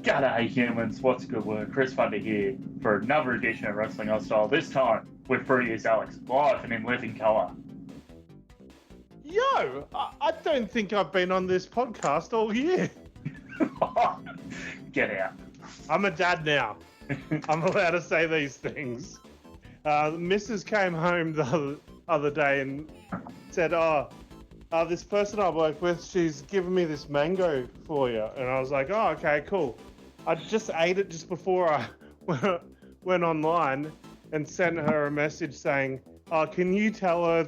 G'day humans, what's good work? Chris Funder here for another edition of Wrestling Hostile, this time with Fruity Alex, live and in living colour. Yo, I don't think I've been on this podcast all year. Get out. I'm a dad now. I'm allowed to say these things. Mrs. came home the other day and said, this person I work with, she's given me this mango for you. And I was like, oh, okay, cool. I just ate it just before I went online and sent her a message saying, can you tell her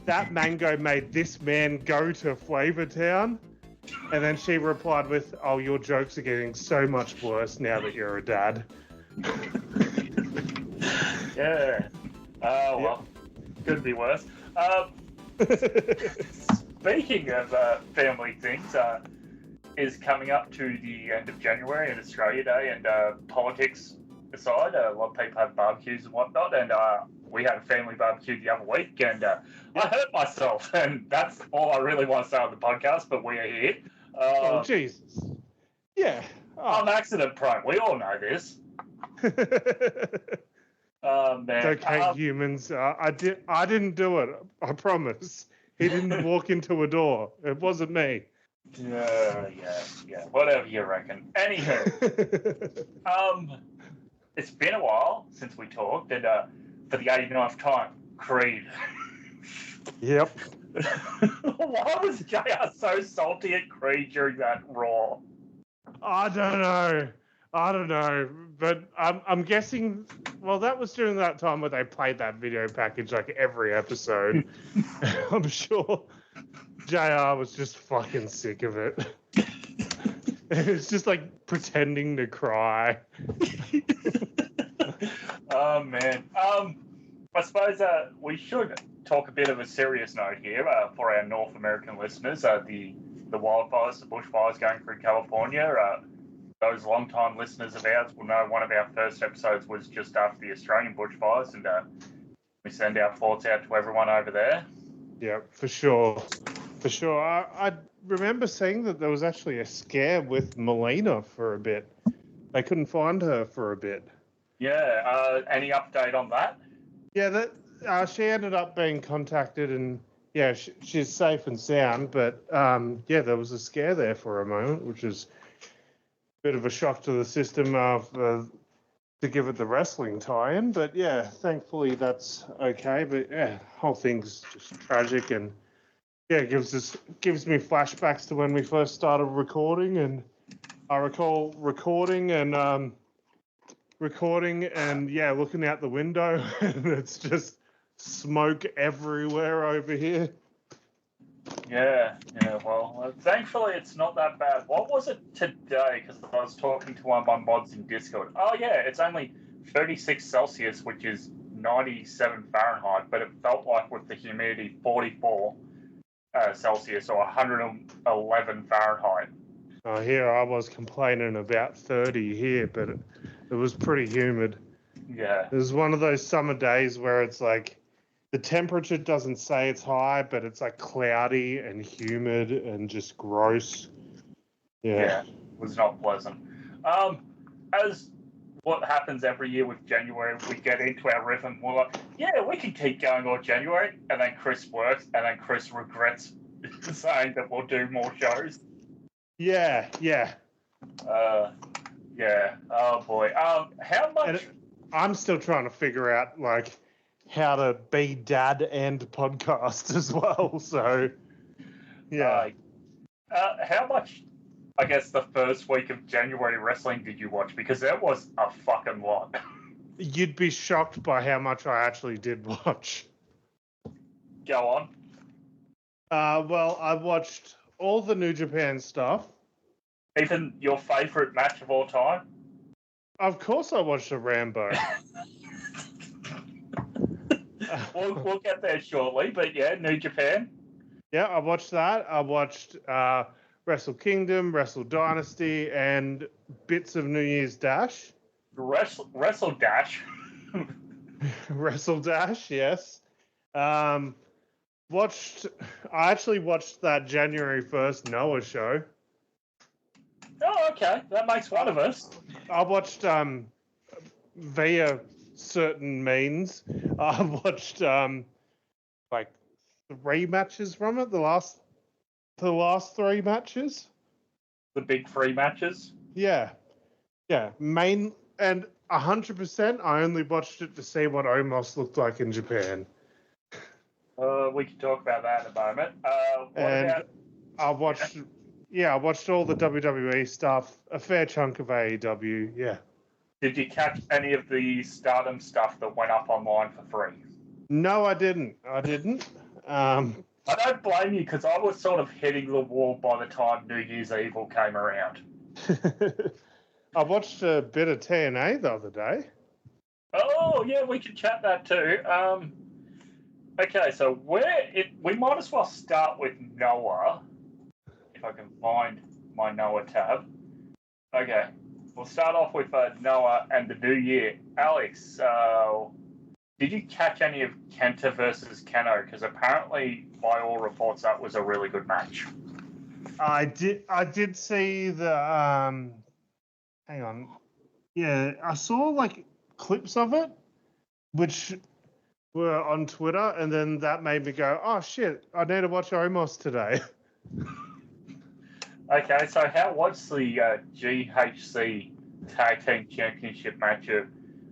that mango made this man go to Flavortown? And then she replied with, oh, your jokes are getting so much worse now that you're a dad. Yeah. Oh, well, could be worse. Speaking of family things, is coming up to the end of January and Australia Day, and politics aside, a lot of people have barbecues and whatnot, and we had a family barbecue the other week, and I hurt myself, and that's all I really want to say on the podcast, but we are here. Oh, Jesus. Yeah. Oh. I'm accident prone. We all know this. Man. It's okay, humans. I didn't do it. I promise. He didn't walk into a door. It wasn't me. Yeah. Whatever you reckon. Anywho, it's been a while since we talked, and for the 89th time, Creed. Yep. Why was JR so salty at Creed during that Raw? I don't know, but I'm guessing. Well, that was during that time where they played that video package like every episode. I'm sure JR was just fucking sick of it. It's just like pretending to cry. Oh man. I suppose we should talk a bit of a serious note here for our North American listeners. The wildfires, the bushfires going through California. Those long-time listeners of ours will know one of our first episodes was just after the Australian bushfires, and we send our thoughts out to everyone over there. Yeah, for sure. I remember seeing that there was actually a scare with Melina for a bit. They couldn't find her for a bit. Yeah, any update on that? Yeah, she ended up being contacted, and yeah, she's safe and sound, but yeah, there was a scare there for a moment, which is bit of a shock to the system to give it the wrestling tie-in, but yeah, thankfully that's okay. But yeah, whole thing's just tragic, and yeah, gives me flashbacks to when we first started recording, and I recall recording and yeah, looking out the window, and it's just smoke everywhere over here. Yeah, well, thankfully it's not that bad. What was it today? Because I was talking to one of my mods in Discord. Oh, yeah, it's only 36 Celsius, which is 97 Fahrenheit, but it felt like with the humidity 44 Celsius or 111 Fahrenheit. Oh, here I was complaining about 30 here, but it was pretty humid. Yeah. It was one of those summer days where it's like, the temperature doesn't say it's high, but it's like cloudy and humid and just gross. Yeah, it was not pleasant. As what happens every year with January, we get into our rhythm. We're like, yeah, we can keep going all January, and then Chris works, and then Chris regrets saying that we'll do more shows. Yeah. Oh boy. How much? I'm still trying to figure out like how to be dad and podcast as well. So, yeah. How much, I guess, the first week of January wrestling did you watch? Because there was a fucking lot. You'd be shocked by how much I actually did watch. Go on. Well, I watched all the New Japan stuff. Even your favourite match of all time? Of course I watched a Rambo. We'll get there shortly, but yeah, New Japan. Yeah, I watched that. I watched Wrestle Kingdom, Wrestle Dynasty, and bits of New Year's Dash. Wrestle Dash. Wrestle Dash, yes. I actually watched that January 1st Noah show. Oh, okay. That makes one of us. I watched via certain means. I watched like 3 matches from it. The last 3 matches. The big 3 matches. Yeah. Main and 100%. I only watched it to see what Omos looked like in Japan. We can talk about that in a moment. I watched all the WWE stuff, a fair chunk of AEW, yeah. Did you catch any of the STARDOM stuff that went up online for free? No, I didn't. I don't blame you, because I was sort of hitting the wall by the time New Year's Evil came around. I watched a bit of TNA the other day. Oh, yeah, we can chat that too. Okay, so we might as well start with Noah, if I can find my Noah tab. Okay, we'll start off with Noah and the new year. Alex, did you catch any of Kenta versus Keno? Because apparently, by all reports, that was a really good match. I did see the hang on. Yeah, I saw like clips of it, which were on Twitter, and then that made me go, oh shit, I need to watch Omos today. Okay, so how was the GHC Tag Team Championship match of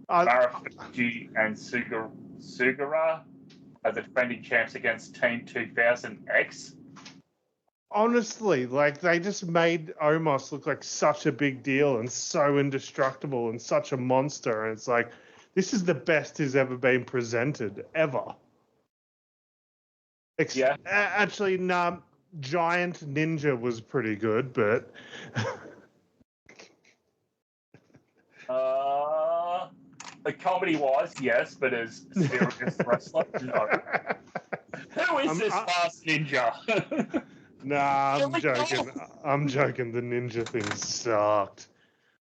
Marufuji and Sugura as the defending champs against Team 2000X? Honestly, like, they just made Omos look like such a big deal and so indestructible and such a monster, and it's like, this is the best he's ever been presented, ever. Yeah. Actually, no, Giant Ninja was pretty good, but... comedy-wise, yes, but as serious wrestler, no. Who is this fast ninja? Nah, I'm joking. I'm joking. The ninja thing sucked.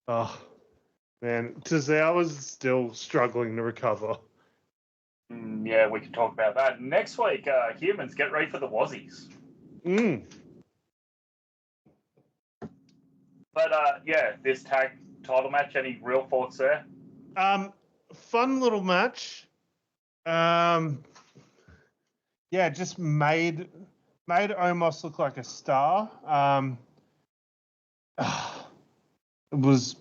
Oh, man. Tozawa's still struggling to recover. Yeah, we can talk about that. Next week, humans, get ready for the Wazzies. But, yeah, this tag title match, any real thoughts there? Fun little match. Yeah, just made Omos look like a star. It was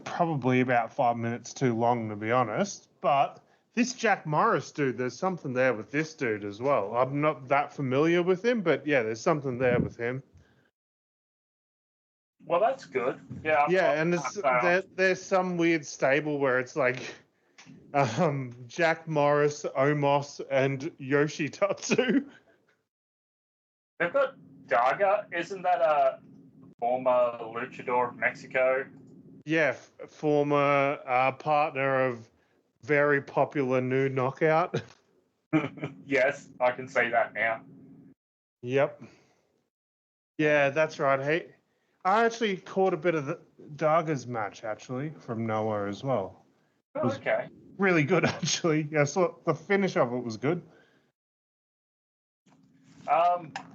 probably about 5 minutes too long, to be honest. But this Jack Morris dude, there's something there with this dude as well. I'm not that familiar with him, but yeah, there's something there with him. Well, that's good. Yeah. And there's some weird stable where it's like Jack Morris, Omos, and Yoshitatsu. They've got Daga. Isn't that a former luchador of Mexico? Yeah, former partner of very popular new Knockout. Yes, I can say that now. Yep. Yeah, that's right. Hey, I actually caught a bit of the Daga's match, actually, from Noah as well. Oh, okay. Really good, actually. Yeah, so the finish of it was good.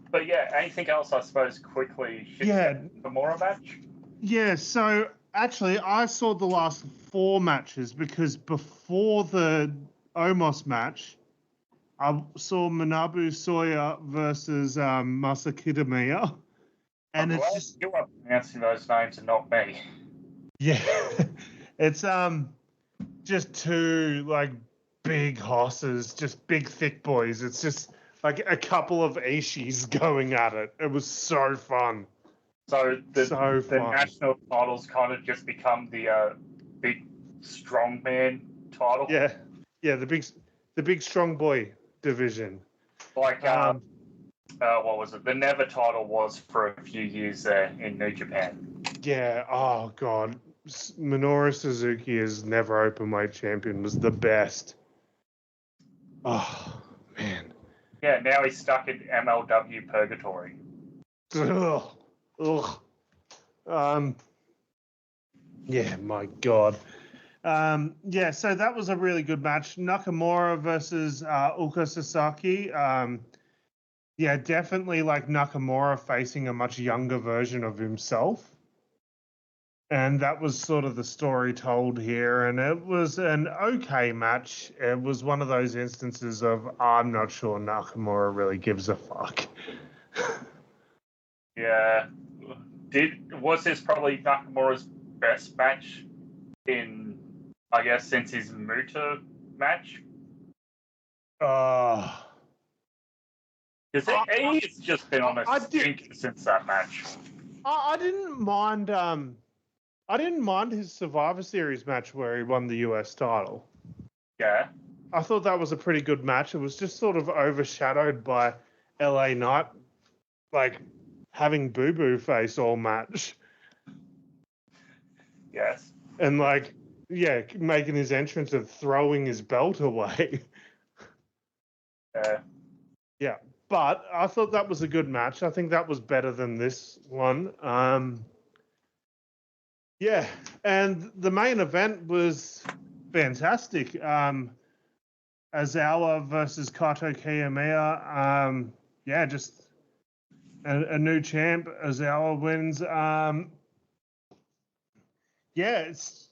But yeah, anything else, I suppose, quickly? The Mora match? Yeah, so actually, I saw the last 4 matches because before the Omos match, I saw Manabu Soya versus Masa Kitamiya. And it's just... You are pronouncing those names and not me. Yeah. It's just 2, like, big hosses, just big, thick boys. It's just... like a couple of Ishis going at it. It was so fun. So the national titles kind of just become the big strongman title. Yeah, the big strong boy division. Like what was it? The Never title was for a few years there in New Japan. Yeah. Oh god, Minoru Suzuki as Never Openweight champion was the best. Oh man. Yeah, now he's stuck in MLW purgatory. Ugh. Yeah, my God. Yeah, so that was a really good match. Nakamura versus Uka Sasaki. Yeah, definitely like Nakamura facing a much younger version of himself. And that was sort of the story told here, and it was an okay match. It was one of those instances of I'm not sure Nakamura really gives a fuck. Yeah. Was this probably Nakamura's best match in, I guess, since his Muta match? Because he's just been on a stink since that match. I didn't mind. I didn't mind his Survivor Series match where he won the US title. Yeah. I thought that was a pretty good match. It was just sort of overshadowed by LA Knight, like, having boo-boo face all match. Yes. And, like, yeah, making his entrance and throwing his belt away. Yeah. But I thought that was a good match. I think that was better than this one. Yeah, and the main event was fantastic. Azawa versus Kato Kiyomiya. Yeah, just a new champ. Azawa wins. Yeah, it's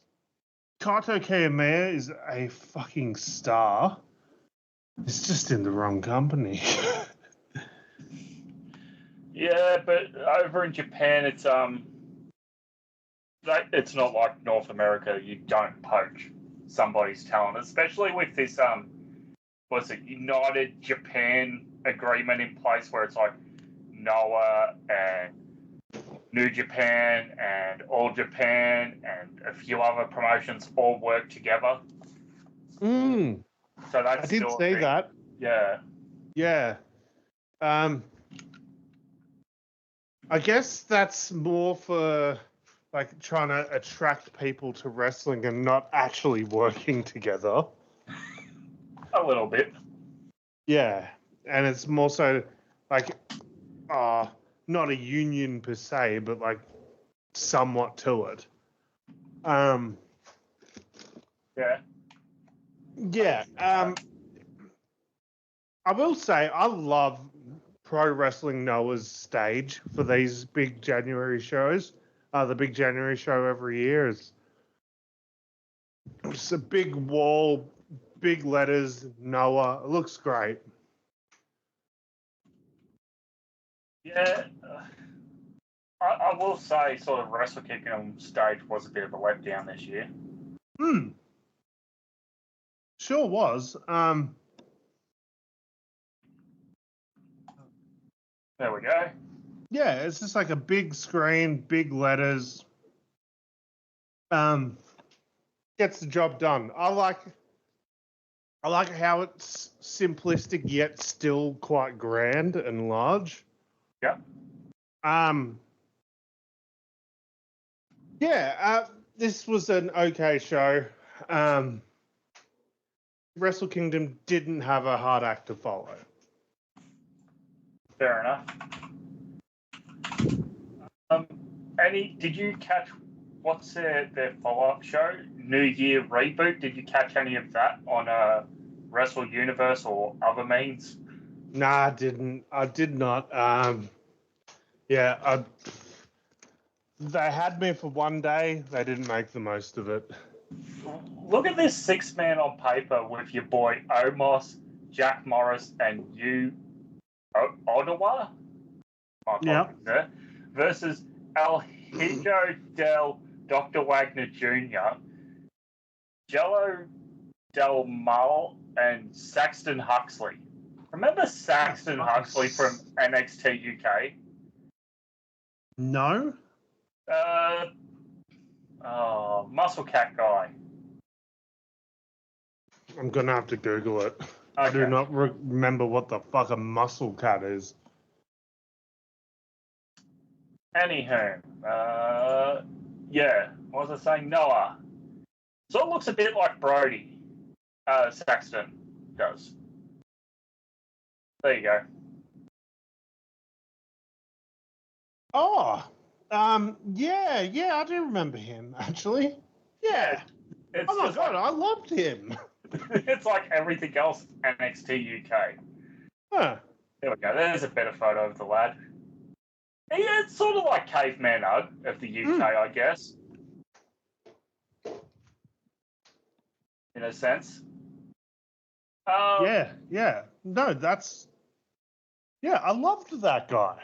Kato Kiyomiya is a fucking star. It's just in the wrong company. Yeah, but over in Japan, it's not like North America. You don't poach somebody's talent, especially with this United Japan agreement in place where it's like Noah and New Japan and All Japan and a few other promotions all work together. So that's I did say that. Yeah. Yeah. I guess that's more for like trying to attract people to wrestling and not actually working together. A little bit. Yeah. And it's more so like not a union per se, but like somewhat to it. Yeah. Yeah. I will say I love Pro Wrestling Noah's stage for these big January shows. The big January show every year is just a big wall, big letters, Noah. It looks great. Yeah. I will say sort of Wrestle Kingdom stage was a bit of a letdown this year. Sure was. There we go. Yeah, it's just like a big screen, big letters. Gets the job done. I like how it's simplistic yet still quite grand and large. Yeah. This was an okay show. Wrestle Kingdom didn't have a hard act to follow. Fair enough. Did you catch what's their follow-up show? New Year Reboot. Did you catch any of that on Wrestle Universe or other means? Nah, I didn't. I did not. They had me for one day. They didn't make the most of it. Look at this 6-man on paper with your boy Omos, Jack Morris, and you, Ottawa? Yeah. Versus El Hijo del Dr. Wagner Jr., Jello Del Mal, and Saxton Huxley. Remember Saxton Huxley from NXT UK? No. Muscle Cat guy. I'm gonna have to Google it. Okay. I do not remember what the fuck a muscle cat is. Anywho, what was I saying? Noah. So it looks a bit like Brody. Saxton does. There you go. Oh, yeah, I do remember him, actually. Yeah. Oh my God, I loved him. It's like everything else NXT UK. Huh. There we go. There's a better photo of the lad. Yeah, it's sort of like Caveman Ugg of the UK, I guess. in a sense. Yeah. No, that's... Yeah, I loved that guy.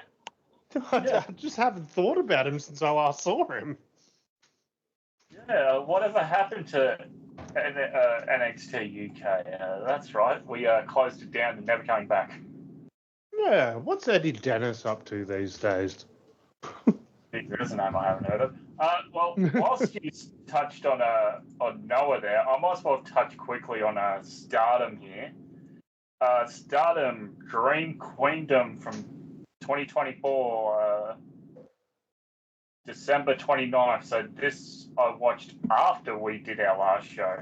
I just haven't thought about him since I last saw him. Yeah, whatever happened to NXT UK? That's right. We closed it down and never coming back. Yeah, what's Eddie Dennis up to these days? There's a name I haven't heard of. Well, whilst you touched on Noah there, I might as well touch quickly on Stardom here. Stardom Dream Queendom from 2024, December 29th. So this I watched after we did our last show.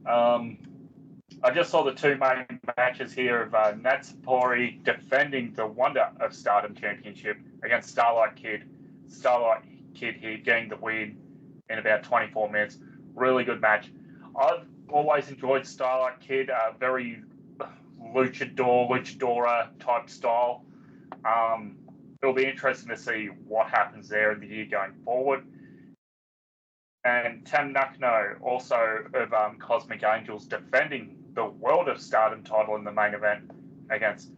I just saw the two main matches here of Natsupori defending the Wonder of Stardom Championship against Starlight Kid. Starlight Kid here getting the win in about 24 minutes. Really good match. I've always enjoyed Starlight Kid, very luchadora type style. It'll be interesting to see what happens there in the year going forward. And Tam Nakano, also of Cosmic Angels, defending the World of Stardom title in the main event against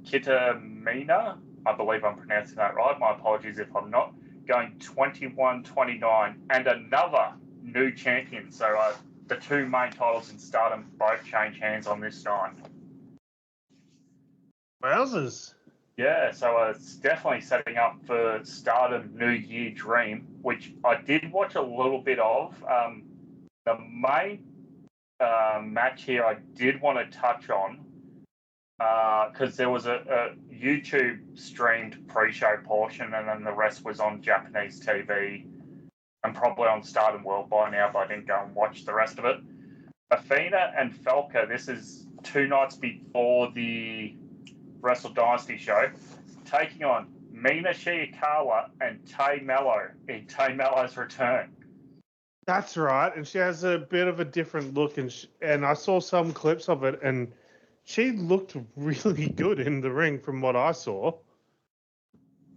Kitamina. I believe I'm pronouncing that right. My apologies if I'm not. Going 21-29, and another new champion. So the two main titles in Stardom both change hands on this night. Wowzers. Yeah, so it's definitely setting up for Stardom New Year Dream, which I did watch a little bit of. The main match here I did want to touch on, because there was a YouTube streamed pre-show portion, and then the rest was on Japanese TV and probably on Stardom World by now, but I didn't go and watch the rest of it. Athena and Falca, this is 2 nights before the Wrestle Dynasty show, taking on Mina Shirakawa and Tay Mello in Tay Mello's return. That's right, and she has a bit of a different look, and I saw some clips of it, and she looked really good in the ring from what I saw.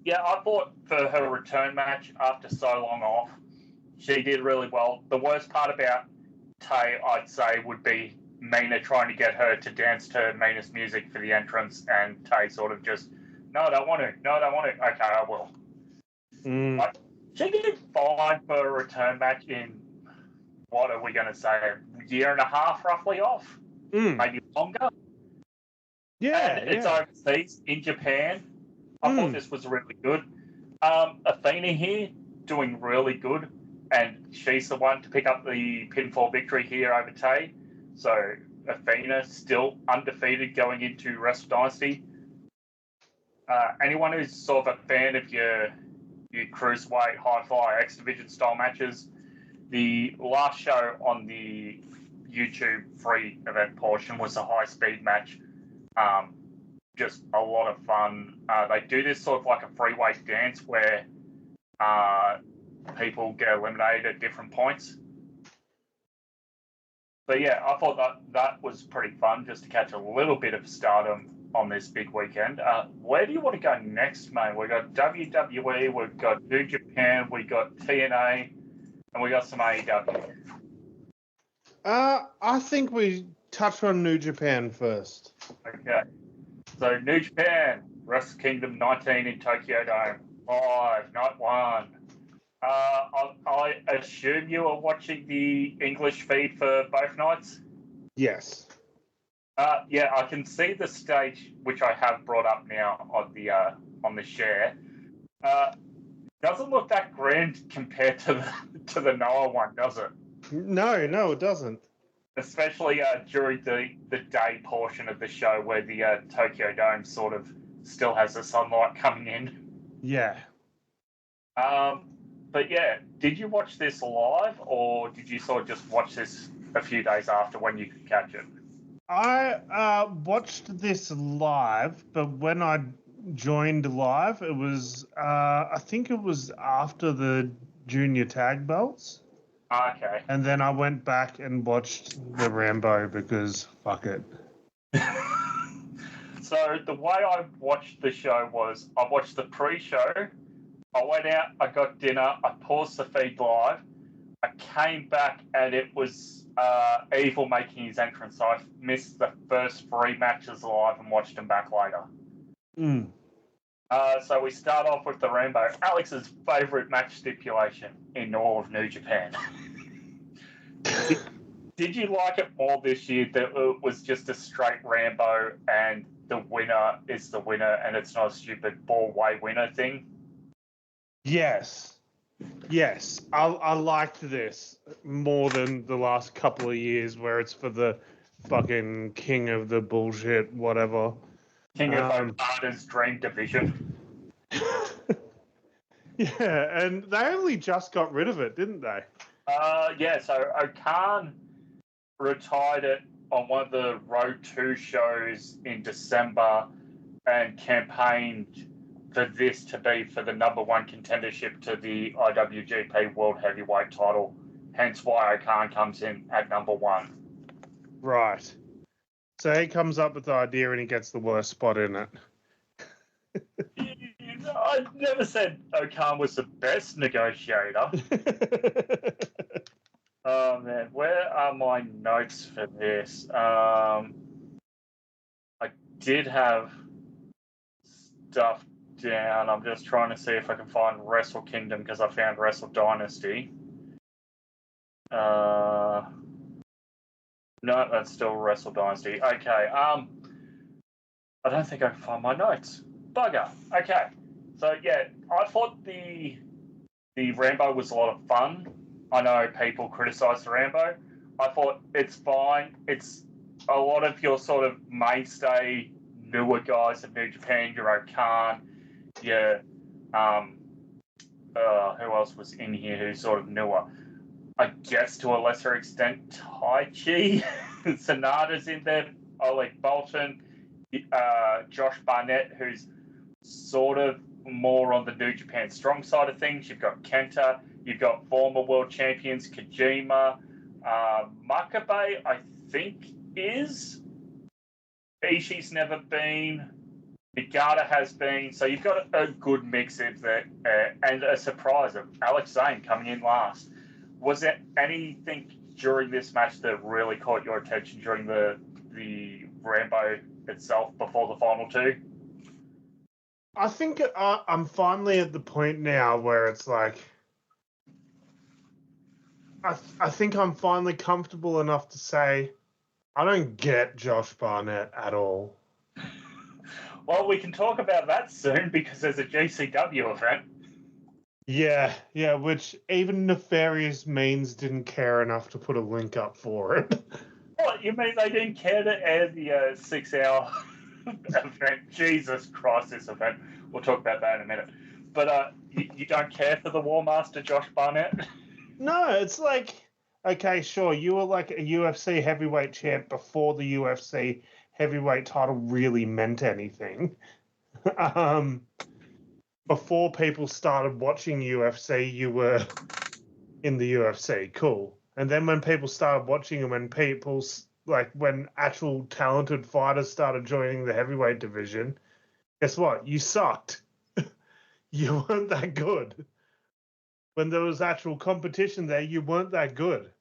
Yeah, I thought for her return match after so long off, she did really well. The worst part about Tay, I'd say, would be Mina trying to get her to dance to Mina's music for the entrance, and Tay sort of just, no, I don't want to. Okay, I will. But she did fine for a return match in, what are we going to say, a year and a half roughly off? Maybe longer? Yeah, and it's overseas in Japan. I thought this was really good. Athena here doing really good, and she's the one to pick up the pinfall victory here over Tay. So Athena still undefeated going into Wrestle Dynasty. Anyone who's sort of a fan of your cruiserweight, high-fly, X-Division style matches, the last show on the YouTube free event portion was a high-speed match. Just a lot of fun. They do this sort of like a free-weight dance where people get eliminated at different points. But yeah, I thought that was pretty fun just to catch a little bit of Stardom on this big weekend. Where do you want to go next, mate? We've got WWE, we've got New Japan, we've got TNA, and we got some AEW. I think we touch on New Japan first. Okay. So New Japan, Wrestle Kingdom 19 in Tokyo Dome. 5, night 1. I assume you are watching the English feed for both nights? Yes. Yeah, I can see the stage, which I have brought up now on the share. Doesn't look that grand compared to the Noah one, does it? No, it doesn't. Especially during the day portion of the show where the Tokyo Dome sort of still has the sunlight coming in. Yeah. But yeah, did you watch this live, or did you sort of just watch this a few days after when you could catch it? I watched this live, but when I joined live, it was, I think it was after the junior tag belts. Okay. And then I went back and watched the Rambo because fuck it. So the way I watched the show was I watched the pre-show, I went out, I got dinner, I paused the feed live, I came back and it was Evil making his entrance. I missed the first 3 matches live and watched them back later. So we start off with the Rambo. Alex's favourite match stipulation in all of New Japan. Did you like it more this year that it was just a straight Rambo and the winner is the winner and it's not a stupid ball-way winner thing? Yes. I liked this more than the last couple of years where it's for the fucking king of the bullshit, whatever. King of Okada's dream division. Yeah, and they only just got rid of it, didn't they? Yeah, so Okan retired it on one of the Road 2 shows in December and campaigned for this to be for the #1 contendership to the IWGP World Heavyweight title. Hence why Okan comes in at #1. Right. So he comes up with the idea and he gets the worst spot in it. I never said Okan was the best negotiator. Oh, man. Where are my notes for this? I did have stuff down. I'm just trying to see if I can find Wrestle Kingdom because I found Wrestle Dynasty. No, that's still Wrestle Dynasty. Okay. I don't think I can find my notes. Bugger. Okay. So, yeah, I thought the Rambo was a lot of fun. I know people criticise the Rambo. I thought it's fine. It's a lot of your sort of mainstay newer guys of New Japan, your Okan, your who else was in here who's sort of newer? I guess to a lesser extent, Taichi. Sonata's in there, Oleg Bolton, Josh Barnett, who's sort of more on the New Japan strong side of things. You've got Kenta, you've got former world champions Kojima, Makabe, I think is. Ishii's never been. Nagata has been. So you've got a good mix of that, and a surprise of Alex Zane coming in last. Was there anything during this match that really caught your attention during the Rambo itself before the final 2? I think I'm finally at the point now where it's like, I think I'm finally comfortable enough to say, I don't get Josh Barnett at all. Well, we can talk about that soon because there's a GCW event. Yeah, which even Nefarious Means didn't care enough to put a link up for it. What, you mean they didn't care to air the 6-hour event? Jesus Christ, this event. We'll talk about that in a minute. But you don't care for the War Master, Josh Barnett? No, it's like, okay, sure, you were like a UFC heavyweight champ before the UFC heavyweight title really meant anything. Before people started watching UFC, you were in the UFC. Cool. And then when people started watching and when actual talented fighters started joining the heavyweight division, guess what? You sucked. You weren't that good. When there was actual competition there, you weren't that good.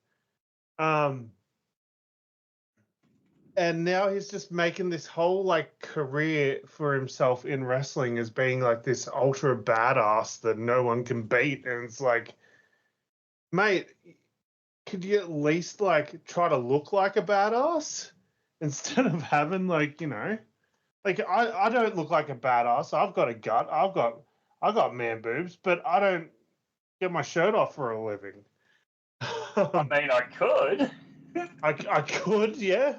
And now he's just making this whole like career for himself in wrestling as being like this ultra badass that no one can beat. And it's like, mate, could you at least like try to look like a badass instead of having like, you know, like I don't look like a badass. I've got a gut. I've got man boobs, but I don't get my shirt off for a living. I mean, I could. I could, yeah.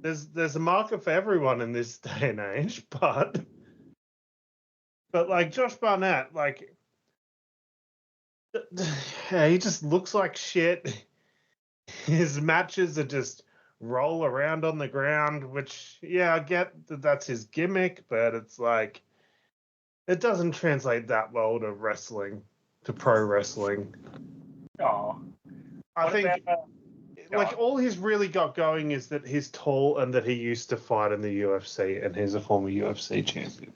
There's a market for everyone in this day and age, but like Josh Barnett, like yeah, he just looks like shit. His matches are just roll around on the ground, which I get that's his gimmick, but it's like it doesn't translate that well to wrestling, to pro wrestling. Oh, I think. Like, all he's really got going is that he's tall and that he used to fight in the UFC and he's a former UFC champion.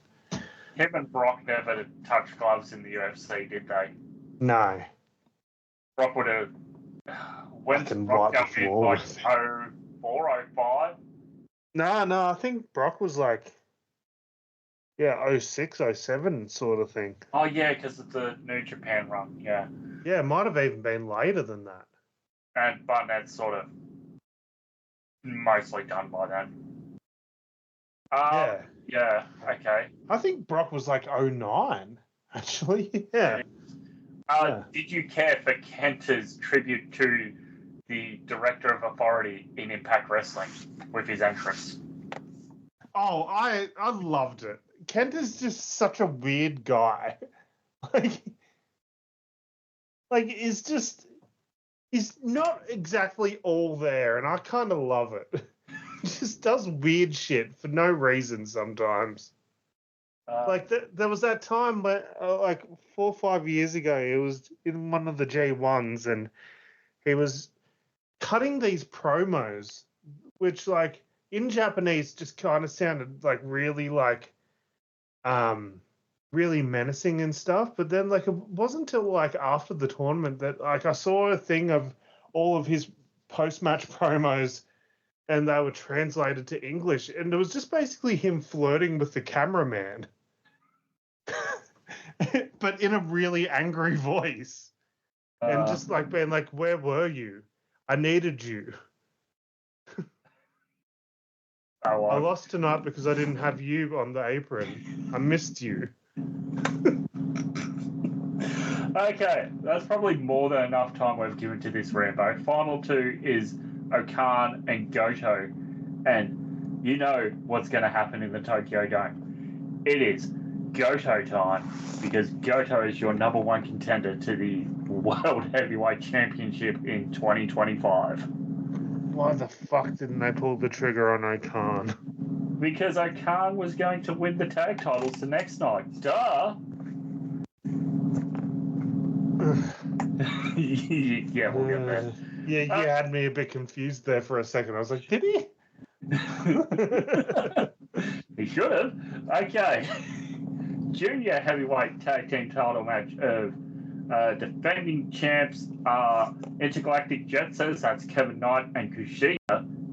Him and Brock never touched gloves in the UFC, did they? No. Brock would have... When's fucking Brock wipe the going in? floor Like with it. 04, 05? No, I think Brock was like, 06, 07 sort of thing. Oh, yeah, because of the New Japan run, yeah. Yeah, it might have even been later than that. And Barnett's sort of mostly done by then. Yeah, okay. I think Brock was like 09, actually. Yeah. Did you care for Kenta's tribute to the Director of Authority in Impact Wrestling with his entrance? Oh, I loved it. Kent is just such a weird guy. He's not exactly all there, and I kind of love it. He just does weird shit for no reason sometimes. There was that time where, 4 or 5 years ago, it was in one of the G1s, and he was cutting these promos, which, in Japanese just kind of sounded really really menacing and stuff. But then it wasn't until after the tournament that I saw a thing of all of his post-match promos, and they were translated to English, and it was just basically him flirting with the cameraman, but in a really angry voice, and just being like, "Where were you? I needed you. I lost tonight because I didn't have you on the apron. I missed you." Okay, that's probably more than enough time we've given to this Rambo. Final two is Okan and Goto. And you know what's going to happen in the Tokyo Dome. It is Goto time, because Goto is your number one contender to the World Heavyweight Championship in 2025. Why the fuck didn't they pull the trigger on Okan? Because Okan was going to win the tag titles the next night. Duh! Yeah, we'll get there. Yeah, you had me a bit confused there for a second. I was like, did he? He should have. Okay. Junior heavyweight tag team title match of defending champs are Intergalactic Jetsons, that's Kevin Knight and Kushida.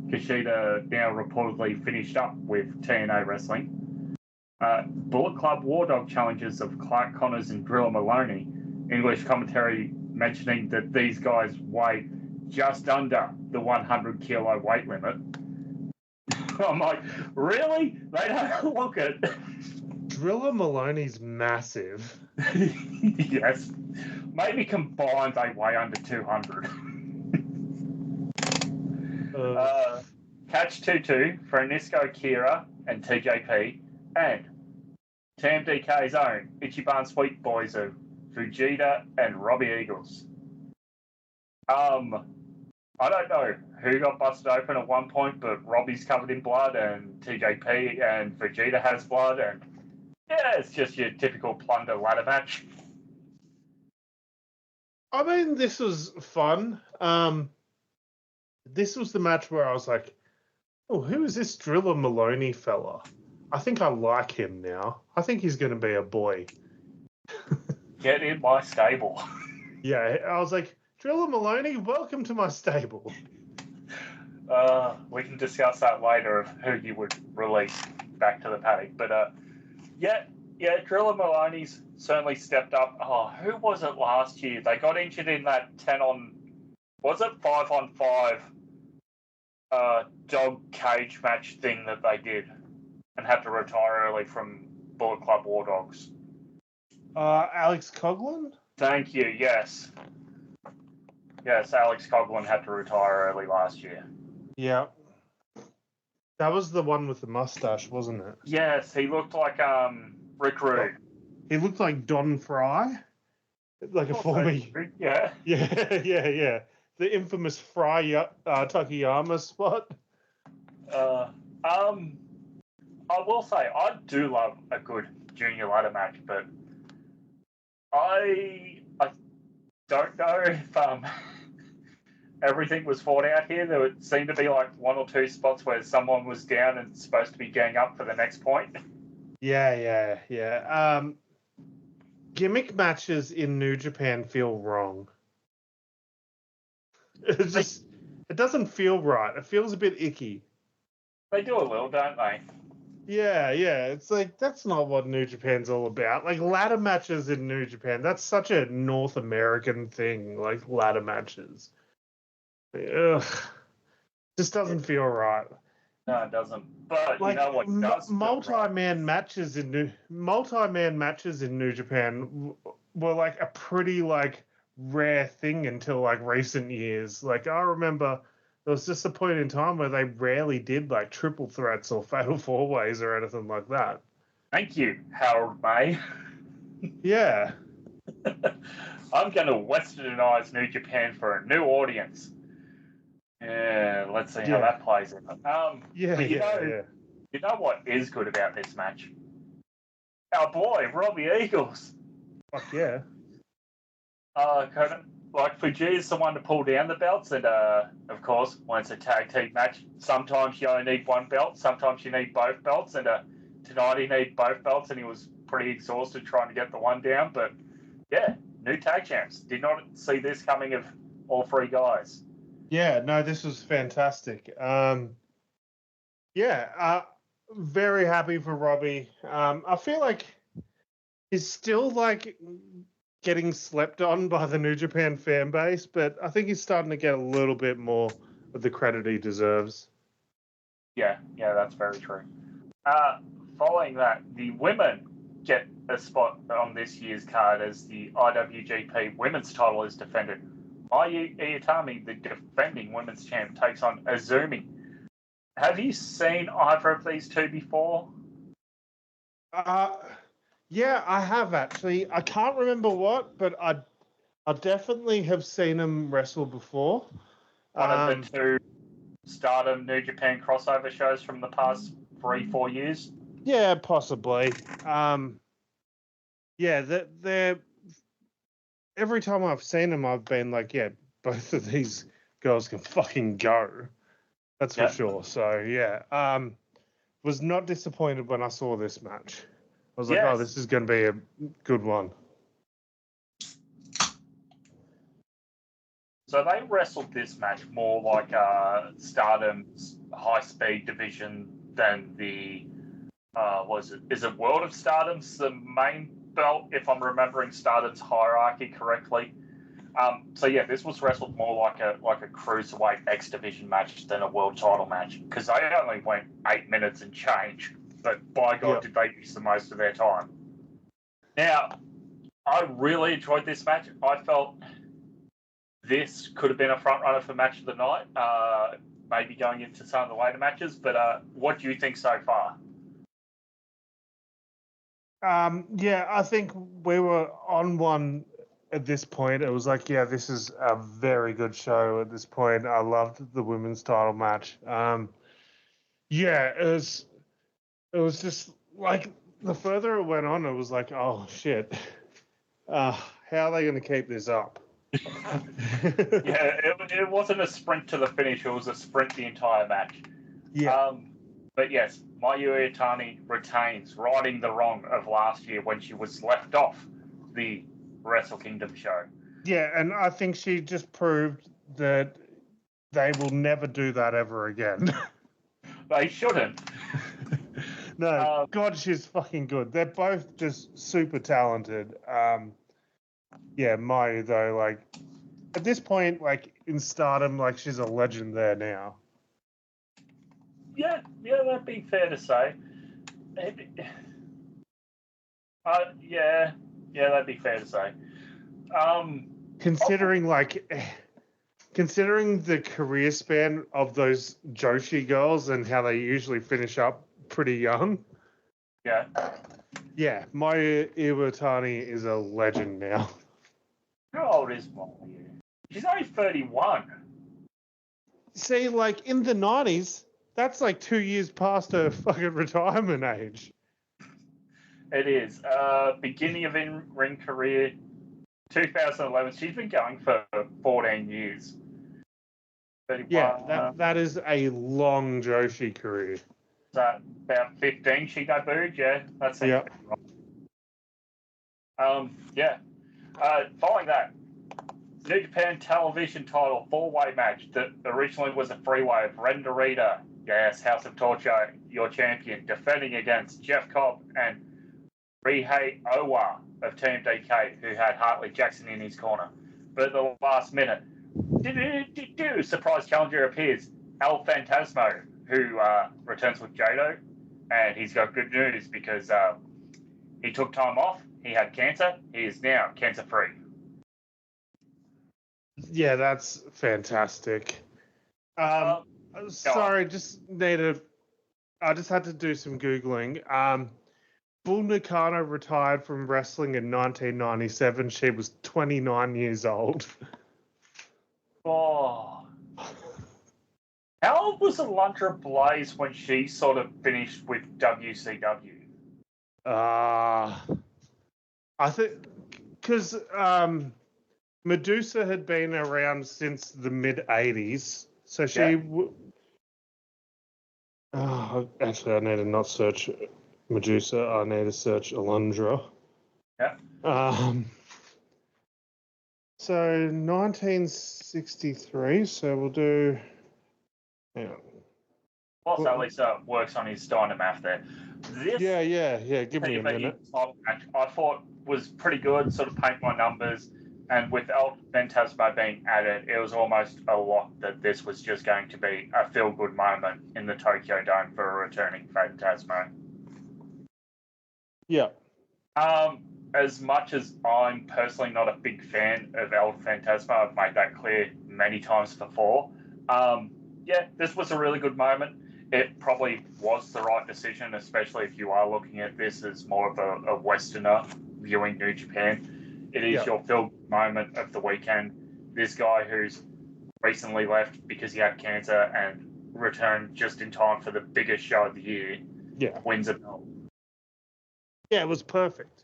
Kushida now reportedly finished up with TNA Wrestling. Bullet Club War Dog challenges of Clark Connors and Drilla Maloney. English commentary mentioning that these guys weigh just under the 100 kilo weight limit. I'm like, really? They don't look it. Drilla Maloney's massive. Yes. Maybe combined they weigh under 200. Katch 2-2 for Anisco Kira and TJP, and TMDK's own Ichiban Sweet Boys of Fujita and Robbie Eagles. I don't know who got busted open at one point, but Robbie's covered in blood, and TJP and Fujita has blood, and yeah, it's just your typical plunder ladder match. I mean, this was fun. This was the match where I was like, oh, who is this Drilla Maloney fella? I think I like him now. I think he's going to be a boy. Get in my stable. Yeah, I was like, Drilla Maloney, welcome to my stable. We can discuss that later of who you would release back to the paddock. But yeah, Drilla Maloney's certainly stepped up. Oh, who was it last year? They got injured in that 5-on-5 dog cage match thing that they did, and had to retire early from Bullet Club War Dogs. Alex Coughlin? Thank you, yes. Yes, Alex Coughlin had to retire early last year. Yeah. That was the one with the mustache, wasn't it? Yes, he looked like Rick Rude. He looked like Don Fry. Like a former... Yeah. Yeah. The infamous Fry Takayama spot. I will say, I do love a good junior ladder match, but I don't know if everything was fought out here. There would seem to be like one or two spots where someone was down and supposed to be gang up for the next point. Yeah. Gimmick matches in New Japan feel wrong. It doesn't feel right. It feels a bit icky. They do a little, don't they? Yeah. It's like, that's not what New Japan's all about. Like, ladder matches in New Japan, that's such a North American thing, like ladder matches. Ugh. Just doesn't feel right. No, it doesn't. But Like, you know what does feel multi-man right? matches in New Japan were like a pretty like rare thing until like recent years. Like, I remember there was just a point in time where they rarely did like triple threats or fatal four ways or anything like that. Thank you, Harold May. Yeah. I'm going to westernize New Japan for a new audience. Yeah, let's see how that plays in. You know what is good about this match? Our boy, Robbie Eagles. Fuck yeah. Like, Fuji's the one to pull down the belts, and of course, when it's a tag team match, sometimes you only need one belt, sometimes you need both belts, and tonight he needed both belts, and he was pretty exhausted trying to get the one down, but yeah, new tag champs. Did not see this coming of all three guys. Yeah, no, this was fantastic. Very happy for Robbie. I feel like he's still like getting slept on by the New Japan fan base, but I think he's starting to get a little bit more of the credit he deserves. Yeah, that's very true. Following that, the women get a spot on this year's card as the IWGP Women's title is defended. Mayu Iwatani, the defending women's champ, takes on Azumi. Have you seen either of these two before? Yeah, I have actually. I can't remember what, but I definitely have seen them wrestle before. One of the two Stardom New Japan crossover shows from the past 3-4 years? Yeah, possibly. They're every time I've seen them, I've been like, yeah, both of these girls can fucking go. That's for sure. So, yeah. Was not disappointed when I saw this match. I was like, oh, this is going to be a good one. So they wrestled this match more like Stardom's high-speed division than the, is it World of Stardom's the main belt, if I'm remembering Stardom's hierarchy correctly. This was wrestled more like a cruiserweight X division match than a world title match, because they only went 8 minutes and change, but by God, did they use the most of their time. Now, I really enjoyed this match. I felt this could have been a front runner for match of the night, maybe going into some of the later matches, but what do you think so far? I think we were on one at this point. It was like, yeah, this is a very good show at this point. I loved the women's title match. It was just like the further it went on, it was like, oh shit, how are they going to keep this up? It wasn't a sprint to the finish. It was a sprint the entire match. Yeah. But yes, Mayu Iwatani retains, righting the wrong of last year when she was left off the Wrestle Kingdom show. Yeah, and I think she just proved that they will never do that ever again. They shouldn't. No, God, she's fucking good. They're both just super talented. Mayu, though, like, at this point, like, in Stardom, like, she's a legend there now. Yeah, that'd be fair to say. That'd be fair to say. Considering the career span of those Joshi girls and how they usually finish up pretty young. Yeah. Yeah, Mayu Iwatani is a legend now. How old is Mayu? She's only 31. See, like, in the 90s, that's like 2 years past her fucking retirement age. It is. Beginning of in-ring career, 2011. She's been going for 14 years. 31, yeah, that is a long Joshi career. So about 15 she debuted, yeah. That's it. Yeah. Following that, New Japan Television title four-way match that originally was a three-way of Ren Narita, yes, House of Torture, your champion, defending against Jeff Cobb and Rihei Owa of Team DK, who had Hartley Jackson in his corner. But at the last minute, surprise challenger appears, El Phantasmo, who returns with Jado, and he's got good news because he took time off, he had cancer, he is now cancer-free. Yeah, that's fantastic. Sorry, I just had to do some Googling. Bull Nakano retired from wrestling in 1997. She was 29 years old. Oh. How old was Alundra Blaze when she sort of finished with WCW? I think because Medusa had been around since the mid-'80s, so she... actually, I need to not search Medusa. I need to search Alundra. Yeah. So 1963. So we'll do. Hang on. Whilst Alisa works on his Dynamath there. This Yeah. Give me a minute. Match I thought was pretty good. Sort of paint my numbers, and with El Phantasmo being added, it was almost a lock that this was just going to be a feel-good moment in the Tokyo Dome for a returning Phantasmo. Yeah. As much as I'm personally not a big fan of El Phantasmo, I've made that clear many times before. This was a really good moment. It probably was the right decision, especially if you are looking at this as more of a Westerner viewing New Japan. It is your feel moment of the weekend. This guy who's recently left because he had cancer and returned just in time for the biggest show of the year wins a belt. Yeah, it was perfect.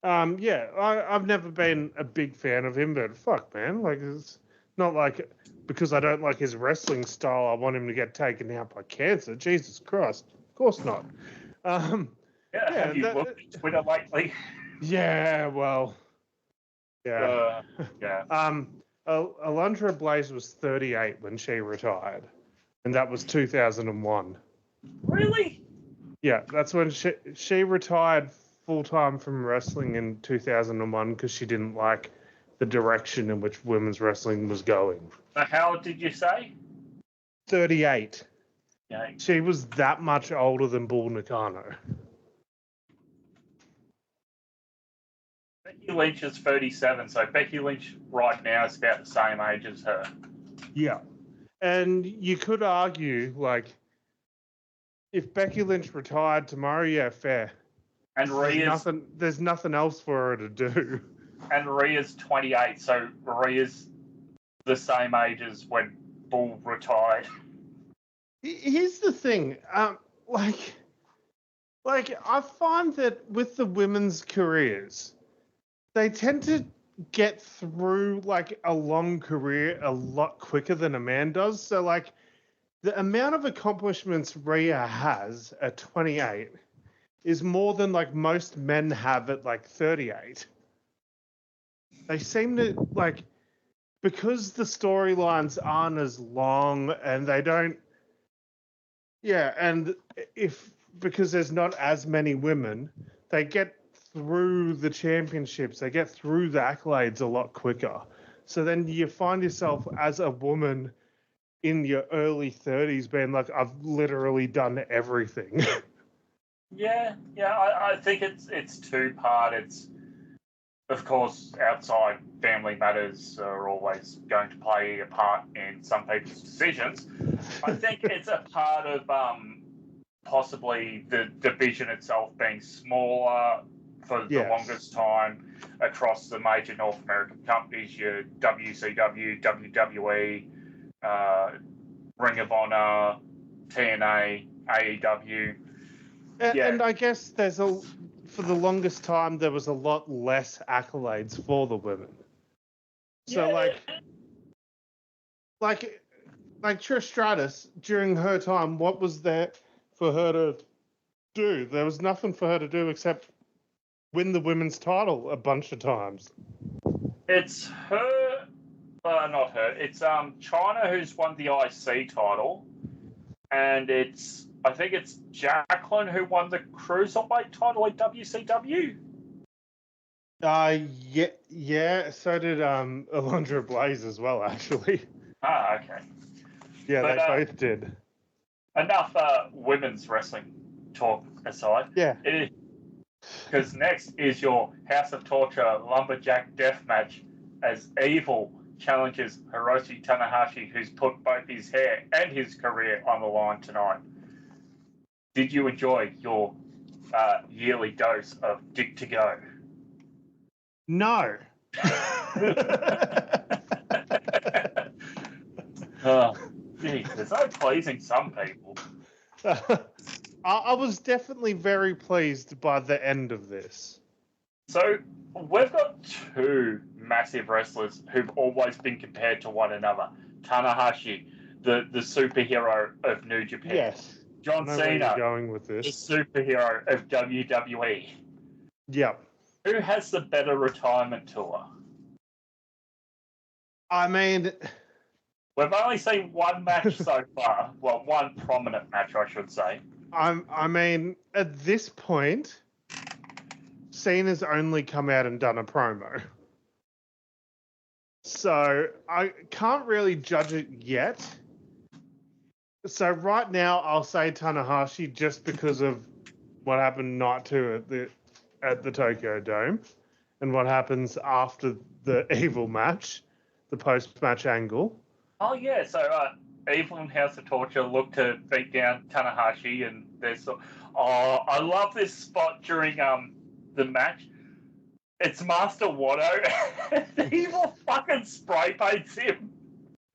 I've never been a big fan of him, but fuck, man. Like, it's not like because I don't like his wrestling style, I want him to get taken out by cancer. Jesus Christ. Of course not. Have you looked at Twitter lately? Yeah, well, yeah. Alundra Blaze was 38 when she retired, and that was 2001. Really? Yeah, that's when she retired full-time from wrestling in 2001 because she didn't like the direction in which women's wrestling was going. So how old did you say? 38. Yeah. She was that much older than Bull Nakano. Becky Lynch is 37, so Becky Lynch right now is about the same age as her. Yeah. And you could argue, like, if Becky Lynch retired tomorrow, yeah, fair. And there's nothing else for her to do. And Rhea's 28, so Rhea's the same age as when Bull retired. Here's the thing, like I find that with the women's careers, they tend to get through like a long career a lot quicker than a man does. So like the amount of accomplishments Rhea has at 28 is more than like most men have at like 38. They seem to like, because the storylines aren't as long and they don't, and because there's not as many women, they get through the championships, they get through the accolades a lot quicker. So then you find yourself as a woman in your early 30s being like, I've literally done everything. I think it's two-part. It's, of course, outside family matters are always going to play a part in some people's decisions. I think it's a part of possibly the division itself being smaller for the longest time across the major North American companies, your WCW, WWE, Ring of Honor, TNA, AEW. And I guess for the longest time, there was a lot less accolades for the women. So like Trish Stratus, during her time, what was there for her to do? There was nothing for her to do except win the women's title a bunch of times. It's her Not her. It's China who's won the IC title, and I think it's Jacqueline who won the Cruiserweight title at WCW. Yeah. So did Alundra Blaze as well, actually. Ah, okay. Yeah, but, they both did. Enough women's wrestling talk aside. Yeah. Because next is your House of Torture Lumberjack Death match as Evil challenges Hiroshi Tanahashi, who's put both his hair and his career on the line tonight. Did you enjoy your yearly dose of Dick to Go? No. Geez, there's no pleasing some people. I was definitely very pleased by the end of this. So we've got two massive wrestlers who've always been compared to one another. Tanahashi, the superhero of New Japan. Yes. John Cena, going with this. the superhero of WWE. Yep. Who has the better retirement tour? I mean, we've only seen one match so far. Well, one prominent match, I should say. I mean, at this point, Cena's only come out and done a promo. So I can't really judge it yet. So right now, I'll say Tanahashi just because of what happened night two at the Tokyo Dome and what happens after the Evil match, the post-match angle. Oh, yeah. So Evil and House of Torture look to beat down Tanahashi, and there's... I love this spot during the match. It's Master Watto. Evil fucking spray paints him.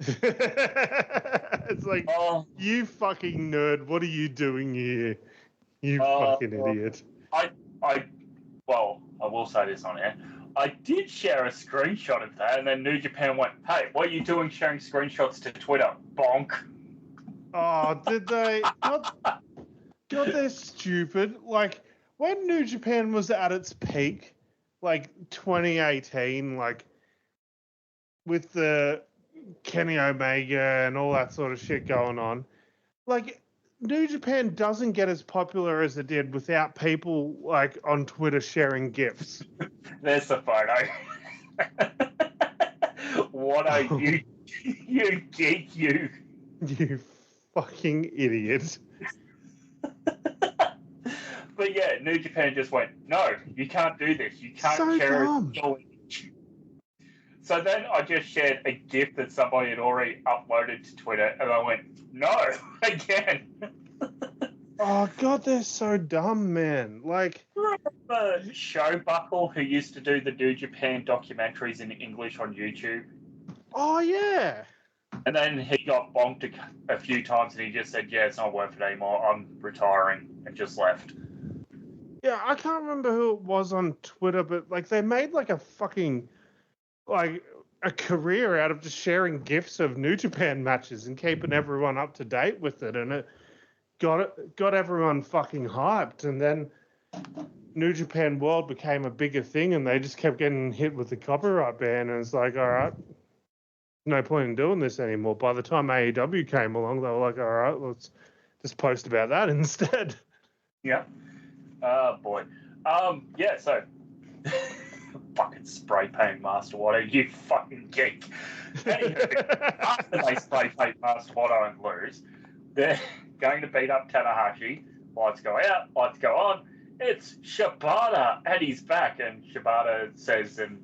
It's like, you fucking nerd, what are you doing here? You fucking idiot. I will say this on air. I did share a screenshot of that, and then New Japan went, "Hey, what are you doing sharing screenshots to Twitter? Bonk." Oh, did they? God, they're stupid. Like, when New Japan was at its peak, like 2018, like, with the Kenny Omega and all that sort of shit going on, like, New Japan doesn't get as popular as it did without people, like, on Twitter sharing GIFs. There's the photo. What are you? You geek, you. You fucking idiot. But yeah, New Japan just went, "No, you can't do this. You can't share it." So then I just shared a GIF that somebody had already uploaded to Twitter, and I went, "No, again." Oh, God, they're so dumb, man. Like, remember Showbuckle, who used to do the New Japan documentaries in English on YouTube? Oh, yeah. And then he got bonked a few times, and he just said, "Yeah, it's not worth it anymore. I'm retiring," and just left. Yeah, I can't remember who it was on Twitter, but, like, they made, like, a fucking, like, a career out of just sharing GIFs of New Japan matches and keeping everyone up to date with it, and it got everyone fucking hyped, and then New Japan World became a bigger thing, and they just kept getting hit with the copyright ban, and it's like, all right, no point in doing this anymore. By the time AEW came along, they were like, all right, let's just post about that instead. Yeah. Oh, boy. Yeah, so... fucking spray paint Master Watto, you fucking geek. Anywho, after they spray paint Master Watto and lose, they're going to beat up Tanahashi. Lights go out, lights go on. It's Shibata at his back, and Shibata says, and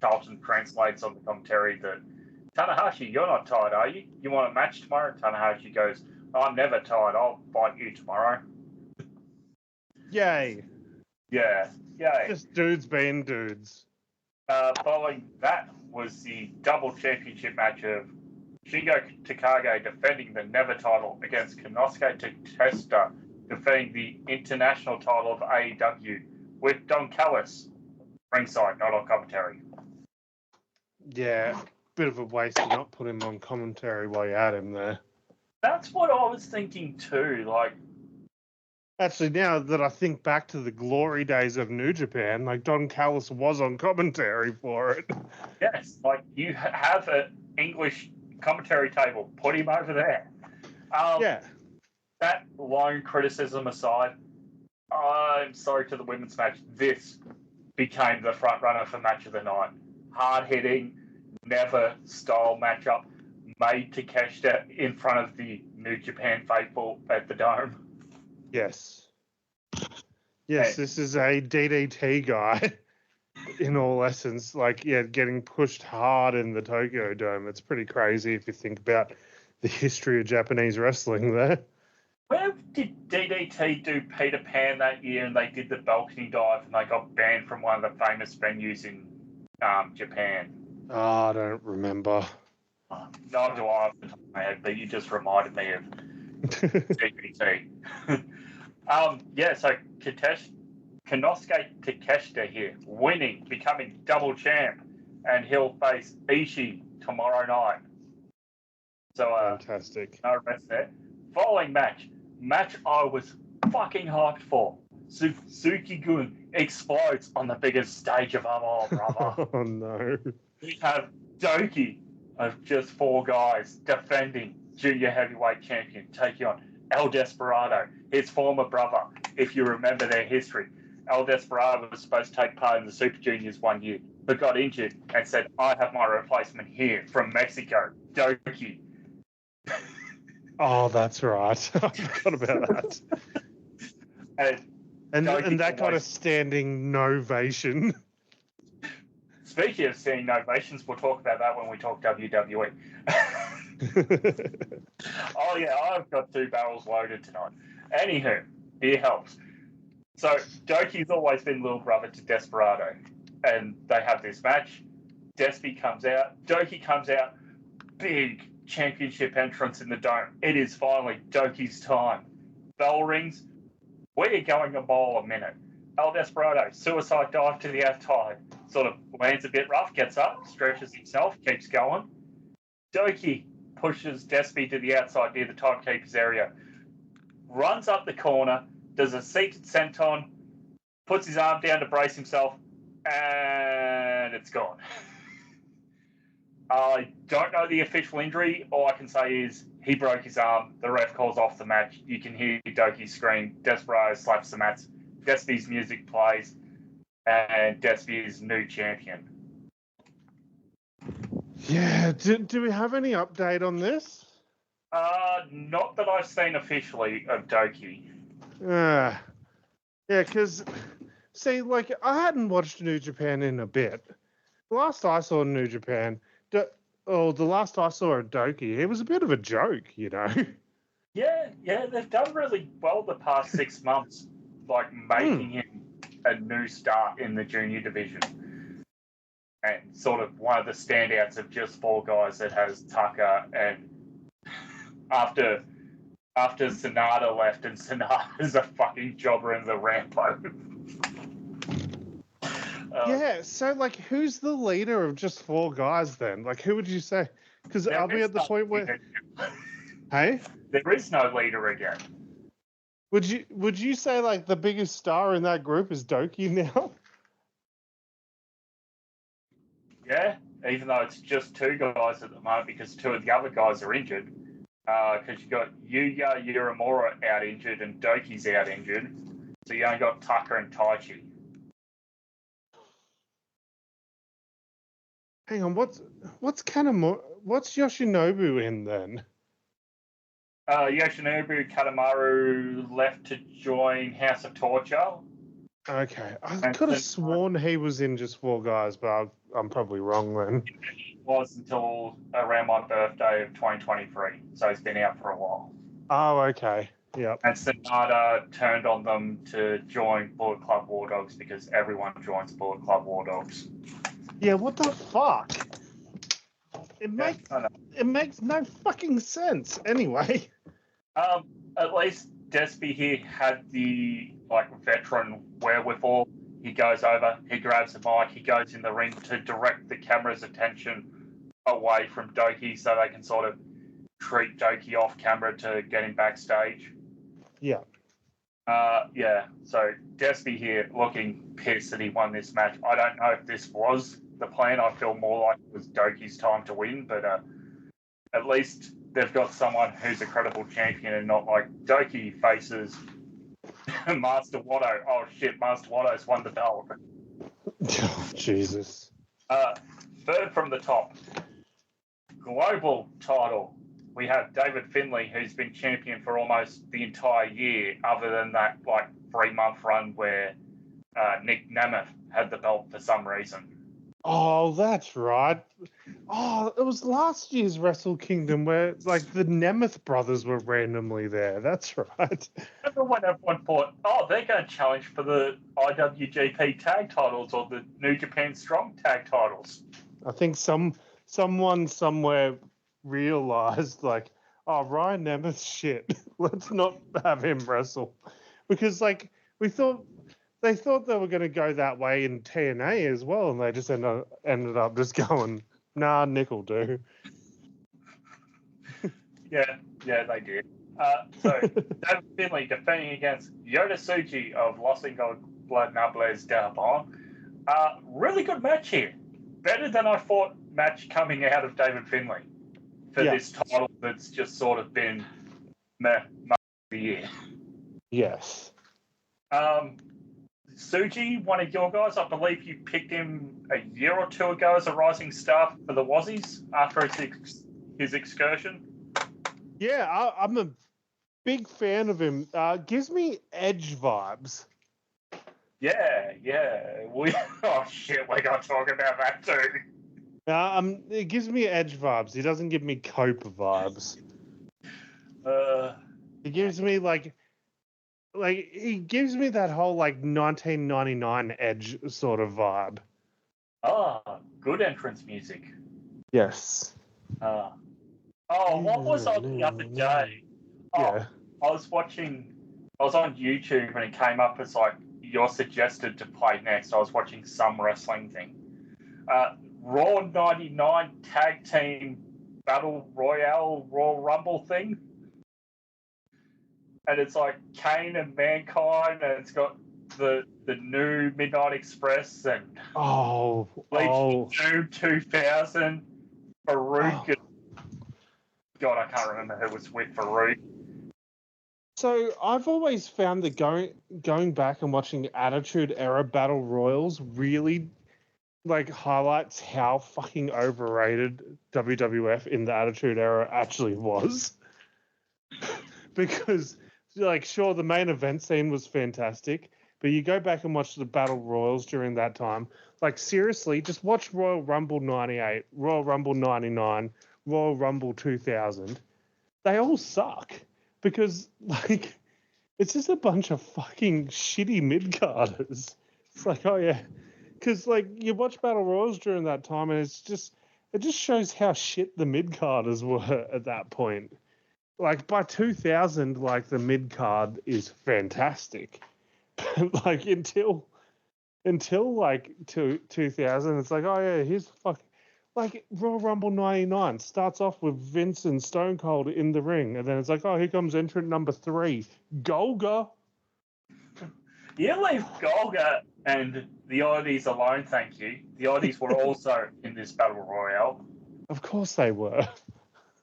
Charlton translates on the commentary, that Tanahashi, you're not tired, are you? You want a match tomorrow? Tanahashi goes, "I'm never tired. I'll fight you tomorrow." Yay. Yeah, yay. Just dudes being dudes. Following that was the double championship match of Shingo Takagi defending the Never title against Konosuke Takeshita defending the international title of AEW with Don Callis ringside, not on commentary. Yeah, bit of a waste to not put him on commentary while you had him there. That's what I was thinking too. Like, actually, now that I think back to the glory days of New Japan, like, Don Callis was on commentary for it. Yes, like, you have English commentary table. Put him over there. Yeah. That lone criticism aside, I'm sorry to the women's match. This became the front runner for match of the night. Hard hitting, never style matchup, made Takeshita in front of the New Japan faithful at the Dome. Yes. Yes, this is a DDT guy in all essence. Like, yeah, getting pushed hard in the Tokyo Dome. It's pretty crazy if you think about the history of Japanese wrestling there. Where did DDT do Peter Pan that year and they did the balcony dive and they got banned from one of the famous venues in Japan? Oh, I don't remember. Neither do I off the top of my head, but you just reminded me of DDT. So Konosuke Takeshita here, winning, becoming double champ, and he'll face Ishii tomorrow night. So, fantastic. No rest there. Following match I was fucking hyped for. Suzuki-gun explodes on the biggest stage of them all, brother. Oh, no. We have Doki of just 4 guys defending junior heavyweight champion, taking on El Desperado, his former brother. If you remember their history, El Desperado was supposed to take part in the Super Juniors one year, but got injured and said, I have my replacement here from Mexico, Doki. Oh, that's right. I forgot about that. and that got a standing ovation. Speaking of standing ovations, we'll talk about that when we talk WWE. Oh, yeah, I've got 2 barrels loaded tonight. Anywho, it helps. So, Doki's always been little brother to Desperado, and they have this match. Despy comes out, Doki comes out, big championship entrance in the Dome. It is finally Doki's time. Bell rings. We're going a mile a minute. El Desperado, suicide dive to the outside. Sort of lands a bit rough, gets up, stretches himself, keeps going. Doki pushes Despy to the outside near the timekeeper's area. Runs up the corner, does a seated senton, puts his arm down to brace himself, and it's gone. I don't know the official injury. All I can say is he broke his arm. The ref calls off the match. You can hear Doki scream. Desperado slaps the mats. Despy's music plays, and Despy is new champion. Yeah. Do we have any update on this? Not that I've seen officially of Doki. Yeah, because, see, like, I hadn't watched New Japan in a bit. The last I saw New Japan, the last I saw of Doki, it was a bit of a joke, you know? Yeah, they've done really well the past 6 months, like, making him a new start in the junior division. And sort of one of the standouts of just 4 guys that has Tucker, and after Sonata left, and Sonata's a fucking jobber in the Rambo. Yeah, so, like, who's the leader of just 4 guys then? Like, who would you say? Because are we at the point where... Hey? There is no leader again. Would you say, like, the biggest star in that group is Doki now? Yeah, even though it's just 2 guys at the moment because 2 of the other guys are injured. Because you got Yuya Uemura out injured and Doki's out injured. So you only got Tucker and Taichi. Hang on, what's Yoshinobu in then? Yoshinobu Kadamaru left to join House of Torture. Okay, I could have sworn he was in just 4 guys, but I'm probably wrong then. It was until around my birthday of 2023, so he's been out for a while. Oh, okay. Yep. And Sonata turned on them to join Bullet Club War Dogs because everyone joins Bullet Club War Dogs. Yeah, what the fuck? It makes no fucking sense. Anyway. At least Despy here had the veteran wherewithal. He goes over, he grabs the mic, he goes in the ring to direct the camera's attention away from Doki so they can sort of treat Doki off camera to get him backstage. Yeah. So Despy here looking pissed that he won this match. I don't know if this was the plan, I feel more like it was Doki's time to win, but at least they've got someone who's a credible champion and not like Doki faces Master Watto. Oh shit, Master Watto's won the belt. Oh, Jesus. Third from the top, global title. We have David Finlay, who's been champion for almost the entire year, other than that like 3-month run where Nick Nemeth had the belt for some reason. Oh, that's right. Oh, it was last year's Wrestle Kingdom where like the Nemeth brothers were randomly there. That's right. Remember when everyone thought, oh, they're going to challenge for the IWGP tag titles or the New Japan Strong tag titles? I think someone somewhere realized like, oh, Ryan Nemeth's shit. Let's not have him wrestle. Because like they thought they were going to go that way in TNA as well, and they just ended up just going, nah, Nick will do. Yeah, they did. So David Finlay defending against Yota Tsuji of Los Ingobernables del Bon. Really good match here. Better than I thought match coming out of David Finlay for this title that's just sort of been meh of the year. Yes. Tsuji, one of your guys, I believe you picked him a year or two ago as a rising star for the Wazzies after his excursion. Yeah, I'm a big fan of him. Gives me Edge vibes. Yeah. Oh shit, we're gonna talk about that too. It gives me Edge vibes. He doesn't give me Cope vibes. He gives me like he gives me that whole like 1999 Edge sort of vibe. Good entrance music. Yes. What was on the other day? Yeah. I was on YouTube and it came up as like you're suggested to play next. I was watching some wrestling thing. Raw 99 Tag Team Battle Royale Royal Rumble thing. And it's like Kane and Mankind, and it's got the new Midnight Express and Doom 2000, Farouk. And, God, I can't remember who was with Farouk. So I've always found that going back and watching Attitude Era Battle Royals really like highlights how fucking overrated WWF in the Attitude Era actually was. Because like, sure, the main event scene was fantastic, but you go back and watch the Battle Royals during that time, like, seriously, just watch Royal Rumble 98, Royal Rumble 99, Royal Rumble 2000. They all suck because, like, it's just a bunch of fucking shitty mid-carders. It's like, oh, yeah. Because, like, you watch Battle Royals during that time, and it just shows how shit the mid-carders were at that point. Like, by 2000, like, the mid-card is fantastic. But, like, until like, 2000, it's like, oh, yeah, here's fucking... Like, Royal Rumble 99 starts off with Vince and Stone Cold in the ring, and then it's like, oh, here comes entrant number 3, Golga. You leave Golga and the Oddies alone, thank you. The Oddies were also in this Battle Royale. Of course they were.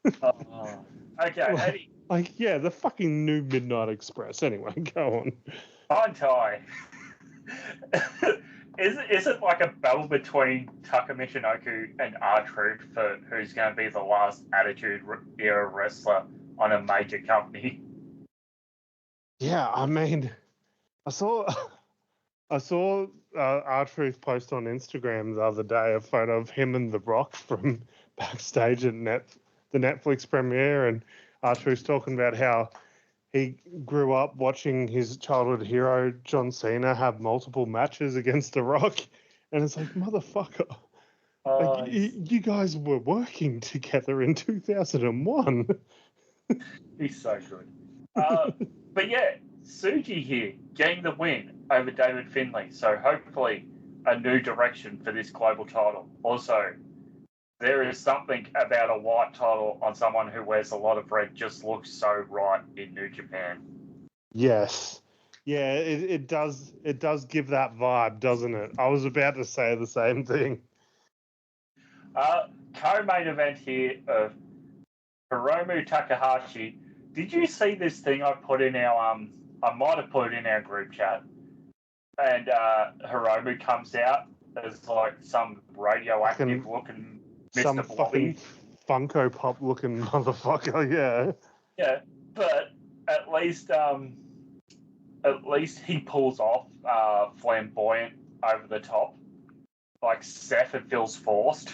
Okay, Eddie. Yeah, the fucking new Midnight Express. Anyway, go on. Antai. Is it like a battle between Taka Michinoku and R-Truth for who's going to be the last Attitude Era wrestler on a major company? Yeah, I mean, I saw R-Truth post on Instagram the other day a photo of him and The Rock from backstage at the Netflix premiere, and R-Truth's talking about how he grew up watching his childhood hero, John Cena, have multiple matches against The Rock. And it's like, motherfucker. You guys were working together in 2001. He's so good. But yeah, Tsuji here, getting the win over David Finlay. So hopefully a new direction for this global title. Also, there is something about a white title on someone who wears a lot of red just looks so right in New Japan. Yes. Yeah, it does give that vibe, doesn't it? I was about to say the same thing. Co-main event here of Hiromu Takahashi. Did you see this thing I put in our I might have put it in our group chat, and Hiromu comes out as like some radioactive looking some Mr. Blobby. fucking Funko Pop looking motherfucker, yeah. Yeah, but at least he pulls off flamboyant over the top. Like Seth, it feels forced.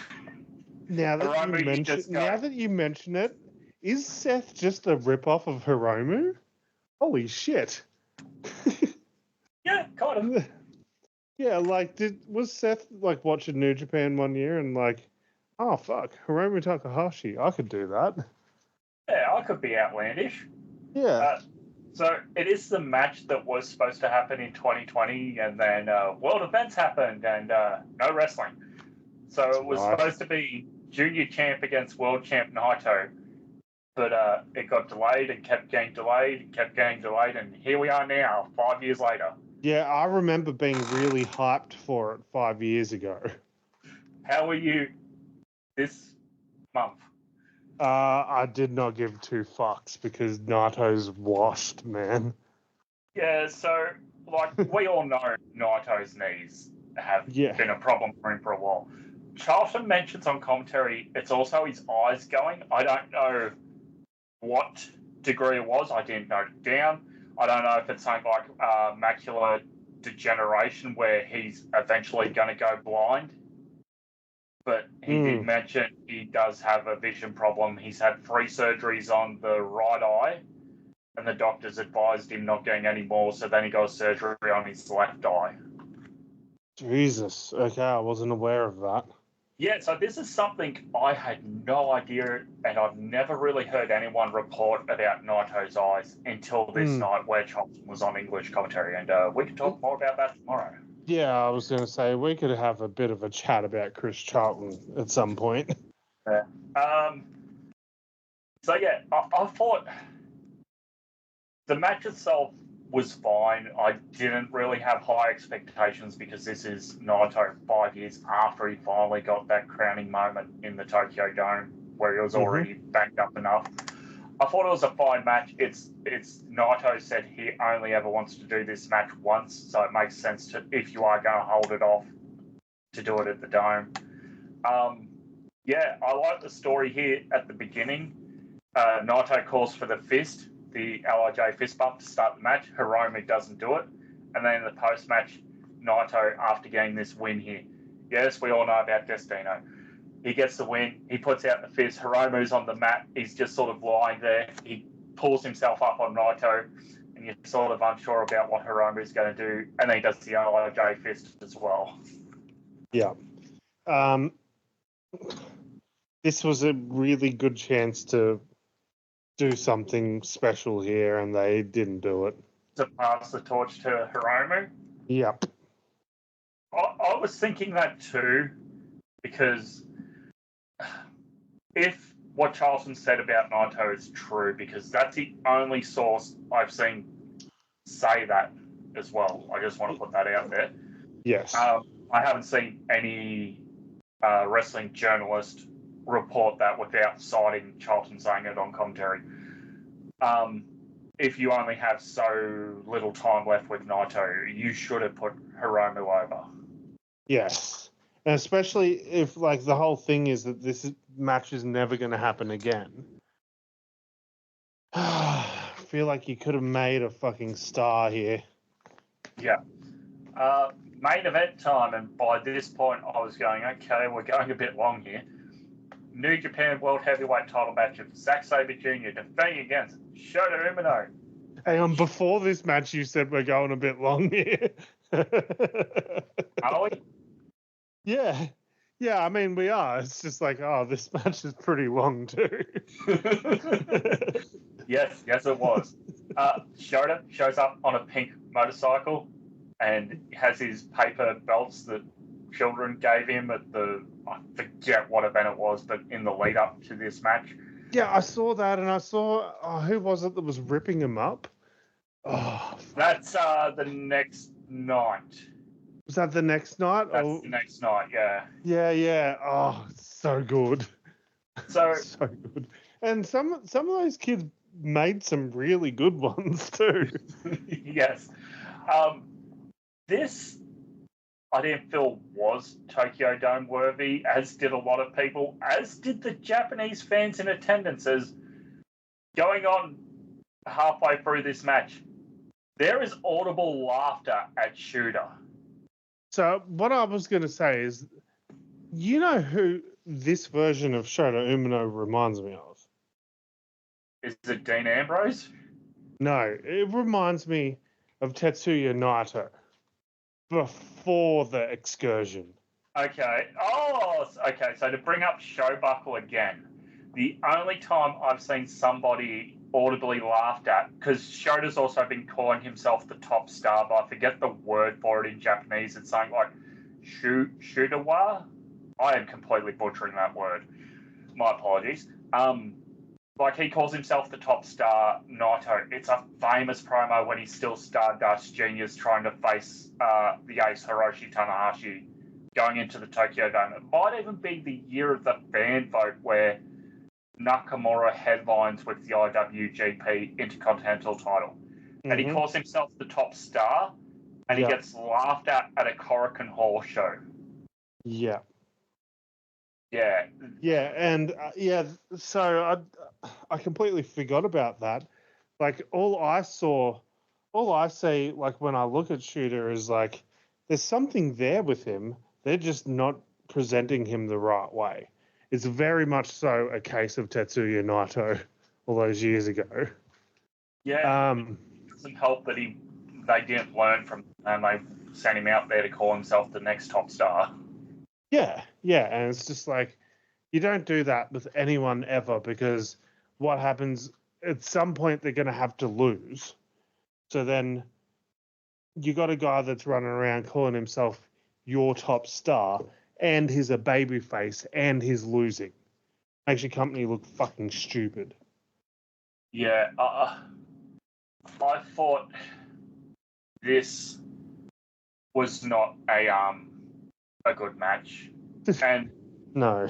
Now that you mention it, is Seth just a rip-off of Hiromu? Holy shit. Yeah, kind of. Yeah, like, was Seth, like, watching New Japan one year and, like, oh, fuck, Hiromu Takahashi, I could do that. Yeah, I could be outlandish. Yeah. So it is the match that was supposed to happen in 2020, and then world events happened, and no wrestling. So it was supposed to be junior champ against world champ Naito, but it got delayed and kept getting delayed, and here we are now, 5 years later. Yeah, I remember being really hyped for it 5 years ago. How were you this month? I did not give two fucks because Naito's washed, man. Yeah, so, like, we all know Naito's knees have been a problem for him for a while. Charlton mentions on commentary it's also his eyes going. I don't know what degree it was. I didn't note it down. I don't know if it's something like macular degeneration where he's eventually going to go blind. But he did mention he does have a vision problem. He's had 3 surgeries on the right eye, and the doctors advised him not getting any more, so then he got surgery on his left eye. Jesus. Okay, I wasn't aware of that. Yeah, so this is something I had no idea, and I've never really heard anyone report about Naito's eyes until this night where Charlton was on English commentary, and we can talk more about that tomorrow. Yeah, I was going to say, we could have a bit of a chat about Chris Charlton at some point. Yeah. So, yeah, I thought the match itself was fine. I didn't really have high expectations because this is Naito 5 years after he finally got that crowning moment in the Tokyo Dome where he was already banged up enough. I thought it was a fine match. It's Naito said he only ever wants to do this match once, so it makes sense to, if you are going to hold it off, to do it at the Dome. Yeah, I like the story here at the beginning. Naito calls for the fist, the LIJ fist bump to start the match. Hiromu doesn't do it. And then in the post-match, Naito, after getting this win here, yes, we all know about Destino. He gets the win. He puts out the fist. Hiromu's on the mat. He's just sort of lying there. He pulls himself up on Naito, and you're sort of unsure about what Hiromu's going to do. And then he does the LIJ fist as well. Yeah. This was a really good chance to do something special here, and they didn't do it. To pass the torch to Hiromu? Yep. I was thinking that too, because if what Charlton said about Naito is true, because that's the only source I've seen say that as well. I just want to put that out there. Yes. I haven't seen any wrestling journalist report that without citing Charlton saying it on commentary. If you only have so little time left with Naito, you should have put Hiromu over. Yes. And especially if, like, the whole thing is that this match is never going to happen again. I feel like you could have made a fucking star here. Yeah. Main event time, and by this point I was going, okay, we're going a bit long here. New Japan World Heavyweight title match of Zack Sabre Jr. defending against Shota Umino. Hang on, before this match you said we're going a bit long here. Are we? Yeah. Yeah, I mean, we are. It's just like, oh, this match is pretty long too. Yes, it was. Shota shows up on a pink motorcycle and has his paper belts that children gave him at I forget what event it was, but in the lead up to this match. Yeah, I saw that, and I saw, who was it that was ripping him up? Oh, that's the next night. Was that the next night? That's the next night, yeah. Yeah. Oh, so good. So So good. And some of those kids made some really good ones too. yes. This I didn't feel was Tokyo Dome worthy, as did a lot of people, as did the Japanese fans in attendance. As going on halfway through this match, there is audible laughter at Shooter. So what I was going to say is, you know who this version of Shota Umino reminds me of? Is it Dean Ambrose? No, it reminds me of Tetsuya Naito before the excursion. Okay. Oh, okay. So to bring up Showbuckle again, the only time I've seen somebody audibly laughed at, because Shota's also been calling himself the top star, but I forget the word for it in Japanese. It's something like Shutawa. I am completely butchering that word. My apologies. Like he calls himself the top star, Naito. It's a famous promo when he's still Stardust Genius trying to face the ace Hiroshi Tanahashi going into the Tokyo Dome. It might even be the year of the fan vote where Nakamura headlines with the IWGP Intercontinental title. Mm-hmm. And he calls himself the top star, and he gets laughed at a Korakuen Hall show. Yeah. Yeah. Yeah, and so I completely forgot about that. Like all I see, like when I look at Shooter is like there's something there with him. They're just not presenting him the right way. It's very much so a case of Tetsuya Naito all those years ago. Yeah. It doesn't help that they didn't learn from him and they sent him out there to call himself the next top star. Yeah, and it's just like you don't do that with anyone ever, because what happens at some point they're going to have to lose. So then you got a guy that's running around calling himself your top star, and he's a babyface, and he's losing. Makes your company look fucking stupid. Yeah, I thought this was not a good match, and no.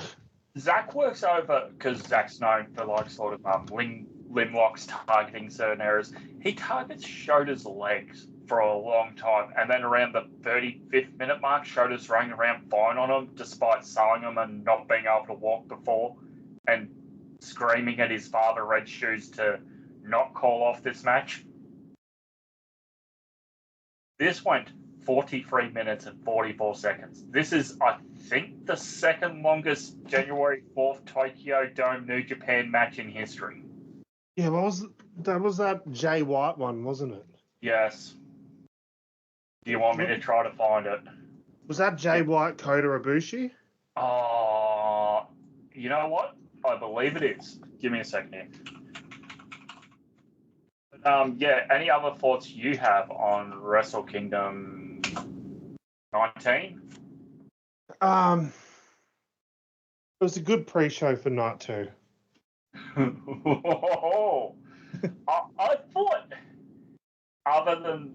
Zach works over because Zach's known for like sort of limb locks targeting certain areas. He targets Shota's legs for a long time, and then around the 35th minute mark, Shota's running around fine on him despite selling him and not being able to walk before, and screaming at his father Red Shoes to not call off this match. This went 43 minutes and 44 seconds. This is, I think, the second longest January 4th Tokyo Dome New Japan match in history. Yeah, was that Jay White one, wasn't it? Yes. Do you want me to try to find it? Was that Jay White Kota Ibushi? You know what? I believe it is. Give me a second here. Any other thoughts you have on Wrestle Kingdom 19? It was a good pre-show for night 2. I thought, other than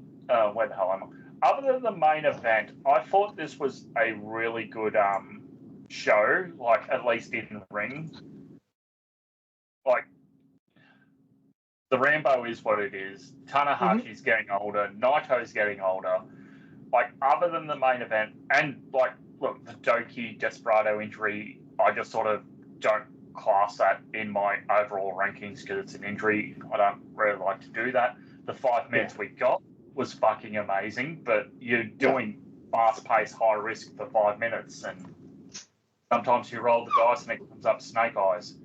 the main event, I thought this was a really good show, like at least in the ring. Like, the Rambo is what it is. Tanahashi's getting older. Naito's getting older. Like, other than the main event, and like, look, the Doki Desperado injury, I just sort of don't class that in my overall rankings because it's an injury. I don't really like to do that. The 5 minutes we got was fucking amazing, but you're doing fast-paced, high-risk for 5 minutes, and sometimes you roll the dice and it comes up snake eyes.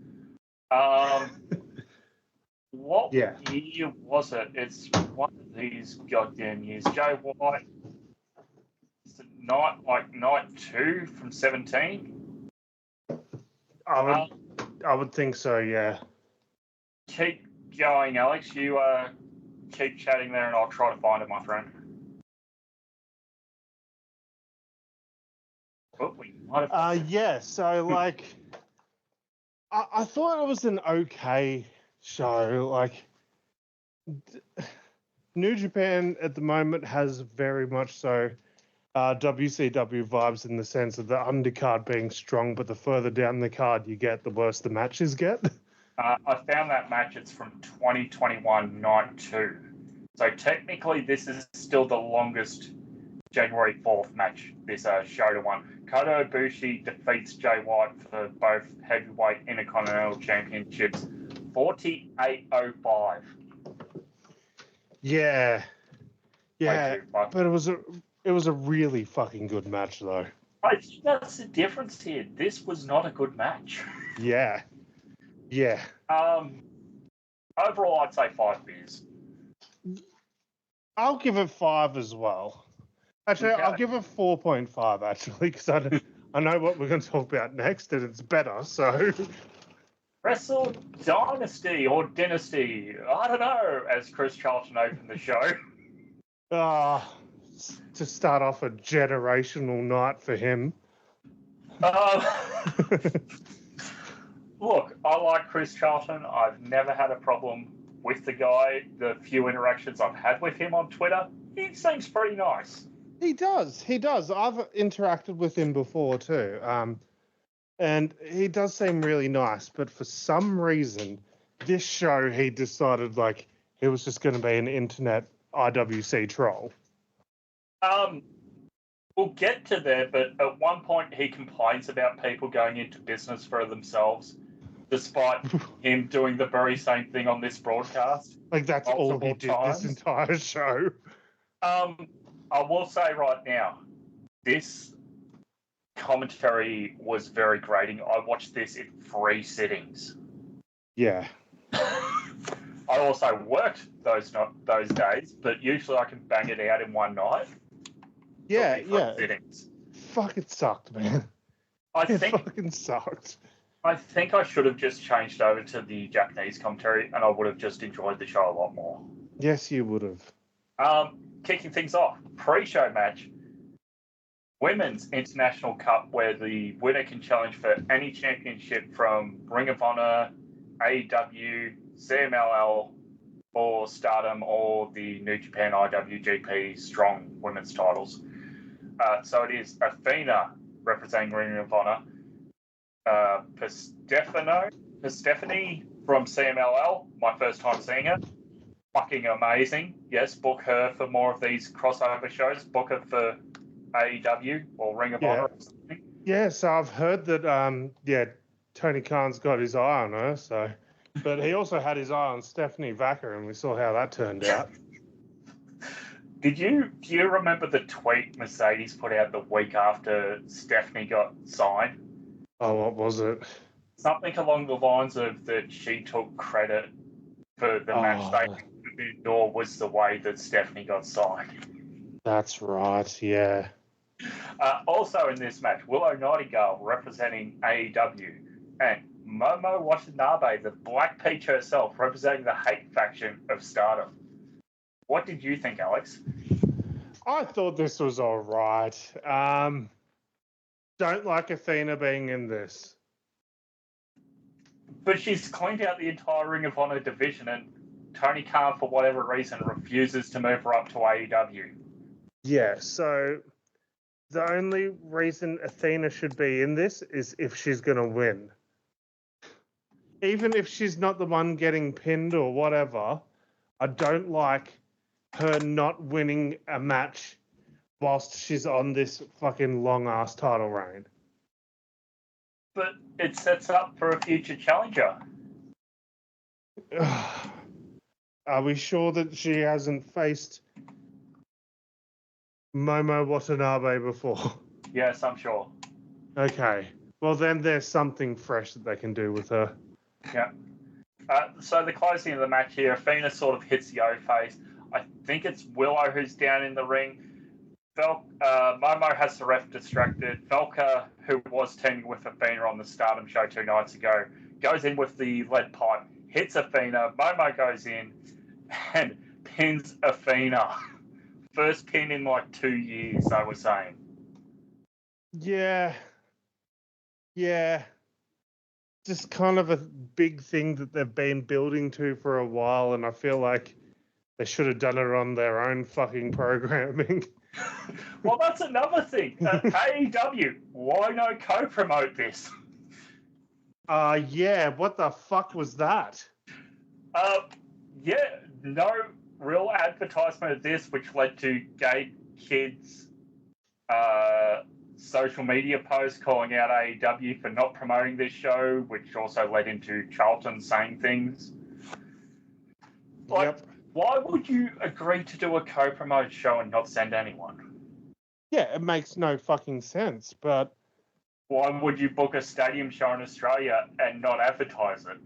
What year was it? It's one of these goddamn years. Jay White, is it night 2 from 17? I would think so, yeah. Keep going, Alex. You keep chatting there, and I'll try to find it, my friend. Oh, we might have... So like, I thought it was an okay show. Like, New Japan at the moment has very much so WCW vibes in the sense of the undercard being strong, but the further down the card you get, the worse the matches get. I found that match. It's from 2021 Night 2. So technically, this is still the longest January 4th match this Shota won. Kota Ibushi defeats Jay White for both heavyweight Intercontinental Championships 48:05. Yeah. But it was a really fucking good match, though. I think that's the difference here. This was not a good match. Yeah. Overall, I'd say 5 beers. I'll give it 5 as well. Actually, Okay. I'll give it 4.5, actually, because I know what we're going to talk about next, and it's better, so... Wrestle Dynasty or Dynasty, I don't know, as Chris Charlton opened the show. To start off a generational night for him. Look, I like Chris Charlton. I've never had a problem with the guy. The few interactions I've had with him on Twitter, he seems pretty nice. He does. I've interacted with him before too. And he does seem really nice, but for some reason, this show he decided like it was just going to be an internet IWC troll. We'll get to there, but at one point he complains about people going into business for themselves, despite him doing the very same thing on this broadcast. Like that's all he did this entire show. I will say right now, this commentary was very grating. I watched this in 3 sittings. Yeah. I also worked those days, but usually I can bang it out in one night. Yeah. Sittings. Fuck, it sucked, man. It fucking sucked. I think I should have just changed over to the Japanese commentary, and I would have just enjoyed the show a lot more. Yes, you would have. Kicking things off, pre-show match, Women's International Cup, where the winner can challenge for any championship from Ring of Honor, AEW, CMLL, or STARDOM, or the New Japan IWGP Strong Women's titles. So it is Athena representing Ring of Honor, Persephone from CMLL, my first time seeing her. Fucking amazing. Yes, book her for more of these crossover shows. Book her for AEW or Ring of Honor or something. Yeah, so I've heard that, Tony Khan's got his eye on her, so... But he also had his eye on Stephanie Vacker, and we saw how that turned out. Do you remember the tweet Mercedes put out the week after Stephanie got signed? Oh, what was it? Something along the lines of that she took credit for the match they nor was the way that Stephanie got signed. That's right, yeah. Also in this match, Willow Nightingale representing AEW, and Momo Watanabe, the Black Peach herself, representing the hate faction of STARDOM. What did you think, Alex? I thought this was all right. Don't like Athena being in this. But she's cleaned out the entire Ring of Honor division, and Tony Khan, for whatever reason, refuses to move her up to AEW. Yeah, so the only reason Athena should be in this is if she's going to win. Even if she's not the one getting pinned or whatever, I don't like her not winning a match whilst she's on this fucking long-ass title reign. But it sets up for a future challenger. Are we sure that she hasn't faced Momo Watanabe before? Yes, I'm sure. Okay. Well, then there's something fresh that they can do with her. Yeah. So the closing of the match here, Athena sort of hits the O-face. I think it's Willow who's down in the ring. Momo has the ref distracted. Velka, who was teaming with Athena on the STARDOM show 2 nights ago, goes in with the lead pipe, hits Athena. Momo goes in and pins Athena. First pin in like 2 years, they were saying. Yeah. Just kind of a big thing that they've been building to for a while, and I feel like they should have done it on their own fucking programming. Well, that's another thing. AEW, why not co-promote this? Yeah, what the fuck was that? Yeah, no real advertisement of this, which led to gay kids' social media posts calling out AEW for not promoting this show, which also led into Charlton saying things. Like, why would you agree to do a co-promote show and not send anyone? Yeah, it makes no fucking sense, but... Why would you book a stadium show in Australia and not advertise it?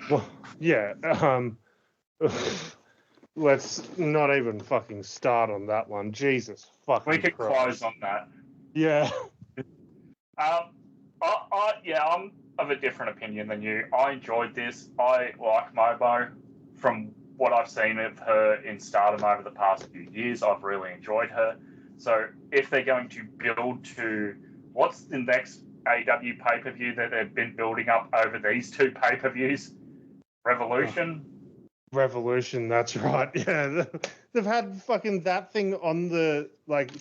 well, yeah, let's not even fucking start on that one. Jesus fucking We could Christ. close on that. Yeah. I'm of a different opinion than you. I enjoyed this. I like Momo. From what I've seen of her in Stardom over the past few years, I've really enjoyed her. So if they're going to build to what's the next AEW pay-per-view that they've been building up over these two pay-per-views? Revolution? Revolution, that's right. Yeah, they've had fucking that thing on the, like,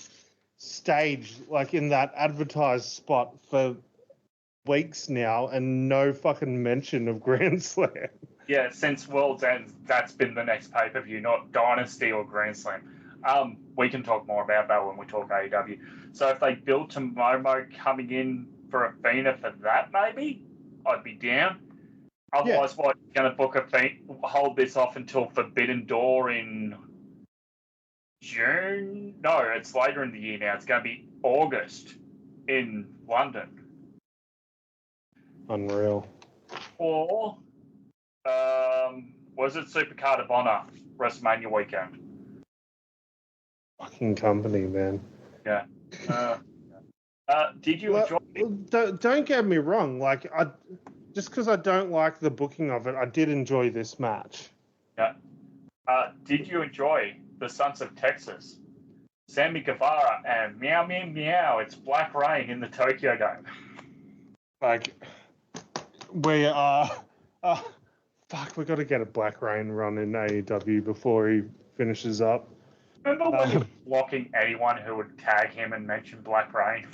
stage, like, in that advertised spot for weeks now, and no fucking mention of Grand Slam. Yeah, since World's End, that's been the next pay-per-view, not Dynasty or Grand Slam. We can talk more about that when we talk AEW. So if they build to Momo coming in for Athena for that, maybe, I'd be down. Otherwise, why are you going to book hold this off until Forbidden Door in June? No, it's later in the year now. It's going to be August in London. Unreal. Or, was it Supercard of Honor, WrestleMania weekend? Fucking company, man. Yeah. Did you enjoy it? Don't get me wrong. Like, just because I don't like the booking of it, I did enjoy this match. Yeah. Did you enjoy the Sons of Texas? Sammy Guevara and Meow Meow Meow. It's Black Rain in the Tokyo Dome. Like, we are... fuck, we got to get a Black Rain run in AEW before he finishes up. Remember when he was blocking anyone who would tag him and mention Black Rain?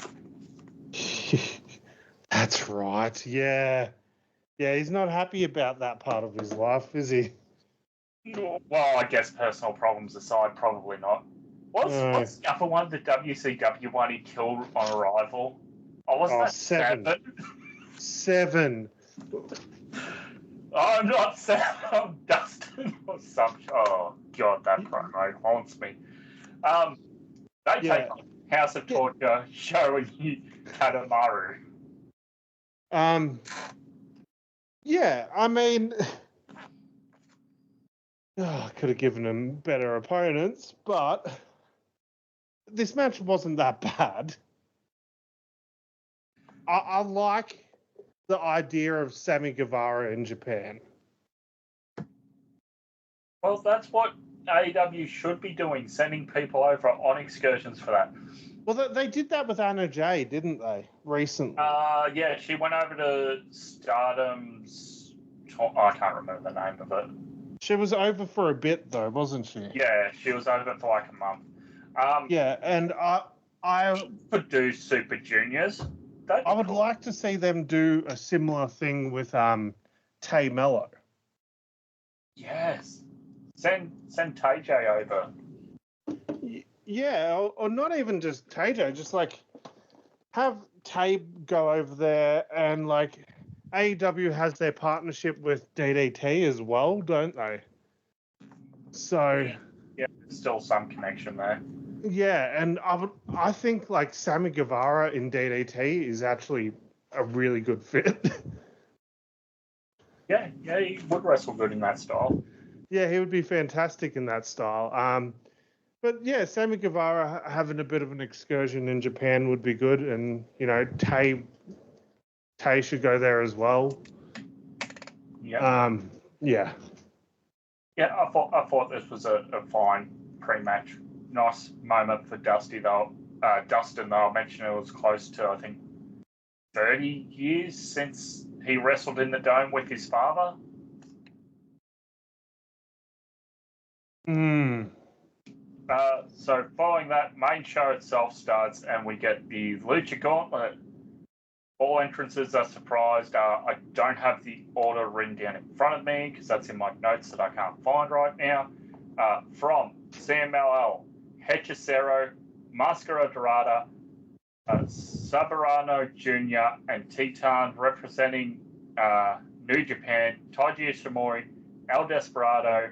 That's right, yeah. Yeah, he's not happy about that part of his life, is he? Well, I guess personal problems aside, probably not. What's the other one, the WCW one he killed on arrival? That Seven. Seven. I'm not Sam, I'm Dustin or some. Oh, God, that promo haunts me. They take on House of Torture, Show and Kadamaru. Yeah, I mean, I could have given him better opponents, but this match wasn't that bad. I like the idea of Sammy Guevara in Japan. Well, that's what AEW should be doing, sending people over on excursions for that. Well, they did that with Anna Jay, didn't they, recently? Yeah, she went over to Stardom's... I can't remember the name of it. She was over for a bit, though, wasn't she? Yeah, she was over for like a month. Yeah, and I could do Super Juniors. I would like to see them do a similar thing with Tay Mello. Yes. Send Tay J over. Yeah, or not even just Tay J, just like have Tay go over there, and like AEW has their partnership with DDT as well, don't they? So yeah, there's still some connection there. Yeah, and I think like Sammy Guevara in DDT is actually a really good fit. Yeah, he would wrestle good in that style. Yeah, he would be fantastic in that style. But yeah, Sammy Guevara having a bit of an excursion in Japan would be good, and you know, Tay should go there as well. Yeah. Yeah. Yeah, I thought this was a fine pre-match. Nice moment for Dustin, though. I mentioned it was close to, I think, 30 years since he wrestled in the Dome with his father. So following that, main show itself starts, and we get the Lucha Gauntlet. All entrances are surprised. I don't have the order written down in front of me because that's in my notes that I can't find right now. From CMLL, Hechicero, Mascara Dorada, Sabarano Jr. and Titan representing New Japan, Taiji Ishimori, El Desperado,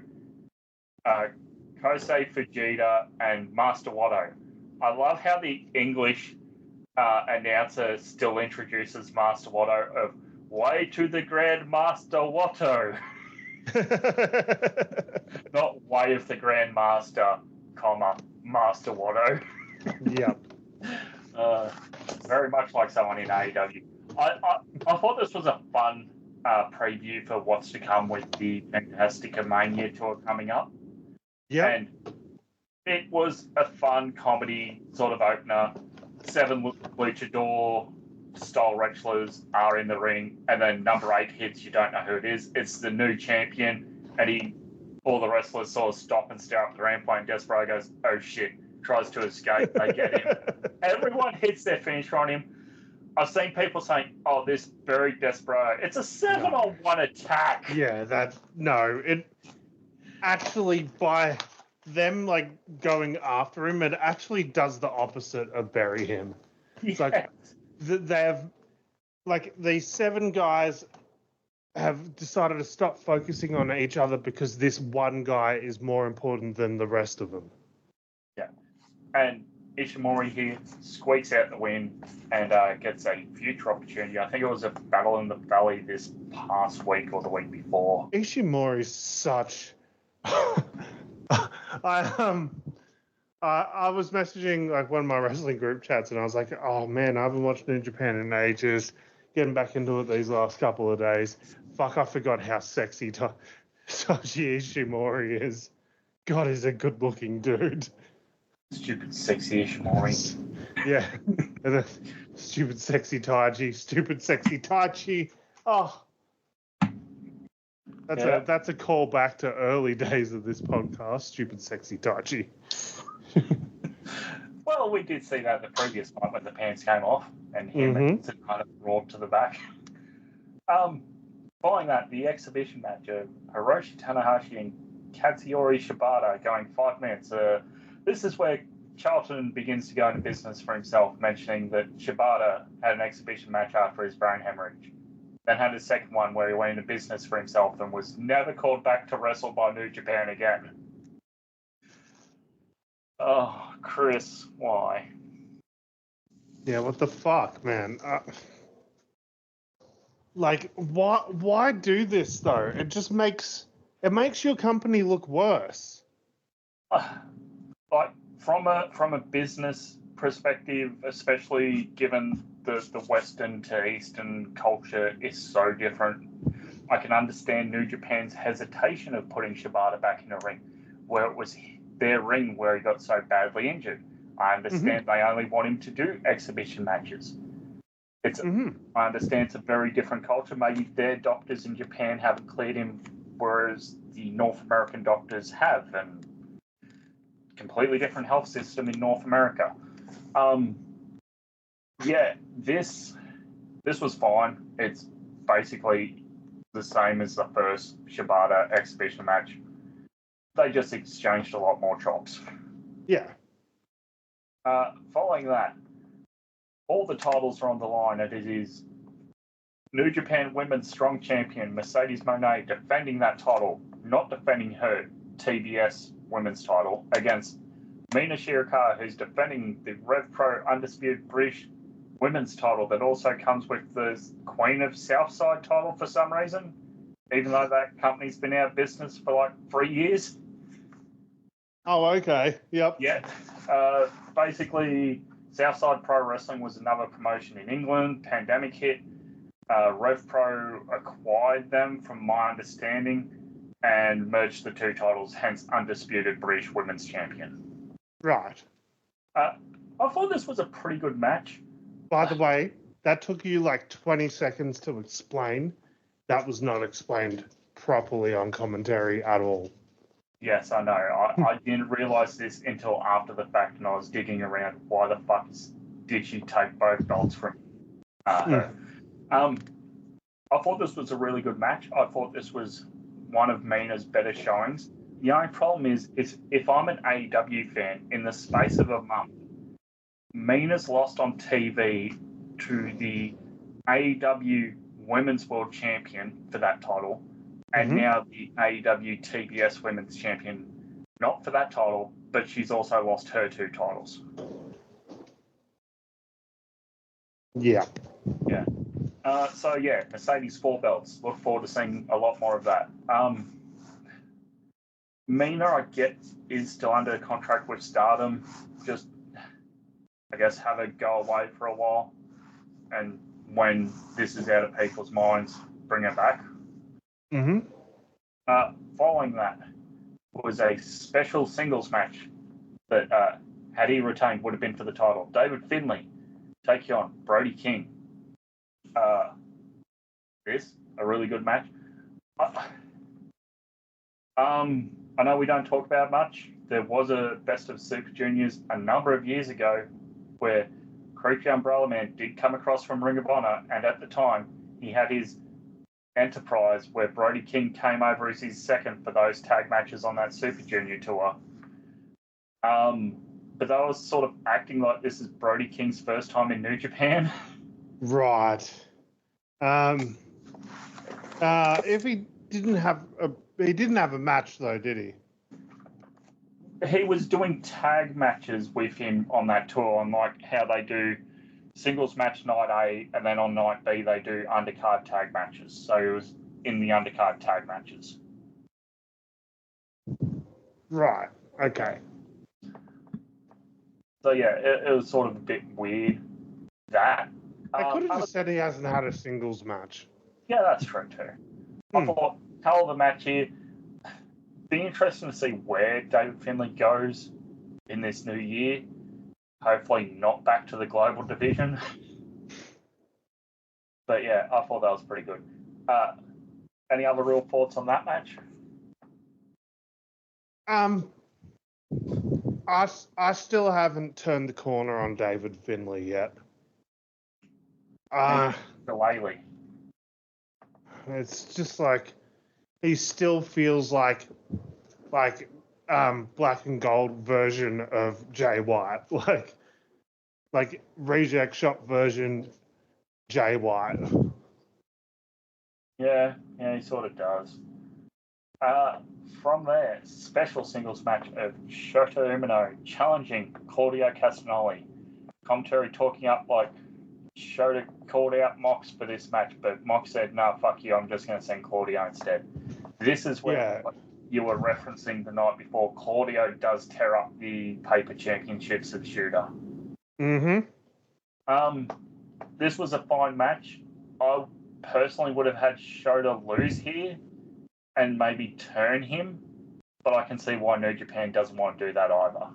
Kosei Fujita, and Master Wato. I love how the English announcer still introduces Master Wato of way to the Grand Master Wato. Not way of the Grand Master, comma, Master Wato. Yep. Very much like someone in AEW. I thought this was a fun preview for what's to come with the Fantastica Mania tour coming up. Yeah. And it was a fun comedy sort of opener. 7 luchador style wrestlers are in the ring, and then number 8 hits, you don't know who it is. It's the new champion, and all the wrestlers sort of stop and stare up the rampart, and Desperado goes, oh shit, tries to escape, they get him. Everyone hits their finisher on him. I've seen people saying, oh, this buried Desperado. It's a 7-on-1 attack. Yeah, it actually, by them like going after him, it actually does the opposite of bury him. It's like they have, like, these 7 guys have decided to stop focusing on each other because this one guy is more important than the rest of them. Yeah. And Ishimori here squeaks out the win and gets a future opportunity. I think it was a Battle in the Valley this past week or the week before. Ishimori's such... I was messaging like one of my wrestling group chats, and I was like, oh man, I haven't watched New Japan in ages. Getting back into it these last couple of days. Fuck, I forgot how sexy Taiji Ishimori is. God, he's a good looking dude. Stupid sexy Ishimori. Yeah. And then, stupid sexy Taiji. Stupid sexy Taiji. Oh. That's a call back to early days of this podcast. Stupid sexy Taiji. Well, we did see that in the previous fight when the pants came off and him and kind of roared to the back. Following that, the exhibition match of Hiroshi Tanahashi and Katsuyori Shibata going 5 minutes. This is where Charlton begins to go into business for himself, mentioning that Shibata had an exhibition match after his brain hemorrhage. Then had a second one where he went into business for himself and was never called back to wrestle by New Japan again. Oh, Chris, why? Yeah, what the fuck, man? Like, why do this though? It just makes your company look worse. Like from a business perspective, especially given the Western to Eastern culture is so different. I can understand New Japan's hesitation of putting Shibata back in a ring where it was their ring where he got so badly injured. I understand they only want him to do exhibition matches. I understand it's a very different culture. Maybe their doctors in Japan haven't cleared him, whereas the North American doctors have, and completely different health system in North America. Yeah, this was fine. It's basically the same as the first Shibata exhibition match. They just exchanged a lot more chops. Yeah. Following that, all the titles are on the line. It is New Japan Women's Strong Champion Mercedes Moné defending that title, not defending her TBS Women's title, against Mina Shirakawa, who's defending the Rev Pro Undisputed British Women's title that also comes with the Queen of Southside title for some reason, even though that company's been out of business for like 3 years. Oh, okay. Yep. Yeah. Basically, Southside Pro Wrestling was another promotion in England. Pandemic hit. Rev Pro acquired them, from my understanding, and merged the 2 titles, hence Undisputed British Women's Champion. Right. I thought this was a pretty good match. By the way, that took you like 20 seconds to explain. That was not explained properly on commentary at all. Yes, I know. I didn't realise this until after the fact, and I was digging around. Why the fuck did she take both belts from her? I thought this was a really good match. I thought this was one of Mina's better showings. The only problem is if I'm an AEW fan, in the space of a month, Mina's lost on TV to the AEW Women's World Champion for that title, and now the AEW TBS Women's Champion, not for that title, but she's also lost her 2 titles. Yeah. Yeah. So, yeah, Mercedes 4 belts. Look forward to seeing a lot more of that. Mina, I get, is still under contract with STARDOM. Just, I guess, have her go away for a while. And when this is out of people's minds, bring her back. Following that was a special singles match that, had he retained, would have been for the title. David Finlay taking on Brody King. This, a really good match. I know we don't talk about much. There was a Best of Super Juniors a number of years ago where Creepy Umbrella Man did come across from Ring of Honor, and at the time he had his Enterprise where Brody King came over as his second for those tag matches on that Super Junior tour. But they was sort of acting like this is Brody King's first time in New Japan. Right. If he didn't have a match though, did he? He was doing tag matches with him on that tour, on like how they do singles match night A, and then on night B they do undercard tag matches. So he was in the undercard tag matches. Right. Okay. So yeah, it was sort of a bit weird. That I could have just said he hasn't had a singles match. Yeah, that's true too. I thought, hell of a match here. Be interesting to see where David Finlay goes in this new year. Hopefully not back to the global division. But yeah, I thought that was pretty good. Any other real thoughts on that match? I still haven't turned the corner on David Finlay yet. Delaney. It's just like he still feels like black and gold version of Jay White, like reject shop version Jay White. Yeah, he sort of does. From there, special singles match of Shota Umino challenging Claudio Castagnoli. Commentary talking up like Shota called out Mox for this match, but Mox said, "No, fuck you, I'm just going to send Claudio instead." This is where you were referencing the night before. Claudio does tear up the paper championships of Shooter. This was a fine match. I personally would have had Shota lose here and maybe turn him, but I can see why New Japan doesn't want to do that either.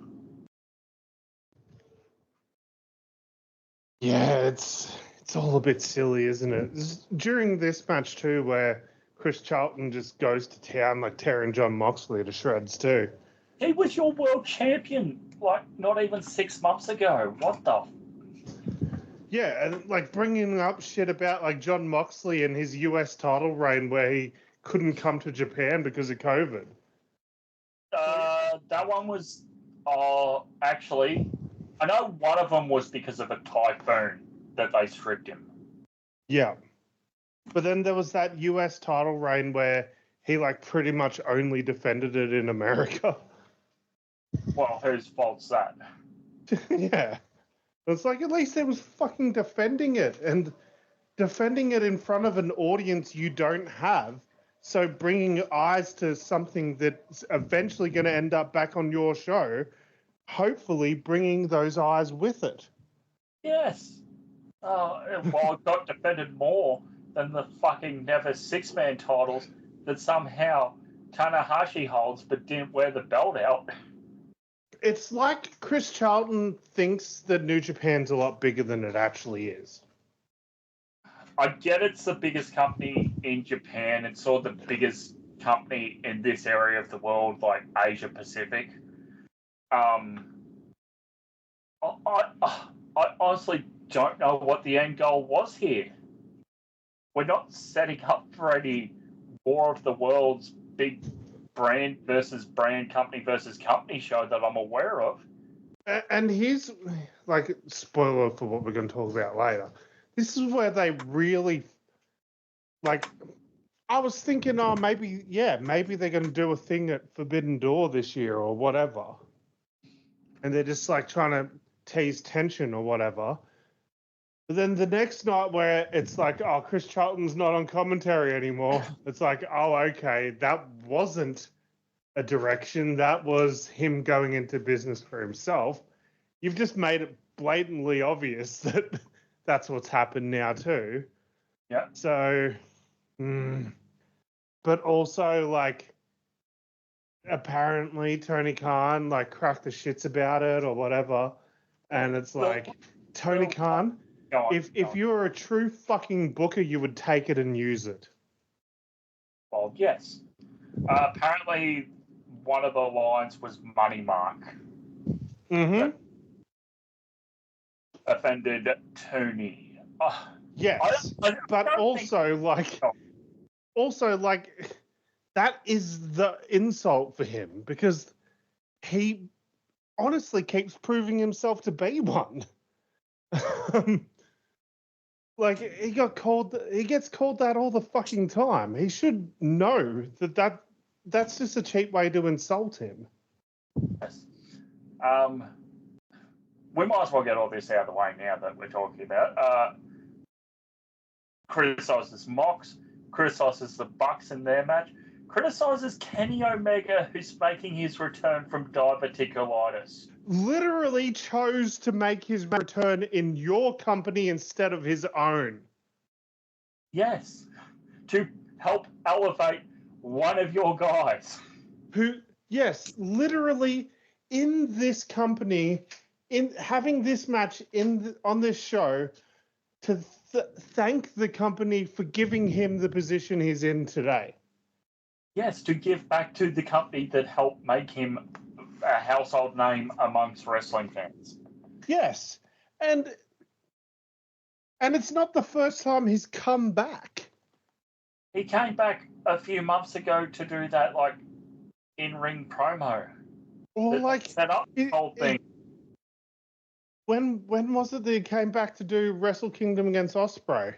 Yeah, it's all a bit silly, isn't it? During this match too, where Chris Charlton just goes to town, like tearing John Moxley to shreds too. He was your world champion, like, not even 6 months ago. What the? Yeah, and like bringing up shit about like John Moxley and his US title reign where he couldn't come to Japan because of COVID. That one was, actually, I know one of them was because of a typhoon that they stripped him. Yeah. But then there was that US title reign where he like pretty much only defended it in America. Well, whose fault's that? Yeah. It's like at least there was fucking defending it and defending it in front of an audience you don't have. So bringing eyes to something that's eventually going to end up back on your show, hopefully bringing those eyes with it. Yes. Well, it got defended more than the fucking never 6-man titles that somehow Tanahashi holds but didn't wear the belt out. It's like Chris Charlton thinks that New Japan's a lot bigger than it actually is. I get it's the biggest company in Japan. It's sort of the biggest company in this area of the world, like Asia Pacific. I honestly don't know what the end goal was here. We're not setting up for any War of the Worlds big brand versus brand, company versus company show that I'm aware of. And here's, like, spoiler for what we're going to talk about later. This is where they really, like, I was thinking, oh, maybe they're going to do a thing at Forbidden Door this year or whatever. And they're just, like, trying to tease tension or whatever. But then the next night where it's like, oh, Chris Charlton's not on commentary anymore. It's like, oh, okay, that wasn't a direction. That was him going into business for himself. You've just made it blatantly obvious that that's what's happened now too. Yeah. So, but also, like, apparently Tony Khan, like, cracked the shits about it or whatever. And it's like, Tony Khan, if you were a true fucking booker, you would take it and use it. Well, yes. Apparently, one of the lines was Money Mark. Mm-hmm. Offended Tony. Yes, but also, that is the insult for him because he honestly keeps proving himself to be one. Like, he gets called that all the fucking time. He should know that's just a cheap way to insult him. Yes. We might as well get all this out of the way now that we're talking about. Criticizes Mox, criticizes the Bucks in their match, criticizes Kenny Omega, who's making his return from diverticulitis. Literally chose to make his return in your company instead of his own. Yes, to help elevate one of your guys. Literally in this company, in having this match on this show, to thank the company for giving him the position he's in today. Yes, to give back to the company that helped make him a household name amongst wrestling fans. Yes, and it's not the first time he's come back. He came back a few months ago to do that, like, in-ring promo. Or, like, set up the whole thing. When was it that he came back to do Wrestle Kingdom against Ospreay?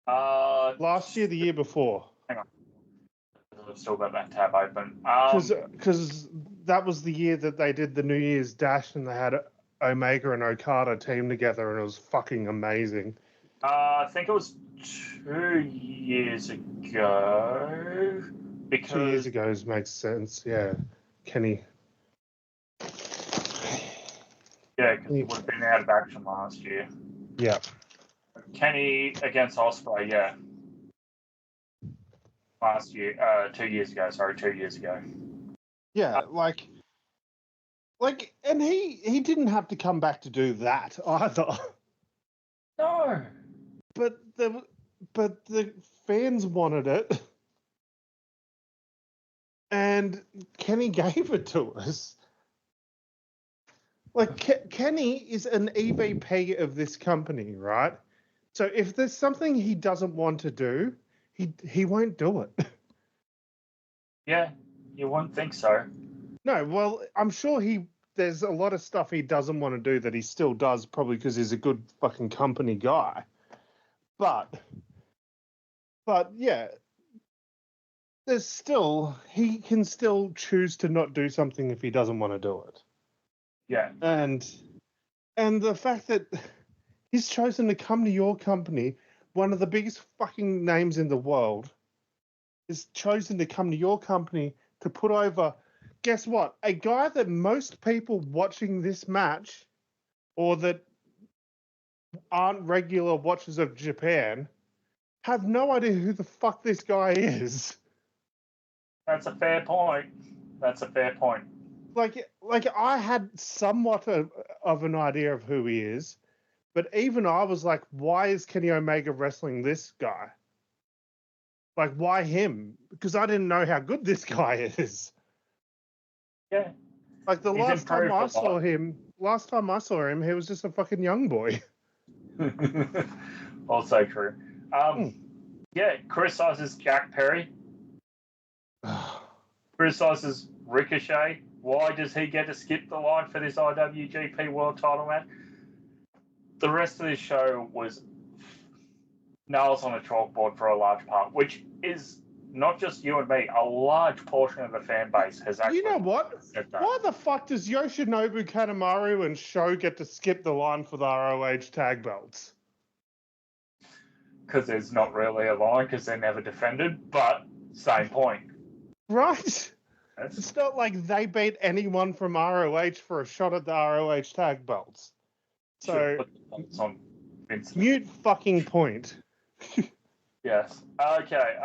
Last year, the year before. Hang on. I've still got that tab open. Because that was the year that they did the New Year's Dash and they had Omega and Okada team together and it was fucking amazing. I think it was 2 years ago. Because 2 years ago makes sense, yeah. Kenny. Yeah, because he would have been out of action last year. Yeah. Kenny against Ospreay, yeah. Last year, 2 years ago. Sorry, 2 years ago. Yeah, and he didn't have to come back to do that either. No. But the fans wanted it, and Kenny gave it to us. Like, Kenny is an EVP of this company, right? So if there's something he doesn't want to do, he won't do it. Yeah, you wouldn't think so. No, well, I'm sure there's a lot of stuff he doesn't want to do that he still does, probably because he's a good fucking company guy. But yeah, he can still choose to not do something if he doesn't want to do it. Yeah. And the fact that he's chosen to come to your company, one of the biggest fucking names in the world, is chosen to come to your company to put over, guess what? A guy that most people watching this match, or that aren't regular watchers of Japan, have no idea who the fuck this guy is. That's a fair point. Like I had somewhat of an idea of who he is, but even I was like, why is Kenny Omega wrestling this guy? Like, why him? Because I didn't know how good this guy is. Yeah. Like, the He's last time improved I a saw lot. him, he was just a fucking young boy. Also true. Yeah, criticizes Jack Perry. Criticizes Ricochet. Why does he get to skip the line for this IWGP World Title match? The rest of this show was nails on a chalkboard for a large part, which is not just you and me. A large portion of the fan base has actually. You know what? Said that. Why the fuck does Yoshinobu Kanemaru and Sho get to skip the line for the ROH tag belts? Because there's not really a line because they're never defended, but same point. Right? It's not like they beat anyone from ROH for a shot at the ROH tag belts. So, put the belts on Vince. Mute fucking point. Yes. Okay.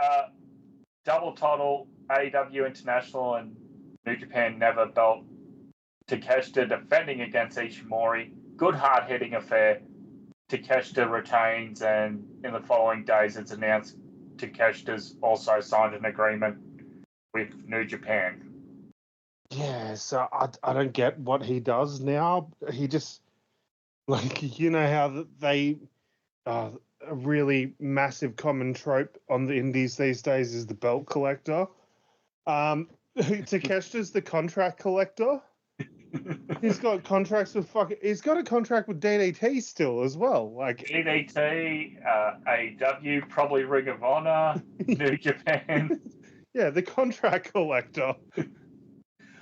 Double title, AEW International and New Japan Never belt. Takeshita defending against Ishimori. Good hard-hitting affair. Takeshita retains, and in the following days it's announced Takeshita's also signed an agreement with New Japan. Yeah, so I don't get what he does now. He just, like, you know how they, a really massive common trope on the indies these days is the belt collector. Takeshita's the contract collector. He's got contracts with he's got a contract with DDT still as well. Like DDT, AEW, probably Ring of Honor, New Japan. Yeah, the contract collector.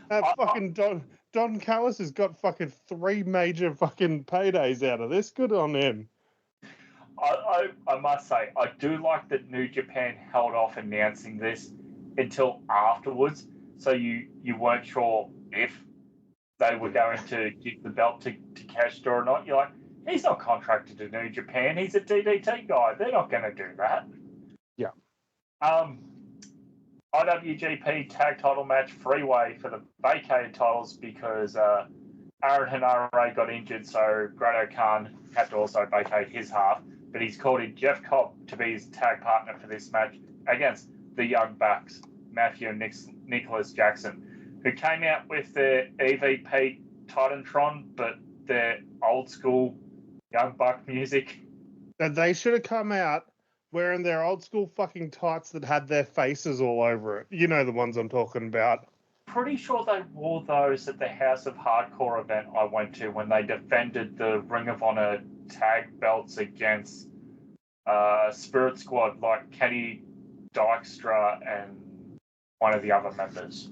Fucking Don Callis has got fucking 3 major fucking paydays out of this. Good on him. I must say, I do like that New Japan held off announcing this until afterwards, so you weren't sure if they were going to give the belt to Takeshita or not. You're like, he's not contracted to New Japan. He's a DDT guy. They're not going to do that. Yeah. IWGP tag title match freeway for the vacated titles because Aaron Henare got injured, so Grado Khan had to also vacate his half. But he's called in Jeff Cobb to be his tag partner for this match against the Young Bucks, Matthew and Nicholas Jackson, who came out with their EVP Titantron, but their old school Young Buck music. And they should have come out wearing their old school fucking tights that had their faces all over it. You know the ones I'm talking about. Pretty sure they wore those at the House of Hardcore event I went to when they defended the Ring of Honor tag belts against Spirit Squad, like Kenny Dykstra and one of the other members.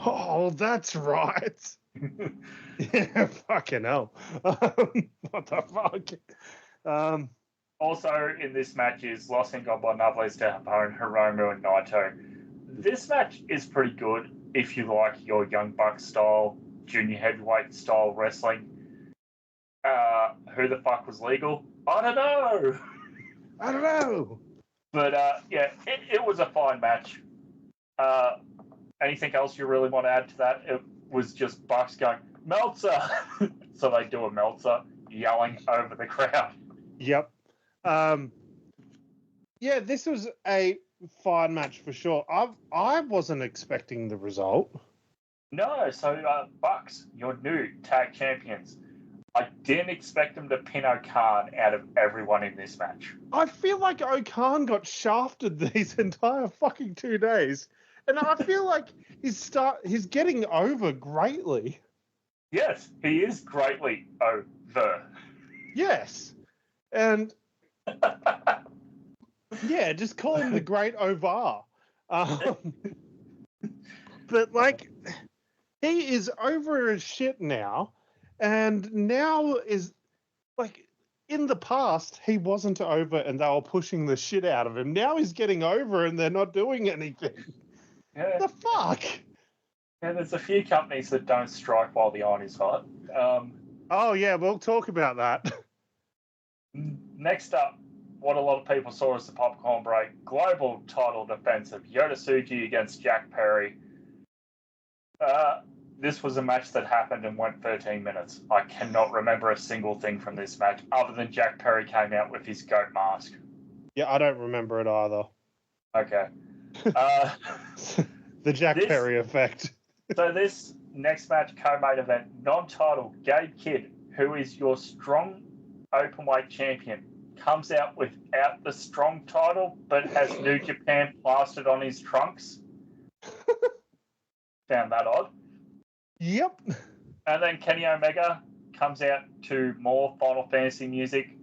Oh, that's right. Yeah, fucking hell. What the fuck? Also in this match is Los Ingobernables de Japón, Hiromu and Naito. This match is pretty good if you like your Young Bucks style, junior heavyweight style wrestling. Who the fuck was legal? I don't know. But yeah, it was a fine match. Anything else you really want to add to that? It was just Bucks going, Meltzer! So they do a Meltzer, yelling over the crowd. Yep. Yeah, this was a fine match for sure. I wasn't expecting the result. No, so Bucks, your new tag champions. I didn't expect them to pin O'Khan out of everyone in this match. I feel like O'Khan got shafted these entire fucking 2 days. And I feel like he's getting over greatly. Yes, he is greatly over. Yes. And yeah, just call him the Great Over. But like, he is over as shit now. And now is like, in the past, he wasn't over and they were pushing the shit out of him. Now he's getting over and they're not doing anything. Yeah. The fuck? Yeah, there's a few companies that don't strike while the iron is hot. Oh, yeah, we'll talk about that. Next up, what a lot of people saw as the popcorn break, global title defense of Yota Tsuji against Jack Perry. This was a match that happened and went 13 minutes. I cannot remember a single thing from this match other than Jack Perry came out with his goat mask. Yeah, I don't remember it either. Okay. Uh, The Jack Perry effect. So this next match, co-main event, non-title, Gabe Kidd, who is your strong openweight champion, comes out without the strong title, but has New Japan plastered on his trunks. Found that odd. Yep. And then Kenny Omega comes out to more Final Fantasy music.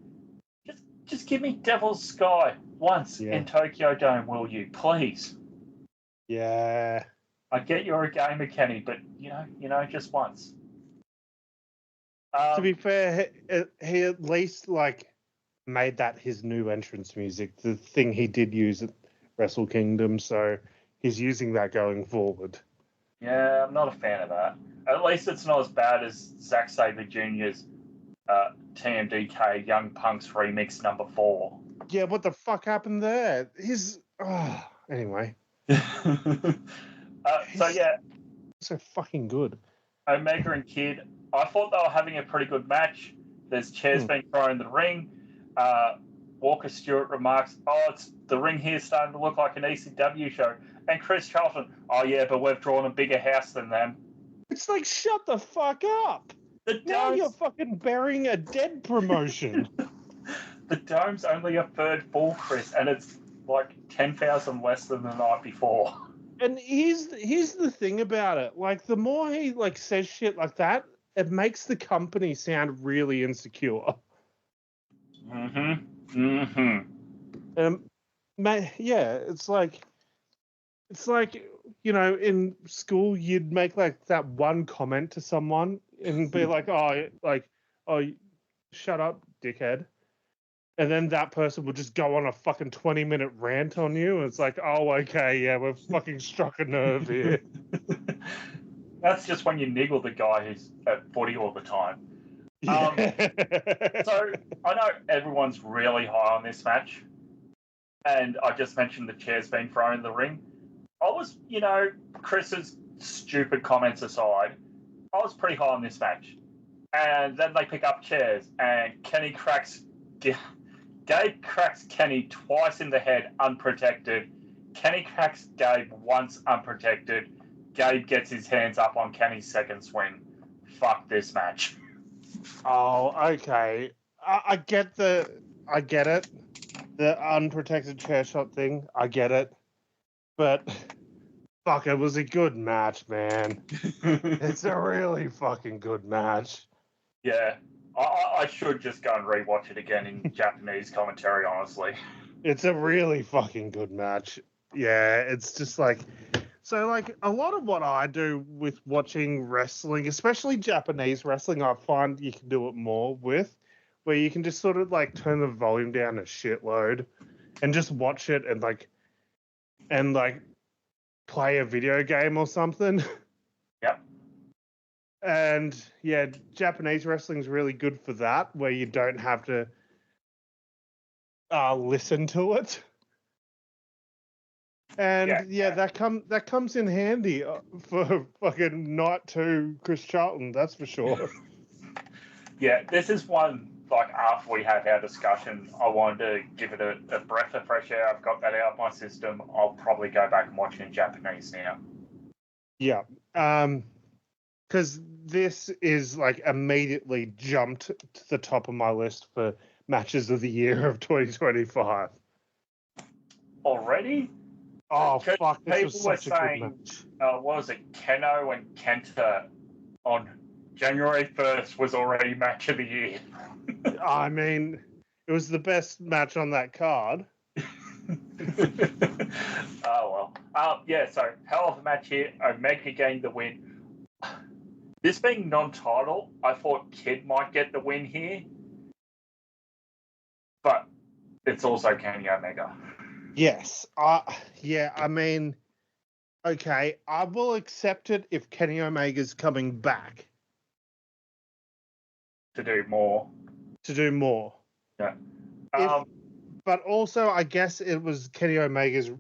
Just give me Devil's Sky once in Tokyo Dome, will you? Please. Yeah. I get you're a gamer, Kenny, but you know, just once. To be fair, he at least made that his new entrance music, the thing he did use at Wrestle Kingdom, so he's using that going forward. Yeah, I'm not a fan of that. At least it's not as bad as Zack Sabre Jr.'s TMDK Young Punks remix number 4. Yeah, what the fuck happened there? Anyway. So fucking good. Omega and Kidd, I thought they were having a pretty good match. There's chairs being thrown in the ring. Walker Stewart remarks, the ring here's starting to look like an ECW show. And Chris Charlton, but we've drawn a bigger house than them. It's like, shut the fuck up. Now you're fucking burying a dead promotion. The Dome's only a third full, Chris, and it's like 10,000 less than the night before. And here's the thing about it. Like, the more he says shit like that, it makes the company sound really insecure. It's like, in school you'd make that one comment to someone and be like, shut up, dickhead. And then that person will just go on a fucking 20-minute rant on you. And it's like, oh, okay, yeah, we've fucking struck a nerve here. That's just when you niggle the guy who's at footy all the time. So I know everyone's really high on this match. And I just mentioned the chairs being thrown in the ring. I was, Chris's stupid comments aside, I was pretty high on this match. And then they pick up chairs and Gabe cracks Kenny twice in the head, unprotected. Kenny cracks Gabe once, unprotected. Gabe gets his hands up on Kenny's second swing. Fuck this match. Oh, okay. I get it. The unprotected chair shot thing. I get it. But fuck, it was a good match, man. It's a really fucking good match. Yeah. I should just go and rewatch it again in Japanese commentary, honestly. It's a really fucking good match. Yeah, it's just a lot of what I do with watching wrestling, especially Japanese wrestling, I find you can do it more with, where you can just sort of turn the volume down a shitload and just watch it and play a video game or something. Yep. And yeah, Japanese wrestling is really good for that, where you don't have to listen to it. And that comes in handy for fucking night 2 Chris Charlton, that's for sure. Yeah, this is one, after we have our discussion, I wanted to give it a breath of fresh air. I've got that out of my system. I'll probably go back and watch it in Japanese now. Yeah. Because this is immediately jumped to the top of my list for matches of the year of 2025. Already? Oh, fuck. This was such a good match. What was it? Keno and Kenta on January 1st was already match of the year. I mean, it was the best match on that card. Oh, well. So hell of a match here. Omega gained the win. This being non-title, I thought Kidd might get the win here. But it's also Kenny Omega. Yes. I mean, okay, I will accept it if Kenny Omega's coming back. To do more. Yeah. But also, I guess it was Kenny Omega's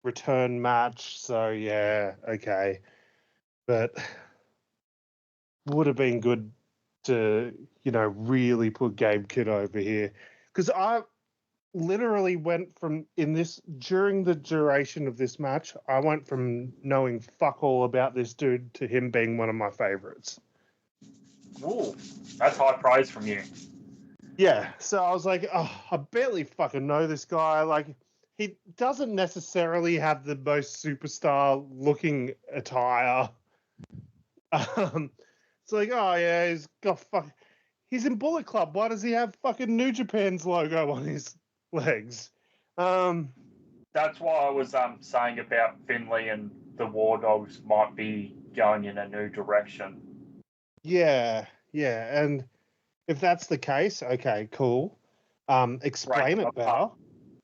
return match, so yeah, okay. But would have been good to, really put Gabe Kidd over here. Because literally went from during the duration of this match, I went from knowing fuck all about this dude to him being one of my favorites. Ooh, that's high praise from you. Yeah, so I was like, oh, I barely fucking know this guy. Like, he doesn't necessarily have the most superstar looking attire. It's like, oh yeah, he's in Bullet Club. Why does he have fucking New Japan's logo on his legs? That's why I was saying about Finlay and the War Dogs might be going in a new direction. Yeah, and if that's the case, okay, cool. Explain it better.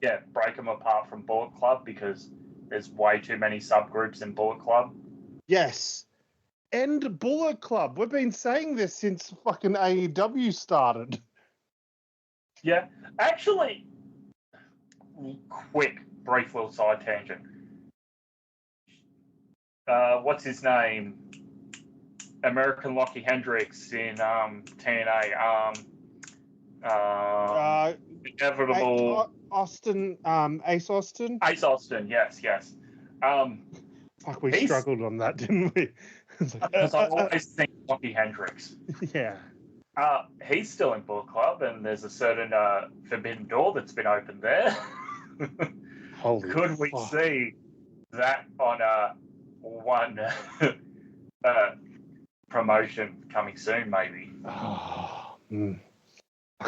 Yeah, break them apart from Bullet Club because there's way too many subgroups in Bullet Club. Yes. End Bullet Club. We've been saying this since fucking AEW started. Yeah. Actually, quick, brief little side tangent. What's his name? American Lockie Hendricks in TNA. Inevitable. Austin, Ace Austin? Ace Austin, yes. Fuck, we struggled on that, didn't we? Because I always think Lockie Hendricks. Yeah. He's still in Bullet Club, and there's a certain forbidden door that's been opened there. Could we see that on one promotion coming soon, maybe?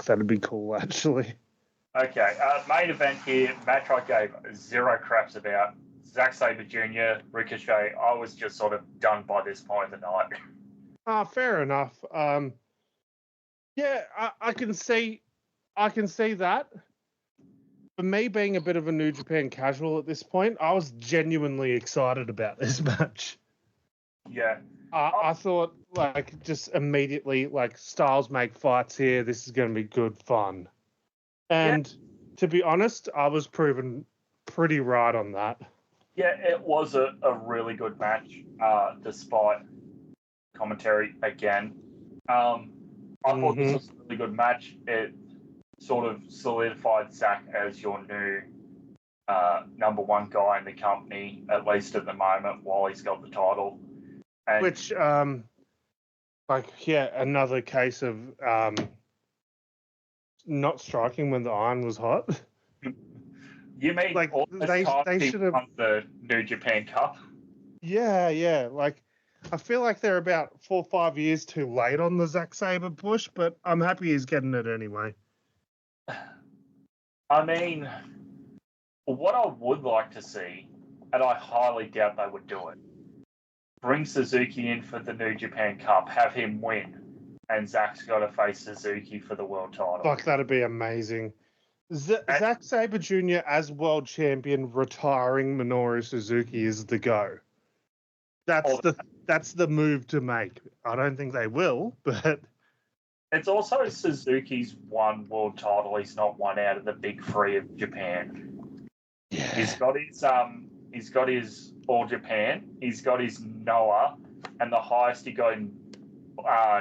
That'd be cool, actually. Okay, main event here, match I gave zero craps about. Zack Sabre Jr., Ricochet, I was just sort of done by this point of the night. Fair enough. Yeah, I can see that. For me, being a bit of a New Japan casual at this point, I was genuinely excited about this match. Yeah. I thought, like, just immediately, like, styles make fights here. This is going to be good fun. And to be honest, I was proven pretty right on that. Yeah, it was a really good match, despite commentary again. I thought this was a really good match. It sort of solidified Zack as your new number one guy in the company, at least at the moment, while he's got the title. And which, another case of not striking when the iron was hot. You mean like they should have won the New Japan Cup? Yeah. Like, I feel like they're about 4 or 5 years too late on the Zack Sabre push, but I'm happy he's getting it anyway. I mean, what I would like to see, and I highly doubt they would do it, bring Suzuki in for the New Japan Cup, have him win, and Zack's got to face Suzuki for the world title. Fuck, that'd be amazing. Zack Sabre Jr. as world champion retiring Minoru Suzuki is the go. That's the move to make. I don't think they will, but it's also Suzuki's one world title. He's not one out of the big three of Japan. Yeah. He's got his All Japan. He's got his Noah, and the highest he got in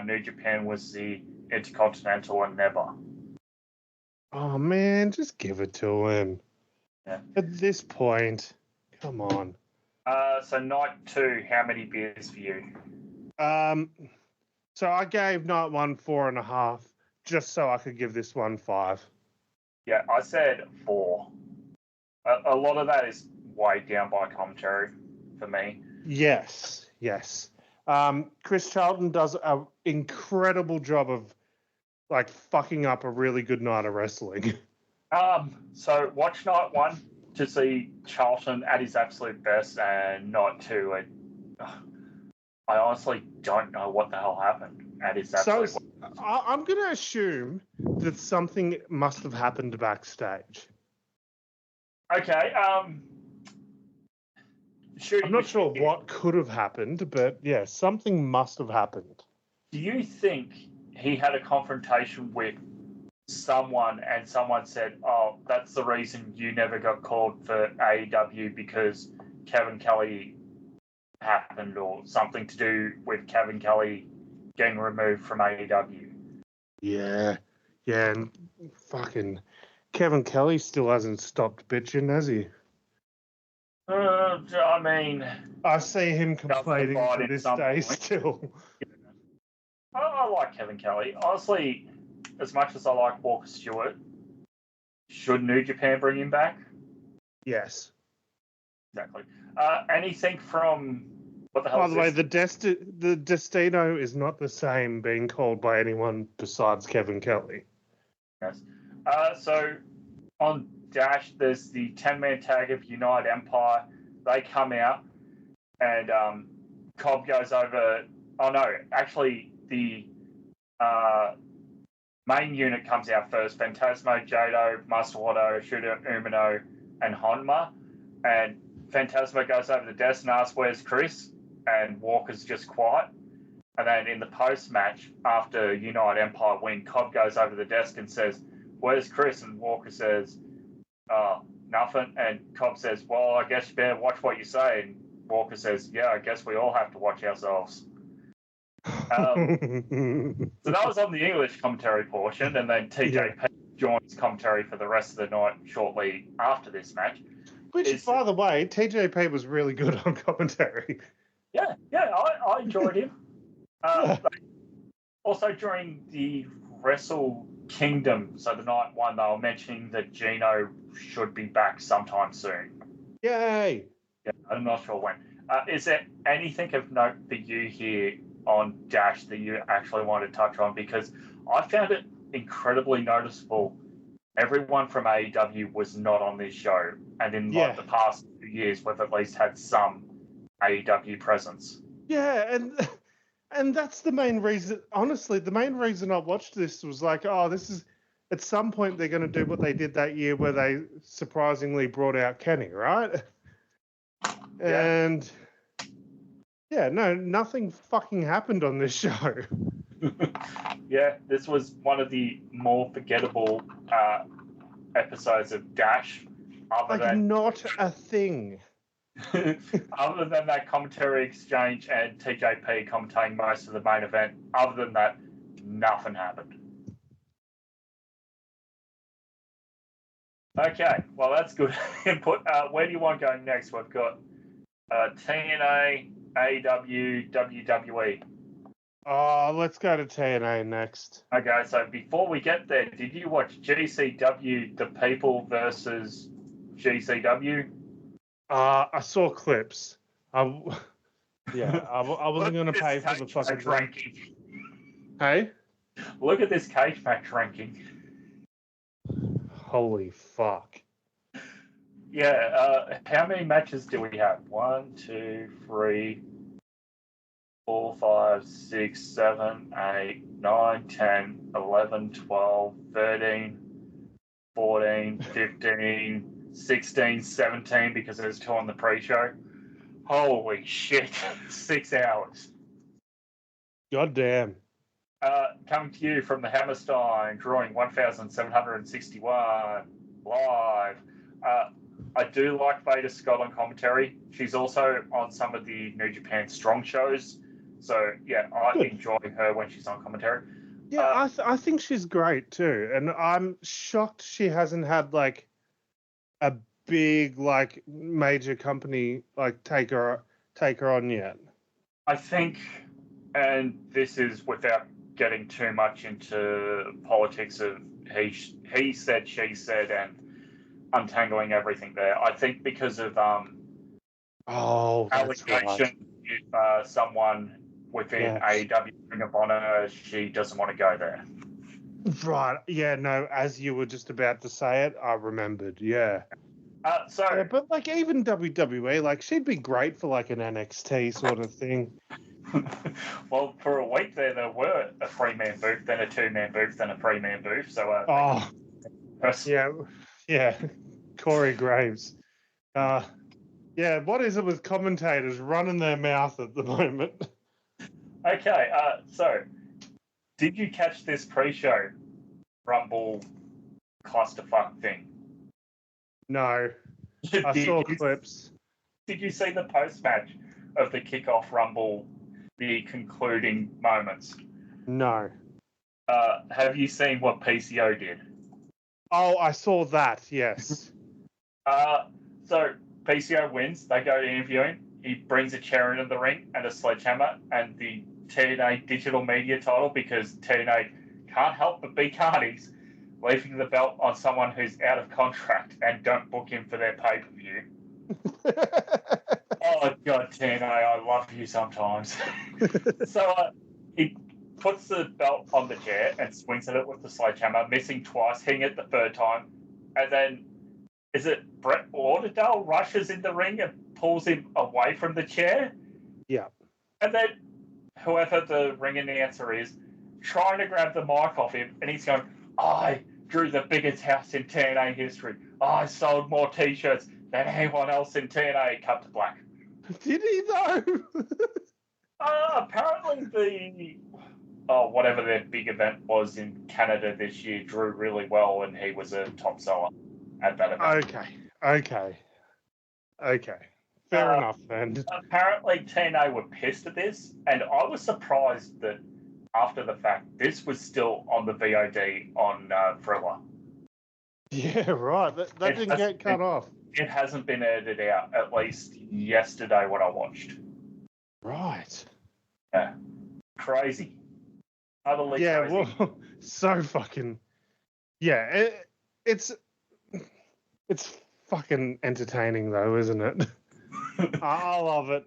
New Japan was the Intercontinental and never. Oh man, just give it to him. Yeah. At this point, come on. So night 2, how many beers for you? So I gave night 1 4.5, just so I could give this one 5. Yeah, I said 4. A lot of that is weighed down by commentary for me. Yes. Chris Charlton does an incredible job of, like, fucking up a really good night of wrestling. So watch night 1 to see Charlton at his absolute best, and night 2, I honestly don't know what the hell happened at his absolute best. I'm going to assume that something must have happened backstage. Okay, I'm not sure what could have happened, but yeah, something must have happened. Do you think he had a confrontation with someone and someone said, oh, that's the reason you never got called for AEW because Kevin Kelly happened, or something to do with Kevin Kelly getting removed from AEW? Yeah, and fucking Kevin Kelly still hasn't stopped bitching, has he? I mean, I see him complaining justified to in this some day point. still. I like Kevin Kelly. Honestly, as much as I like Walker Stewart, should New Japan bring him back? Yes. Exactly. Anything from what the hell? By is the way, this? the Destino is not the same being called by anyone besides Kevin Kelly. Yes. So on Dash, there's the 10-man tag of United Empire. They come out, and Cobb goes over. Oh no, actually, the main unit comes out first. Phantasmo, Jado, Masawato, Shooter, Umino, and Honma. And Phantasmo goes over the desk and asks, "Where's Chris?" And Walker's just quiet. And then in the post-match, after United Empire win, Cobb goes over the desk and says, "Where's Chris?" And Walker says, "Nothing." And Cobb says, "Well, I guess you better watch what you say." And Walker says, "Yeah, I guess we all have to watch ourselves." So that was on the English commentary portion, and then TJP joins commentary for the rest of the night shortly after this match. Which, by the way, TJP was really good on commentary. Yeah, I enjoyed him. Also, during the Wrestle Kingdom, so the night one, they were mentioning that Gino should be back sometime soon. Yay! Yeah, I'm not sure when. Is there anything of note for you here on Dash that you actually want to touch on? Because I found it incredibly noticeable. Everyone from AEW was not on this show, and in the past 2 years, we've at least had some AEW presence. Yeah, and that's the main reason. Honestly, the main reason I watched this was like, oh, this is at some point they're going to do what they did that year, where they surprisingly brought out Kenny, right? And nothing fucking happened on this show. Yeah, this was one of the more forgettable episodes of Dash. Not a thing. Other than that commentary exchange and TJP commentating most of the main event, other than that, nothing happened. Okay, well, that's good input. Where do you want to go next? We've got TNA, AEW, WWE. Oh, let's go to TNA next. Okay, so before we get there, did you watch GCW, The People versus GCW? I saw clips. I wasn't going to pay for the fucking ranking. Hey? Look at this cage match ranking. Holy fuck. Yeah, how many matches do we have? 1, 2, 3, 4, 5, 6, 7, 8, 9, 10, 11, 12, 13, 14, 15, 16, 17, because there's 2 on the pre-show. Holy shit, 6 hours. God damn. Coming to you from the Hammerstein, drawing 1,761 live. I do like Veda Scott on commentary. She's also on some of the New Japan Strong shows. So, yeah, I enjoy her when she's on commentary. Yeah, I think she's great too. And I'm shocked she hasn't had, like, a big, like, major company, like, take her on yet. I think, and this is without getting too much into politics of he said, she said, and untangling everything there. I think because of allegation with someone within AEW Ring of Honor, she doesn't want to go there. Right. Yeah, no, as you were just about to say it, I remembered. Yeah. But like even WWE, like she'd be great for like an NXT sort of thing. Well, for a week there were a 3-man booth, then a 2-man booth, then a 3-man booth. So yeah, Corey Graves. Yeah, what is it with commentators running their mouth at the moment? Okay, so did you catch this pre-show Rumble clusterfuck thing? No, I saw clips. Did you see the post-match of the Kickoff Rumble, the concluding moments? No. Have you seen what PCO did? Oh, I saw that. Yes. So PCO wins. They go to interview him. He brings a chair into the ring and a sledgehammer and the TNA digital media title because TNA can't help but be carnies, leaving the belt on someone who's out of contract and don't book him for their pay-per-view. Oh, God, TNA, I love you sometimes. So he puts the belt on the chair and swings at it with the sledgehammer, missing twice, hitting it the third time. And then, is it Brett Lauderdale rushes in the ring and pulls him away from the chair? Yeah. And then whoever the ring announcer is, trying to grab the mic off him, and he's going, I drew the biggest house in TNA history. I sold more T-shirts than anyone else in TNA. Cut to black. Did he, though? Apparently whatever their big event was in Canada this year drew really well, and he was a top seller at that event. Okay. Fair enough, then. Apparently, TNA were pissed at this, and I was surprised that after the fact, this was still on the VOD on Thriller. Yeah, right. That didn't get cut off. It hasn't been edited out, at least yesterday when I watched. Right. Yeah. Crazy. Utterly crazy. Well, so fucking... Yeah, it's fucking entertaining, though, isn't it? I love it.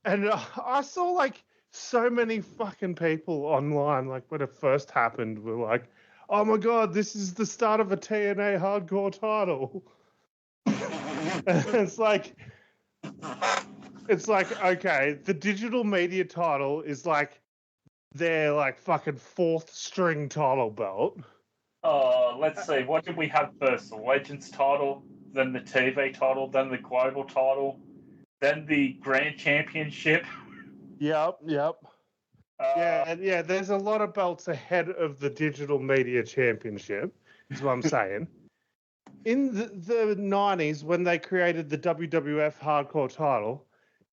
And I saw, like, so many fucking people online, like, when it first happened, were like, oh my God, this is the start of a TNA hardcore title. And it's like, okay, the digital media title is like their, like, fucking fourth string title belt. Let's see. What did we have first? The Legends title, then the TV title, then the Global title, then the Grand Championship. Yep. There's a lot of belts ahead of the Digital Media Championship, is what I'm saying. In the 90s, when they created the WWF Hardcore title,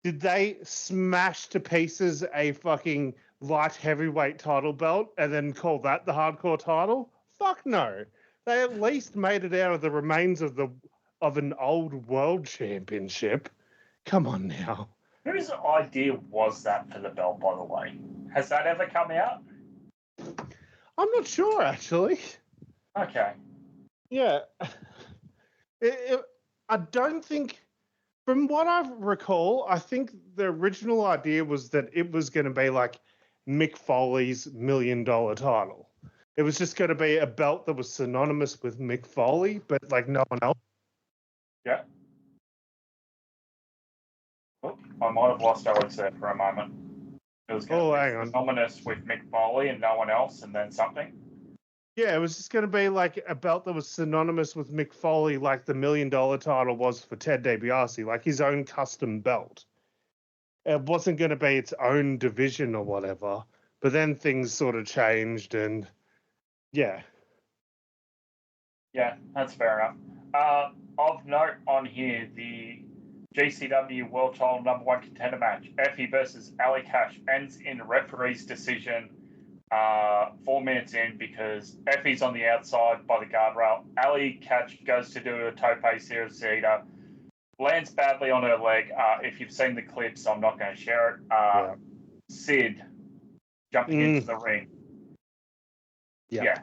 did they smash to pieces a fucking light heavyweight title belt and then call that the Hardcore title? Fuck no. They at least made it out of the remains of an old world championship. Come on now. Whose idea was that for the belt, by the way? Has that ever come out? I'm not sure, actually. Okay. Yeah. I don't think, from what I recall, I think the original idea was that it was going to be like Mick Foley's $1 million title. It was just going to be a belt that was synonymous with Mick Foley, but like no one else. Yeah. Oh, I might have lost Alex there for a moment. It was going to be synonymous with Mick Foley and no one else, and then something. Yeah, it was just going to be like a belt that was synonymous with Mick Foley, like the $1 million title was for Ted DiBiase, like his own custom belt. It wasn't going to be its own division or whatever, but then things sort of changed, and yeah. Yeah, that's fair enough. Of note on here, the GCW World Title No. 1 contender match, Effie versus Allie Katch, ends in referee's decision 4 minutes in because Effie's on the outside by the guardrail. Allie Katch goes to do a tope suicida, lands badly on her leg. If you've seen the clips, I'm not going to share it. Sid jumping into the ring. Yeah.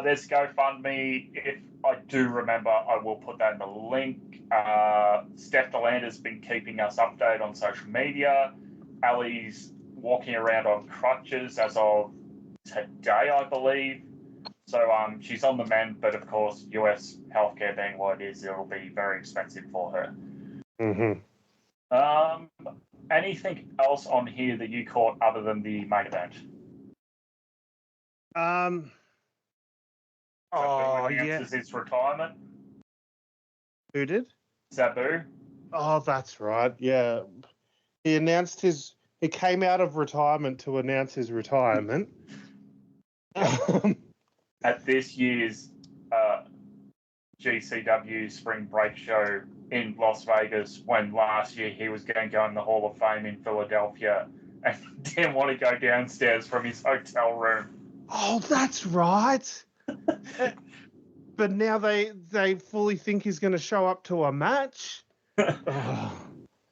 There's GoFundMe. If I do remember, I will put that in the link. Steph Delander's been keeping us updated on social media. Allie's walking around on crutches as of today, I believe. So she's on the mend, but of course, US healthcare being what it is, it'll be very expensive for her. Mm-hmm. Anything else on here that you caught other than the main event? Announces his retirement. Who did? Sabu. Oh, that's right. Yeah, he came out of retirement to announce his retirement. At this year's GCW Spring Break show in Las Vegas, when last year he was going to go in the Hall of Fame in Philadelphia and didn't want to go downstairs from his hotel room. Oh, that's right. but now they fully think he's going to show up to a match.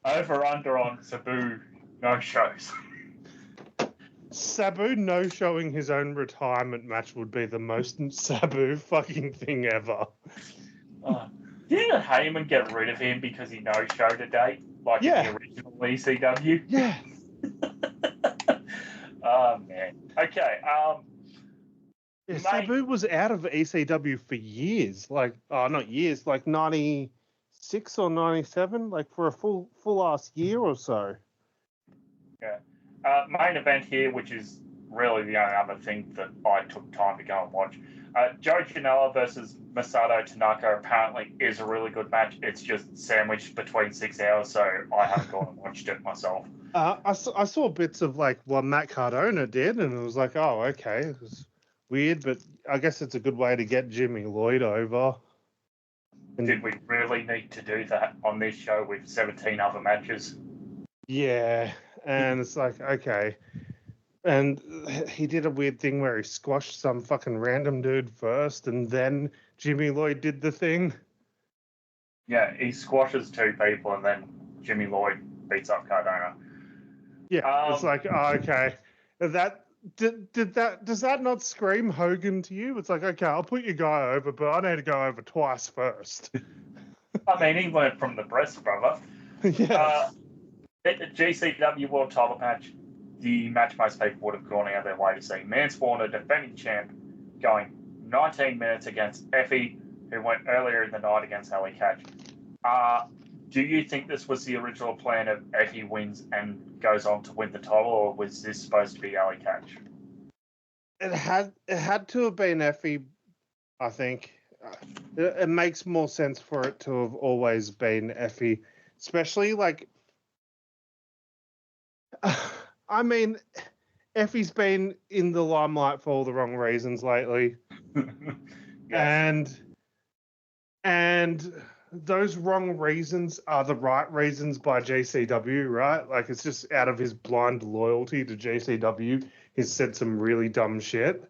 Over under on Sabu no shows. Sabu no showing his own retirement match would be the most Sabu fucking thing ever. Didn't Heyman get rid of him because he no showed a date, like in the original ECW? Yeah. Oh man. Okay. Sabu was out of ECW for years, not years, like 96 or 97, like for a full ass year or so. Yeah. Main event here, which is really the only other thing that I took time to go and watch. Joe Janela versus Masato Tanaka apparently is a really good match. It's just sandwiched between 6 hours, so I haven't gone and watched it myself. I saw bits of like what Matt Cardona did, and it was like, oh, okay, it was weird, but I guess it's a good way to get Jimmy Lloyd over. And did we really need to do that on this show with 17 other matches? Yeah, and it's like, okay. And he did a weird thing where he squashed some fucking random dude first, and then Jimmy Lloyd did the thing. Yeah, he squashes 2 people, and then Jimmy Lloyd beats up Cardona. Yeah, it's like, oh, okay. Does that not scream Hogan to you? It's like, okay, I'll put your guy over, but I need to go over twice first. I mean, he learned from the breast, brother. Yeah. The GCW World Title match, the match most people would have gone out of their way to see. Manswarner, defending champ, going 19 minutes against Effie, who went earlier in the night against Allie Katch. Do you think this was the original plan of Effie wins and goes on to win the title, or was this supposed to be Allie Katch? It had to have been Effie, I think. It makes more sense for it to have always been Effie, especially like. I mean, Effie's been in the limelight for all the wrong reasons lately. Yes. And those wrong reasons are the right reasons by JCW, right? Like, it's just out of his blind loyalty to JCW, he's said some really dumb shit.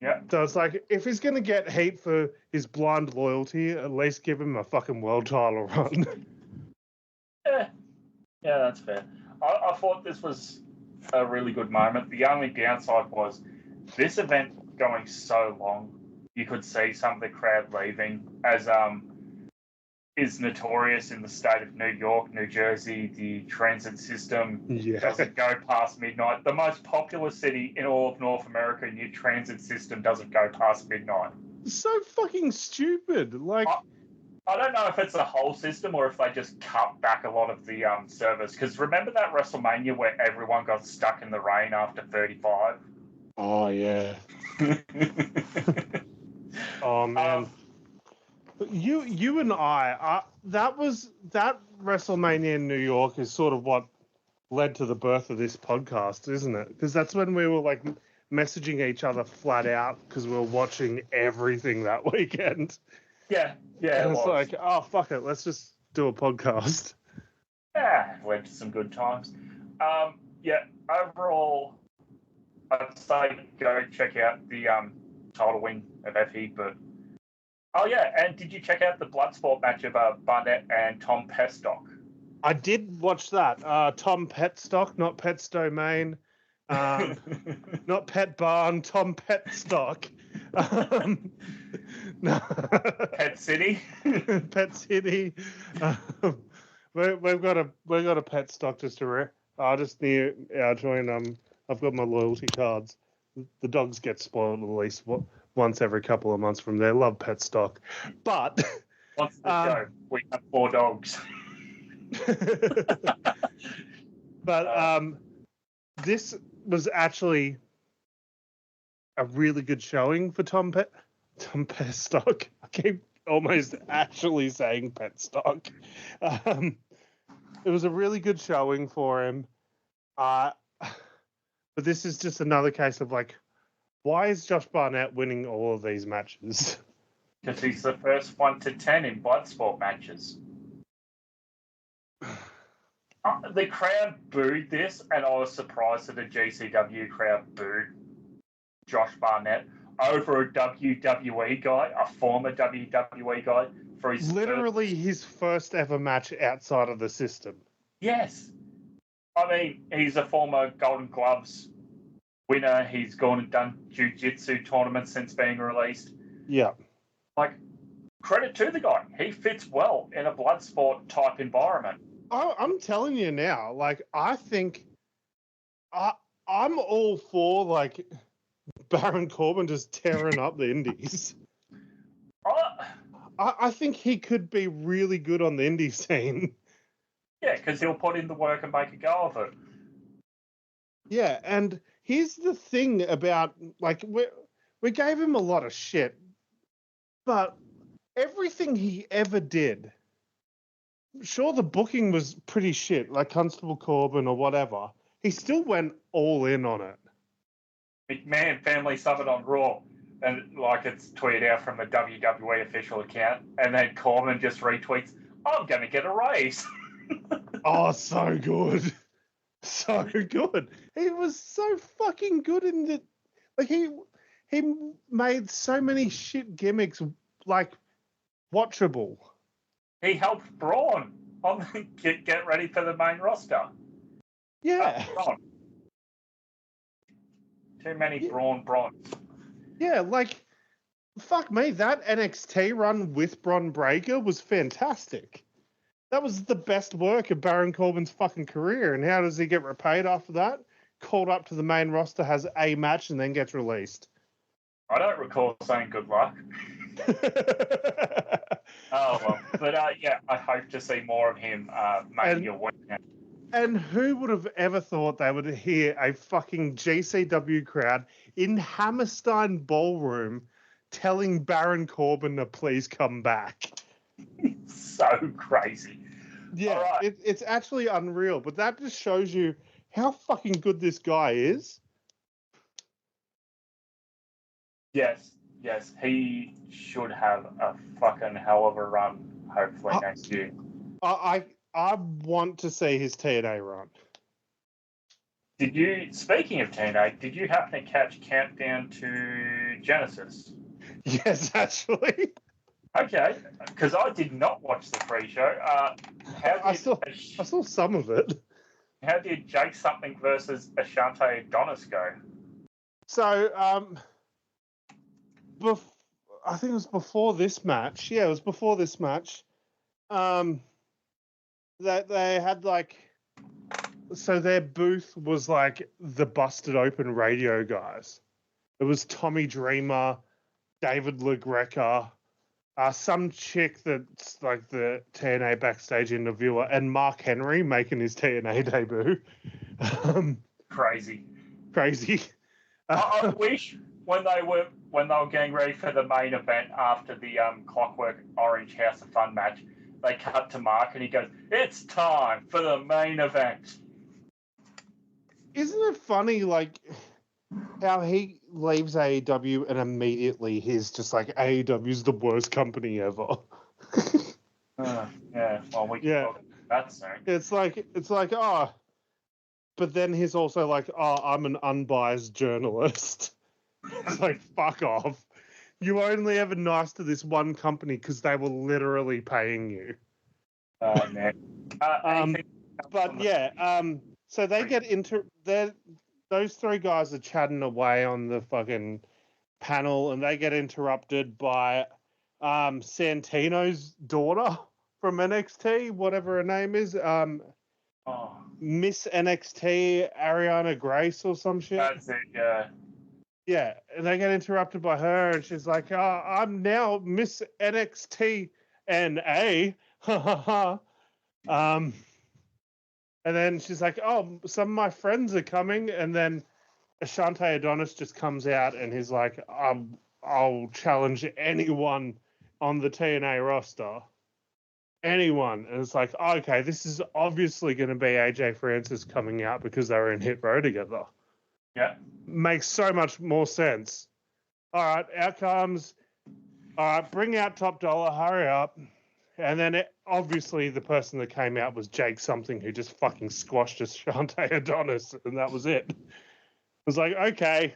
Yeah. So it's like, if he's going to get hate for his blind loyalty, at least give him a fucking world title run. Yeah, that's fair. I thought this was a really good moment. The only downside was this event going so long, you could see some of the crowd leaving, as is notorious in the state of New York, New Jersey. The transit system doesn't go past midnight. The most popular city in all of North America, and your transit system doesn't go past midnight. So fucking stupid. Like, I don't know if it's the whole system or if they just cut back a lot of the service. Because remember that WrestleMania where everyone got stuck in the rain after 35? Oh, yeah. Oh, man. You and I, that WrestleMania in New York is sort of what led to the birth of this podcast, isn't it? Because that's when we were like messaging each other flat out because we were watching everything that weekend. Yeah. And it's like, oh, fuck it, let's just do a podcast. Yeah, led to some good times. Overall, I'd say go check out the title win of Effie, but and did you check out the Bloodsport match of Barnett and Tom Pestock? I did watch that. Tom Petstock, not Pet's Domain. Not Pet Barn, Tom Petstock. No. Pet City. Pet City. We've got a pet stock just near our joint. I've got my loyalty cards. The dogs get spoiled at least once every couple of months from there. Love pet stock, but once the show we have 4 dogs. But this was actually a really good showing for Tom Petstock. I keep almost actually saying Petstock. It was a really good showing for him. But this is just another case of like, why is Josh Barnett winning all of these matches? Because he's the first 1 to 10 in Bloodsport matches. The crowd booed this, and I was surprised that the GCW crowd booed Josh Barnett. over a WWE guy, a former WWE guy, for his literally his first ever match outside of the system. Yes. I mean, he's a former Golden Gloves winner. He's gone and done jiu-jitsu tournaments since being released. Yeah. Like, credit to the guy. He fits well in a blood sport type environment. I'm telling you now, like, I think I'm all for, like, Baron Corbin just tearing up the indies. I think he could be really good on the indie scene. Yeah, because he'll put in the work and make a go of it. Yeah, and here's the thing about, like, we gave him a lot of shit, but everything he ever did, sure, the booking was pretty shit, like Constable Corbin or whatever. He still went all in on it. McMahon family summoned on Raw, and like it's tweeted out from the WWE official account, and then Corbin just retweets, "I'm going to get a raise." Oh, so good. So good. He was so fucking good in the... Like, he made so many shit gimmicks, like, watchable. He helped Braun on get ready for the main roster. Yeah. Too many Braun. Yeah, like, fuck me, that NXT run with Bron Breakker was fantastic. That was the best work of Baron Corbin's fucking career. And how does he get repaid after that? Called up to the main roster, has a match, and then gets released. I don't recall saying good luck. Oh, well. But, yeah, I hope to see more of him making a win. And who would have ever thought they would hear a fucking GCW crowd in Hammerstein Ballroom telling Baron Corbin to please come back? So crazy. Yeah, right. It's actually unreal, but that just shows you how fucking good this guy is. Yes, he should have a fucking hell of a run, hopefully, next year. I want to see his TNA run. Speaking of TNA, did you happen to catch Countdown to Genesis? Yes, actually. Okay, because I did not watch the pre-show. I saw some of it. How did Jake something versus Ashante Adonis go? So, I think it was before this match. Yeah, it was before this match. That they had like, so their booth was like the Busted Open Radio guys. It was Tommy Dreamer, David LaGreca, some chick that's like the TNA backstage interviewer, and Mark Henry making his TNA debut. Crazy. I wish when they were getting ready for the main event after the Clockwork Orange House of Fun match, they cut to Mark and he goes, "It's time for the main event." Isn't it funny, like, how he leaves AEW and immediately he's just like, AEW's the worst company ever. Yeah, well, we can talk about that soon. It's like, oh, but then he's also like, oh, I'm an unbiased journalist. It's like, fuck off. You only ever nice to this one company because they were literally paying you. Oh, man. But yeah, so they get into those three guys are chatting away on the fucking panel, and they get interrupted by Santino's daughter from NXT, whatever her name is, Miss NXT Ariana Grace or some shit. That's it, yeah. Yeah, and they get interrupted by her, and she's like, I'm now Miss NXTNA. Ha ha ha. And then she's like, oh, some of my friends are coming. And then Ashante Adonis just comes out and he's like, I'll challenge anyone on the TNA roster. Anyone. And it's like, okay, this is obviously going to be AJ Francis coming out because they were in Hit Row together. Yeah. Makes so much more sense. All right, out comes. All right, bring out Top Dollar, hurry up. And then obviously the person that came out was Jake something who just fucking squashed Ashante Adonis, and that was it. It was like, okay.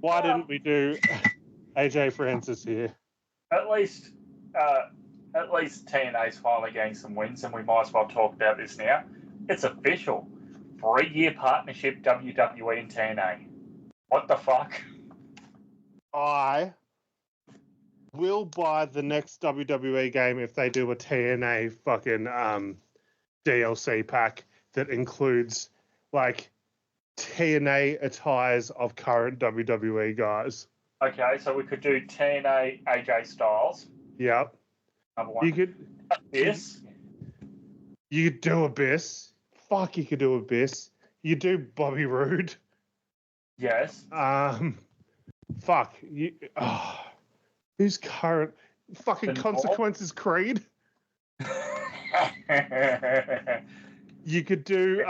Why didn't we do AJ Francis here? At least TNA's finally getting some wins, and we might as well talk about this now. It's official. 3-year partnership, WWE and TNA. What the fuck? I will buy the next WWE game if they do a TNA fucking DLC pack that includes like TNA attires of current WWE guys. Okay, so we could do TNA AJ Styles. Yep. Number one. You could Abyss. You could do Abyss. Fuck, you could do Abyss. You do Bobby Roode. Yes. Fuck. Who's current? Fucking Consequences Creed. You could do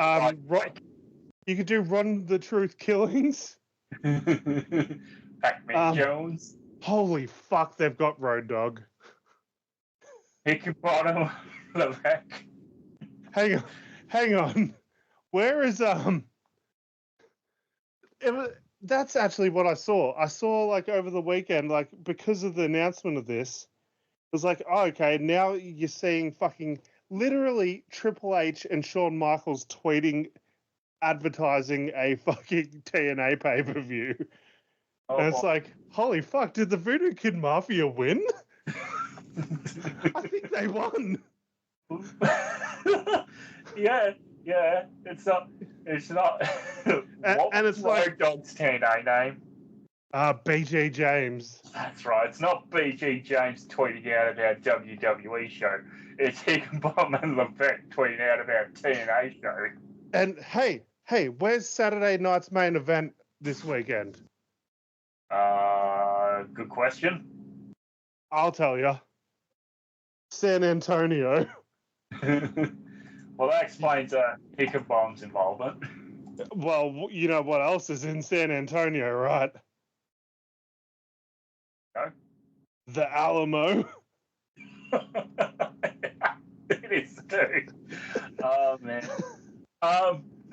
you could do Run the Truth Killings. Pac-Man Jones. Holy fuck, they've got Road Dogg. Hickenbottom Levesque. Hang on. Where is that's actually what I saw. I saw like over the weekend, like because of the announcement of this, it was like, oh, okay, now you're seeing fucking literally Triple H and Shawn Michaels tweeting, advertising a fucking TNA pay-per-view. Oh, and it's like, holy fuck, did the Voodoo Kid Mafia win? I think they won. Yeah, it's not. And it's like Road Dogg's TNA name. BG James. That's right. It's not BG James tweeting out about WWE show. It's Hickenbottom and Levesque tweeting out about TNA show. And hey, where's Saturday night's main event this weekend? Good question. I'll tell you. San Antonio. Well, that explains Hickenbottom's involvement. Well, you know what else is in San Antonio, right? No? The Alamo. It is too. Oh, man.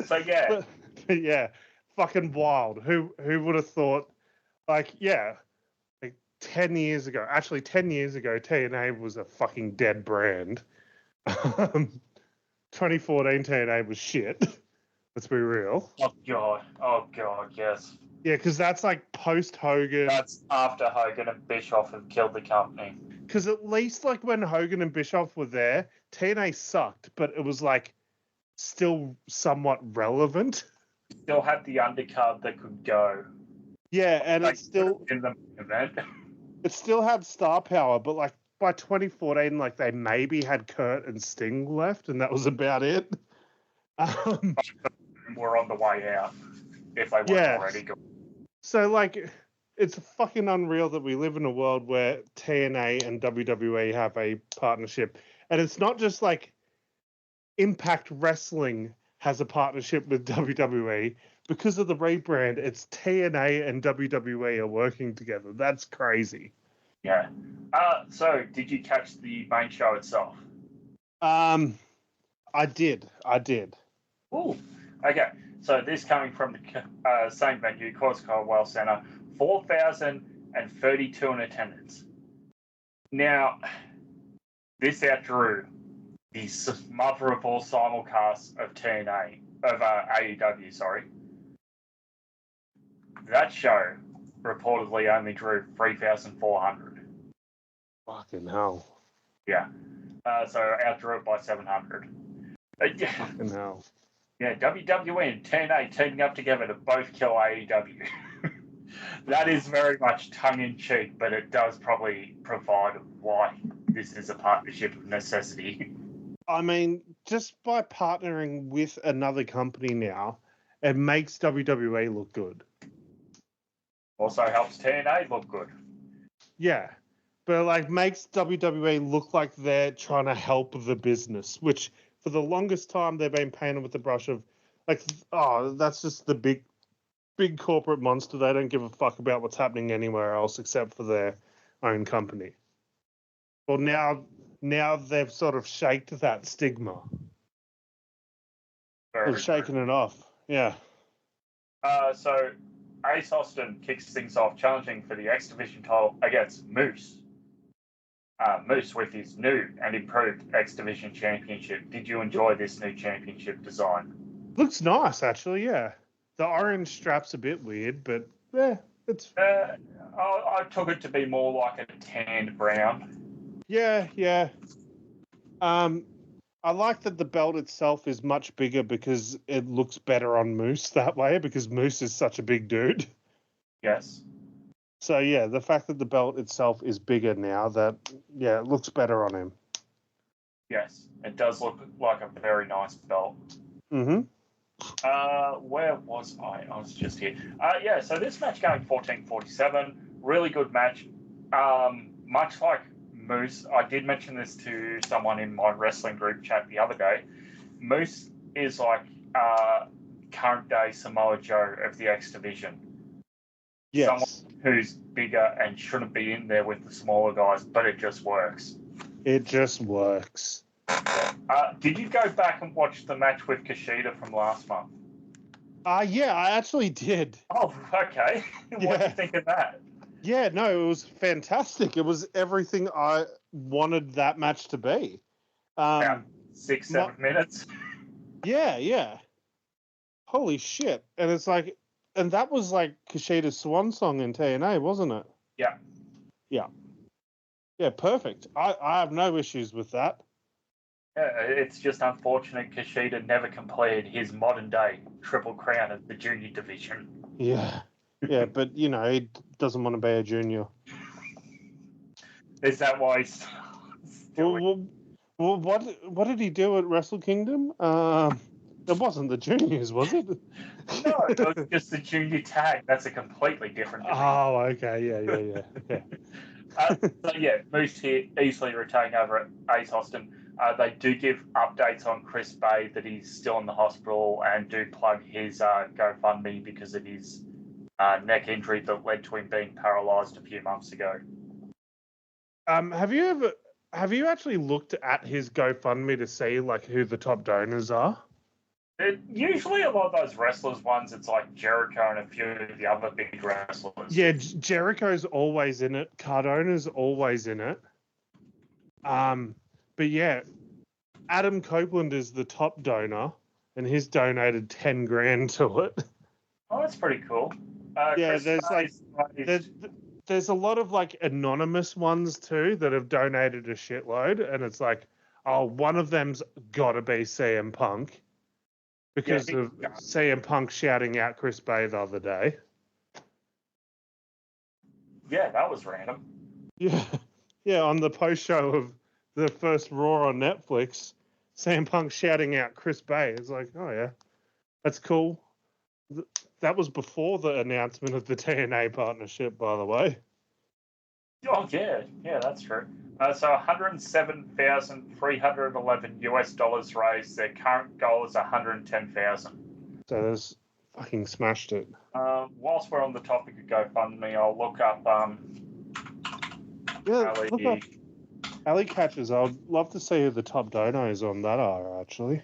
So, yeah. But yeah, fucking wild. Who would have thought, like 10 years ago, actually 10 years ago, TNA was a fucking dead brand. 2014 TNA was shit. Let's be real. Oh, God, yes. Yeah, because that's like post-Hogan. That's after Hogan and Bischoff have killed the company. Because at least like when Hogan and Bischoff were there, TNA sucked, but it was like still somewhat relevant. Still had the undercard that could go. Yeah, and like, it's still in the event. It still had star power, but like by 2014, like they maybe had Kurt and Sting left, and that was about it. We're on the way out if they weren't already gone. So like, it's fucking unreal that we live in a world where TNA and WWE have a partnership, and it's not just like Impact Wrestling has a partnership with WWE. Because of the rebrand, it's TNA and WWE are working together. That's crazy. Yeah. So, did you catch the main show itself? I did. Ooh. Okay. So, this coming from the same venue, Costco Well Center, 4,032 in attendance. Now, this outdrew the mother of all simulcasts of TNA, of AEW, sorry. That show reportedly only drew 3,400. Fucking hell. Yeah. So outdrew it by 700. Fucking hell. Yeah, WWE and TNA teaming up together to both kill AEW. That is very much tongue-in-cheek, but it does probably provide why this is a partnership of necessity. I mean, just by partnering with another company now, it makes WWE look good. Also helps TNA look good. Yeah, but like makes WWE look like they're trying to help the business, which for the longest time they've been painted with the brush of like, oh, that's just the big corporate monster. They don't give a fuck about what's happening anywhere else except for their own company. Well, now they've sort of shaked that stigma. They've shaken it off. Yeah. So Ace Austin kicks things off, challenging for the X Division title against Moose. Moose with his new and improved X Division Championship. Did you enjoy this new championship design? Looks nice, actually, yeah. The orange strap's a bit weird, but yeah, it's... I took it to be more like a tanned brown. Yeah. I like that the belt itself is much bigger because it looks better on Moose that way, because Moose is such a big dude. Yes. So, yeah, the fact that the belt itself is bigger now, it looks better on him. Yes, it does look like a very nice belt. Mm-hmm. Where was I? I was just here. So this match going 14:47, really good match. Much like Moose, I did mention this to someone in my wrestling group chat the other day. Moose is like current day Samoa Joe of the X Division. Yes. Someone who's bigger and shouldn't be in there with the smaller guys, but it just works. It just works. Did you go back and watch the match with Kushida from last month? Yeah, I actually did. Oh, okay. What did you think of that? Yeah, no, it was fantastic. It was everything I wanted that match to be. About 6-7 minutes. Yeah. Holy shit. And it's like, and that was like Kushida's swan song in TNA, wasn't it? Yeah. Yeah, perfect. I have no issues with that. Yeah, it's just unfortunate Kushida never completed his modern day Triple Crown of the junior division. Yeah, but he doesn't want to be a junior. Is that why he's Well, what did he do at Wrestle Kingdom? It wasn't the juniors, was it? No, it was just the junior tag. That's a completely different division. Oh, okay, yeah. Moose here easily retaining over at Ace Austin. They do give updates on Chris Bay that he's still in the hospital and do plug his GoFundMe because of his neck injury that led to him being paralysed a few months ago. Have you actually looked at his GoFundMe to see like who the top donors are? Usually a lot of those wrestlers ones, it's like Jericho and a few of the other big wrestlers. Yeah, Jericho's always in it. Cardona's always in it. But yeah, Adam Copeland is the top donor, and he's donated 10 grand to it. Oh, that's pretty cool. There's a lot of like anonymous ones too that have donated a shitload, and it's like, oh, one of them's got to be CM Punk because of CM Punk shouting out Chris Bay the other day. Yeah, that was random. Yeah, on the post show of the first Raw on Netflix, CM Punk shouting out Chris Bay. It's like, oh yeah, that's cool. That was before the announcement of the TNA partnership, by the way. Oh yeah, that's true. So $107,311 raised. Their current goal is $110,000. So there's fucking smashed it. Whilst we're on the topic of GoFundMe, I'll look up Allie. Look up Allie Katch's. I'd love to see who the top donors on that are, actually.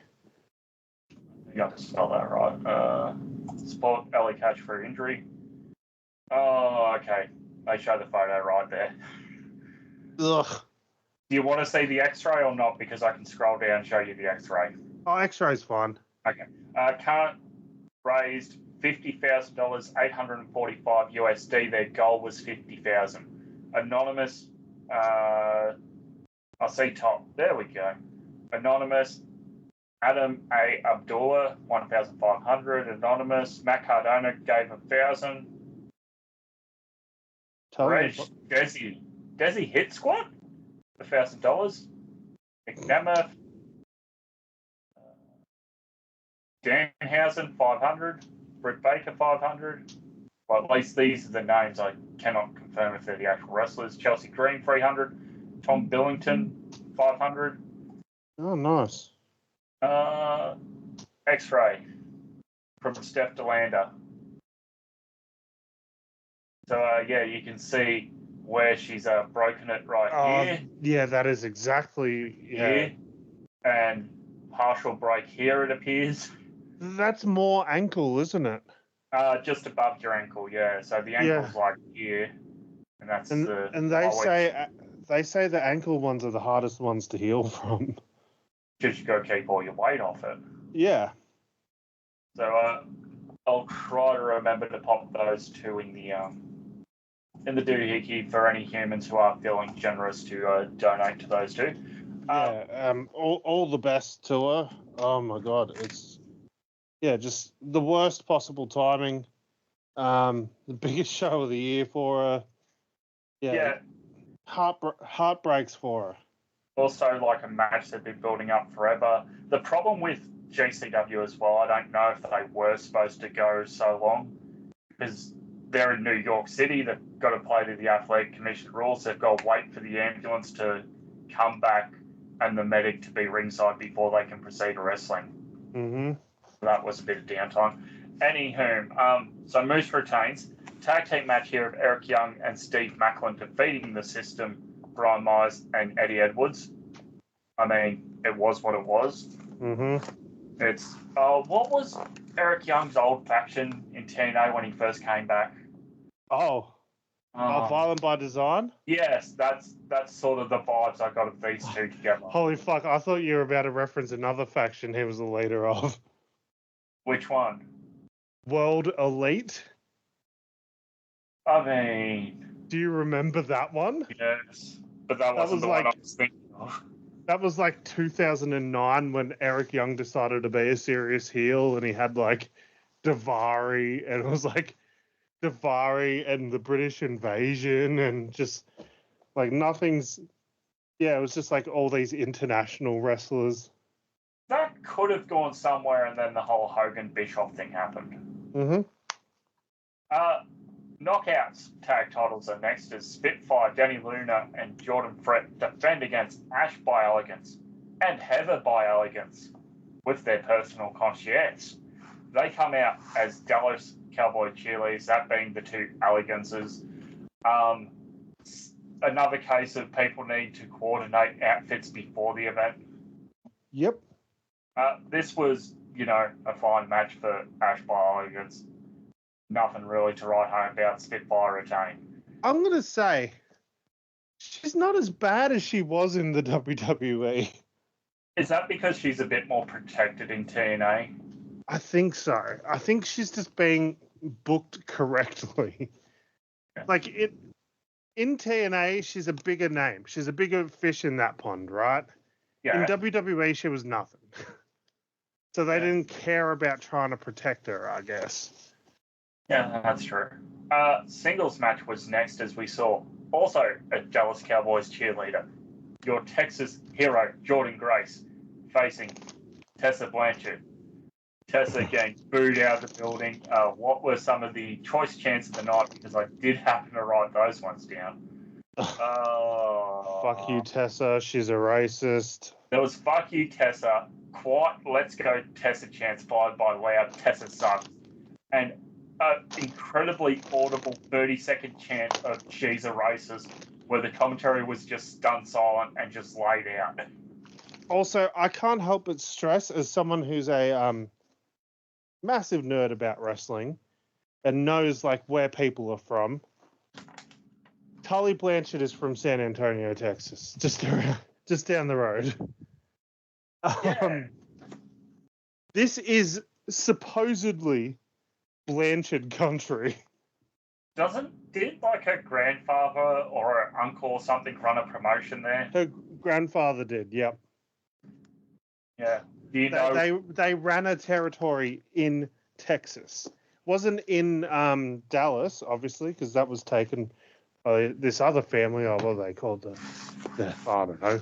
You got to spell that right. Support Allie Katch for injury. Oh, okay. They show the photo right there. Ugh. Do you want to see the X-ray or not? Because I can scroll down and show you the X-ray. Oh, X-ray's fine. Okay. Current raised $50,000, $845 USD. Their goal was $50,000. Anonymous. I see top. There we go. Anonymous. Adam A. Abdullah, 1,500. Anonymous. Matt Cardona gave 1,000. Desi Hit Squad, $1,000. McNamath, Danhausen, 500. Britt Baker, 500. Well, at least these are the names. I cannot confirm if they're the actual wrestlers. Chelsea Green, 300. Tom Billington, 500. Oh, nice. X-ray from Steph DeLander. So, you can see where she's broken it here. Yeah, that is exactly here. And partial break here, it appears. That's more ankle, isn't it? Just above your ankle, yeah. So the ankle's like here, and that's the. And they say the ankle ones are the hardest ones to heal from. Because you got to keep all your weight off it. Yeah. So I'll try to remember to pop those two in the doohickey for any humans who are feeling generous to donate to those two. All the best to her. Oh my God, it's just the worst possible timing. The biggest show of the year for her. Yeah. Heartbreaks for her. Also, like a match they've been building up forever. The problem with GCW as well, I don't know if they were supposed to go so long, because they're in New York City. They've got to play to the Athletic Commission rules. They've got to wait for the ambulance to come back and the medic to be ringside before they can proceed to wrestling. Mm-hmm. So that was a bit of downtime. Anywho, so Moose retains. Tag team match here of Eric Young and Steve Macklin defeating the System, Brian Myers and Eddie Edwards. I mean, it was what it was. Mm-hmm. It's what was Eric Young's old faction in TNA when he first came back? Violent by Design? Yes, that's sort of the vibes I got of these two together. Holy fuck, I thought you were about to reference another faction he was the leader of. Which one? World Elite? I mean... Do you remember that one? Yes, but that wasn't the one I was thinking of. That was like 2009 when Eric Young decided to be a serious heel, and he had like Daivari, and it was like Daivari and the British invasion, and just like nothing's. Yeah, it was just like all these international wrestlers. That could have gone somewhere, and then the whole Hogan Bischoff thing happened. Mm-hmm. Knockouts tag titles are next as Spitfire, Danny Luna, and Jordan Fret defend against Ash by Elegance and Heather by Elegance with their personal concierge. They come out as Dallas Cowboy cheerleaders, that being the two Elegances. Another case of people need to coordinate outfits before the event. Yep. This was, a fine match for Ash by Elegance. Nothing really to write home about. Spitfire retain. I'm going to say she's not as bad as she was in the WWE. Is that because she's a bit more protected in TNA? I think so. I think she's just being booked correctly. Yeah. Like, in TNA, she's a bigger name. She's a bigger fish in that pond, right? Yeah. In WWE, she was nothing. So they didn't care about trying to protect her, I guess. Yeah, that's true. Singles match was next as we saw also a Dallas Cowboys cheerleader, your Texas hero, Jordan Grace, facing Tessa Blanchard. Tessa getting booed out of the building. What were some of the choice chants of the night? Because I did happen to write those ones down. Fuck you, Tessa. She's a racist. There was fuck you, Tessa. Quite let's go Tessa chants followed by loud Tessa sucks. And incredibly audible 30-second chant of she's a racist, where the commentary was just stunned silent and just laid out. Also, I can't help but stress, as someone who's a massive nerd about wrestling and knows like where people are from, Tully Blanchard is from San Antonio, Texas, just down the road. Yeah. This is supposedly Blanchard country. Did like her grandfather or her uncle or something run a promotion there? Her grandfather did, yep. Yeah. Do you know? They ran a territory in Texas. Wasn't in Dallas, obviously, because that was taken by this other family. What are they called? I don't know.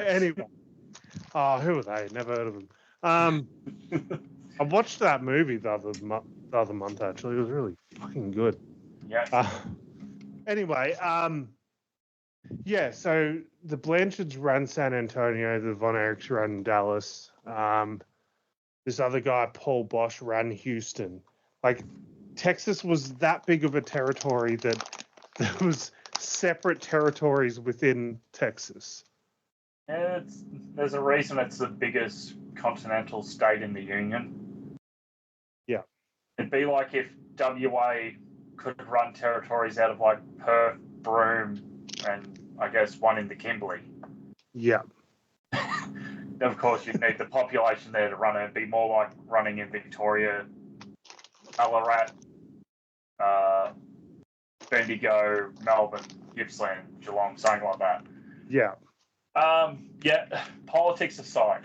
Anyway. Oh, who are they? Never heard of them. I watched that movie the other month, actually. It was really fucking good. Yeah. Anyway, so the Blanchards ran San Antonio, the Von Erichs ran Dallas. This other guy, Paul Bosch, ran Houston. Like, Texas was that big of a territory that there was separate territories within Texas. Yeah, there's a reason it's the biggest continental state in the Union. It'd be like if WA could run territories out of like Perth, Broome, and I guess one in the Kimberley. Yeah. Of course, you'd need the population there to run it. It'd be more like running in Victoria, Ballarat, Bendigo, Melbourne, Gippsland, Geelong, something like that. Yeah. Yeah, politics aside,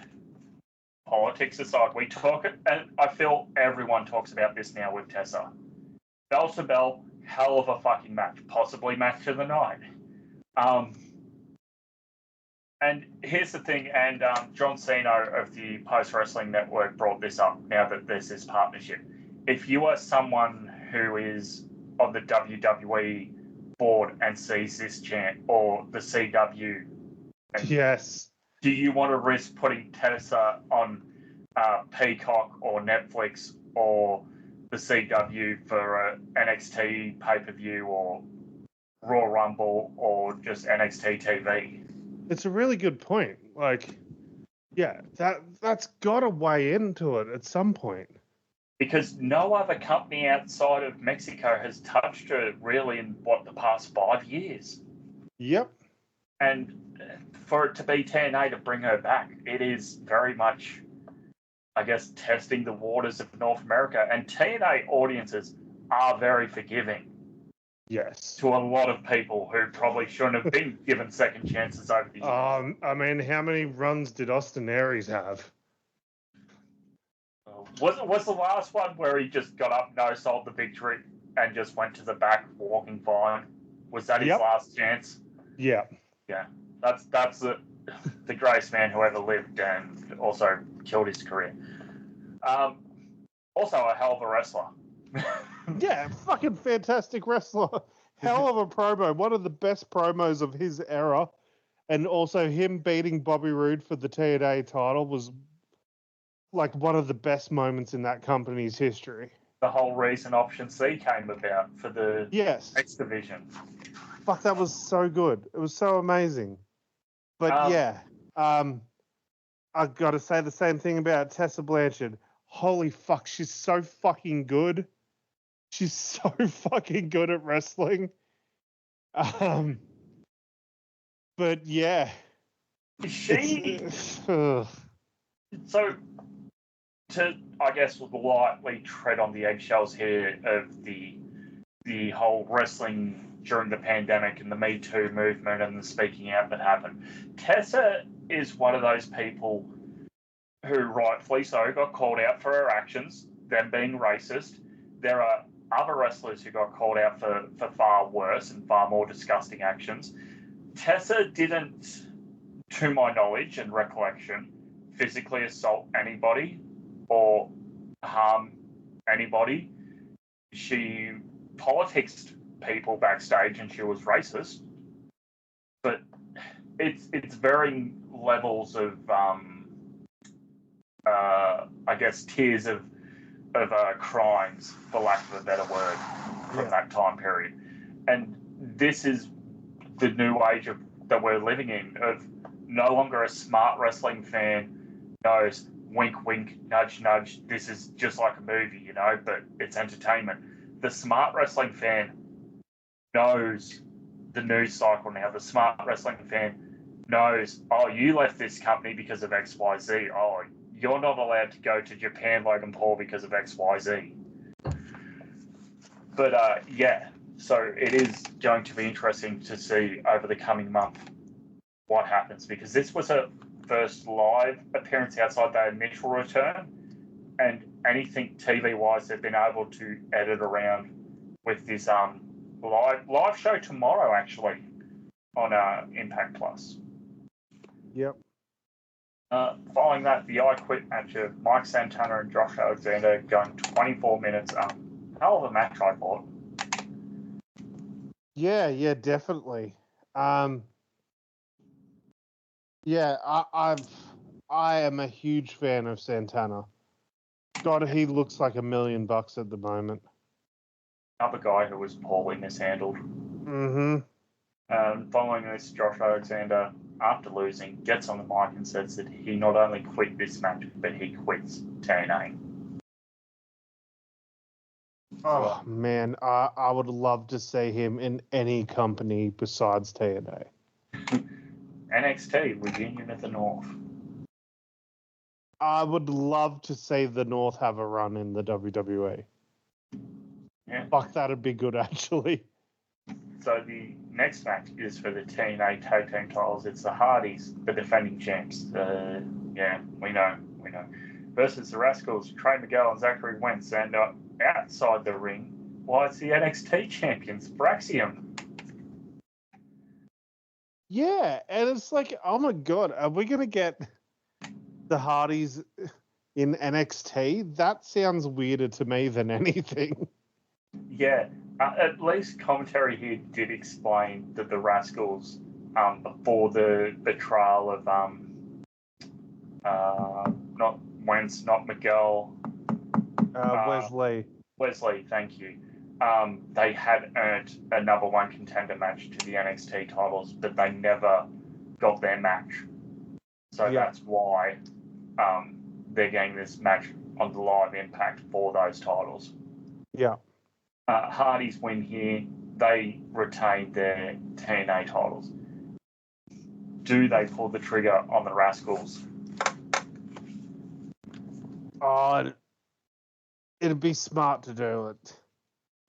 we talk, and I feel everyone talks about this now with Tessa. Bell to bell, hell of a fucking match, possibly match of the night. And here's the thing, and John Cena of the Post Wrestling Network brought this up now that there's this partnership. If you are someone who is on the WWE board and sees this chant, or the CW, yes, do you want to risk putting Tessa on Peacock or Netflix or the CW for a NXT pay-per-view or Raw Rumble or just NXT TV? It's a really good point. Like, yeah, that's got to weigh into it at some point. Because no other company outside of Mexico has touched her really in, the past 5 years. Yep. And for it to be TNA to bring her back, it is very much, I guess, testing the waters of North America. And TNA audiences are very forgiving. Yes. To a lot of people who probably shouldn't have been given second chances over the years. I mean, how many runs did Austin Aries have? Was the last one where he just got up, no-sold the victory, and just went to the back, walking fine? Was that his last chance? Yeah. Yeah. That's the greatest man who ever lived, and also killed his career. Also a hell of a wrestler. Yeah, fucking fantastic wrestler. Hell of a promo. One of the best promos of his era. And also him beating Bobby Roode for the TNA title was like one of the best moments in that company's history. The whole reason Option C came about for the X Division. Fuck, that was so good. It was so amazing. But I've got to say the same thing about Tessa Blanchard. Holy fuck, she's so fucking good. She's so fucking good at wrestling. But yeah. So, to, I guess, lightly tread on the eggshells here of the whole wrestling during the pandemic and the Me Too movement and the speaking out that happened, Tessa is one of those people who, rightfully so, got called out for her actions, them being racist. There are other wrestlers who got called out for far worse and far more disgusting actions. Tessa didn't, to my knowledge and recollection, physically assault anybody or harm anybody. She politicsed people backstage and she was racist. But it's varying levels of, I guess, tiers of crimes, for lack of a better word, from that time period. And this is the new age that we're living in, of no longer a smart wrestling fan knows, wink, wink, nudge, nudge, this is just like a movie, you know, but it's entertainment. The smart wrestling fan knows the news cycle now. The smart wrestling fan knows, oh, you left this company because of XYZ. Oh, you're not allowed to go to Japan, Logan Paul, because of XYZ. But, so it is going to be interesting to see over the coming month what happens, because this was her first live appearance outside their initial return, and anything TV-wise they've been able to edit around with this live show tomorrow, actually, on Impact Plus. Yep. Following that, the I Quit match of Mike Santana and Josh Alexander going 24 minutes. Hell of a match, I thought. Yeah, definitely. I am a huge fan of Santana. God, he looks like $1 million at the moment. Another guy who was poorly mishandled. Mm-hmm. Following this, Josh Alexander, after losing, gets on the mic and says that he not only quit this match, but he quits TNA. Oh man, I would love to see him in any company besides TNA. NXT with Union of the North. I would love to see the North have a run in the WWE. Yeah. Fuck, that'd be good actually. So the next match is for the TNA Tag Team titles. It's the Hardys, the defending champs. Yeah, we know. Versus the Rascals, Trey Miguel and Zachary Wentz. And outside the ring, it's the NXT champions, Braxium. Yeah, and it's like, oh my god, are we gonna get the Hardys in NXT? That sounds weirder to me than anything. Yeah, at least commentary here did explain that the Rascals, before the betrayal of not Wentz, not Miguel, Wesley, thank you. They had earned a number one contender match to the NXT titles, but they never got their match. So that's why they're getting this match on the live Impact for those titles. Yeah. Hardys win here. They retain their TNA titles. Do they pull the trigger on the Rascals? Oh, it'd be smart to do it.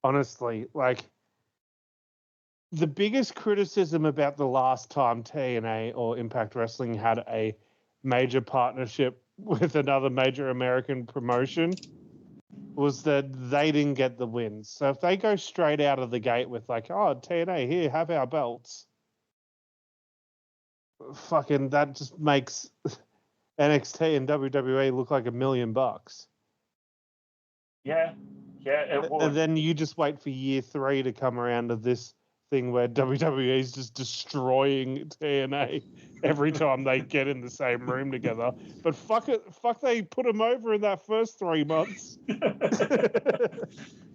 Honestly, like, the biggest criticism about the last time TNA or Impact Wrestling had a major partnership with another major American promotion was that they didn't get the wins. So if they go straight out of the gate with like, oh, TNA, here, have our belts. Fucking, that just makes NXT and WWE look like $1 million. Yeah, it would. And then you just wait for year 3 to come around to this thing where WWE is just destroying TNA every time they get in the same room together. But fuck they put them over in that first 3 months.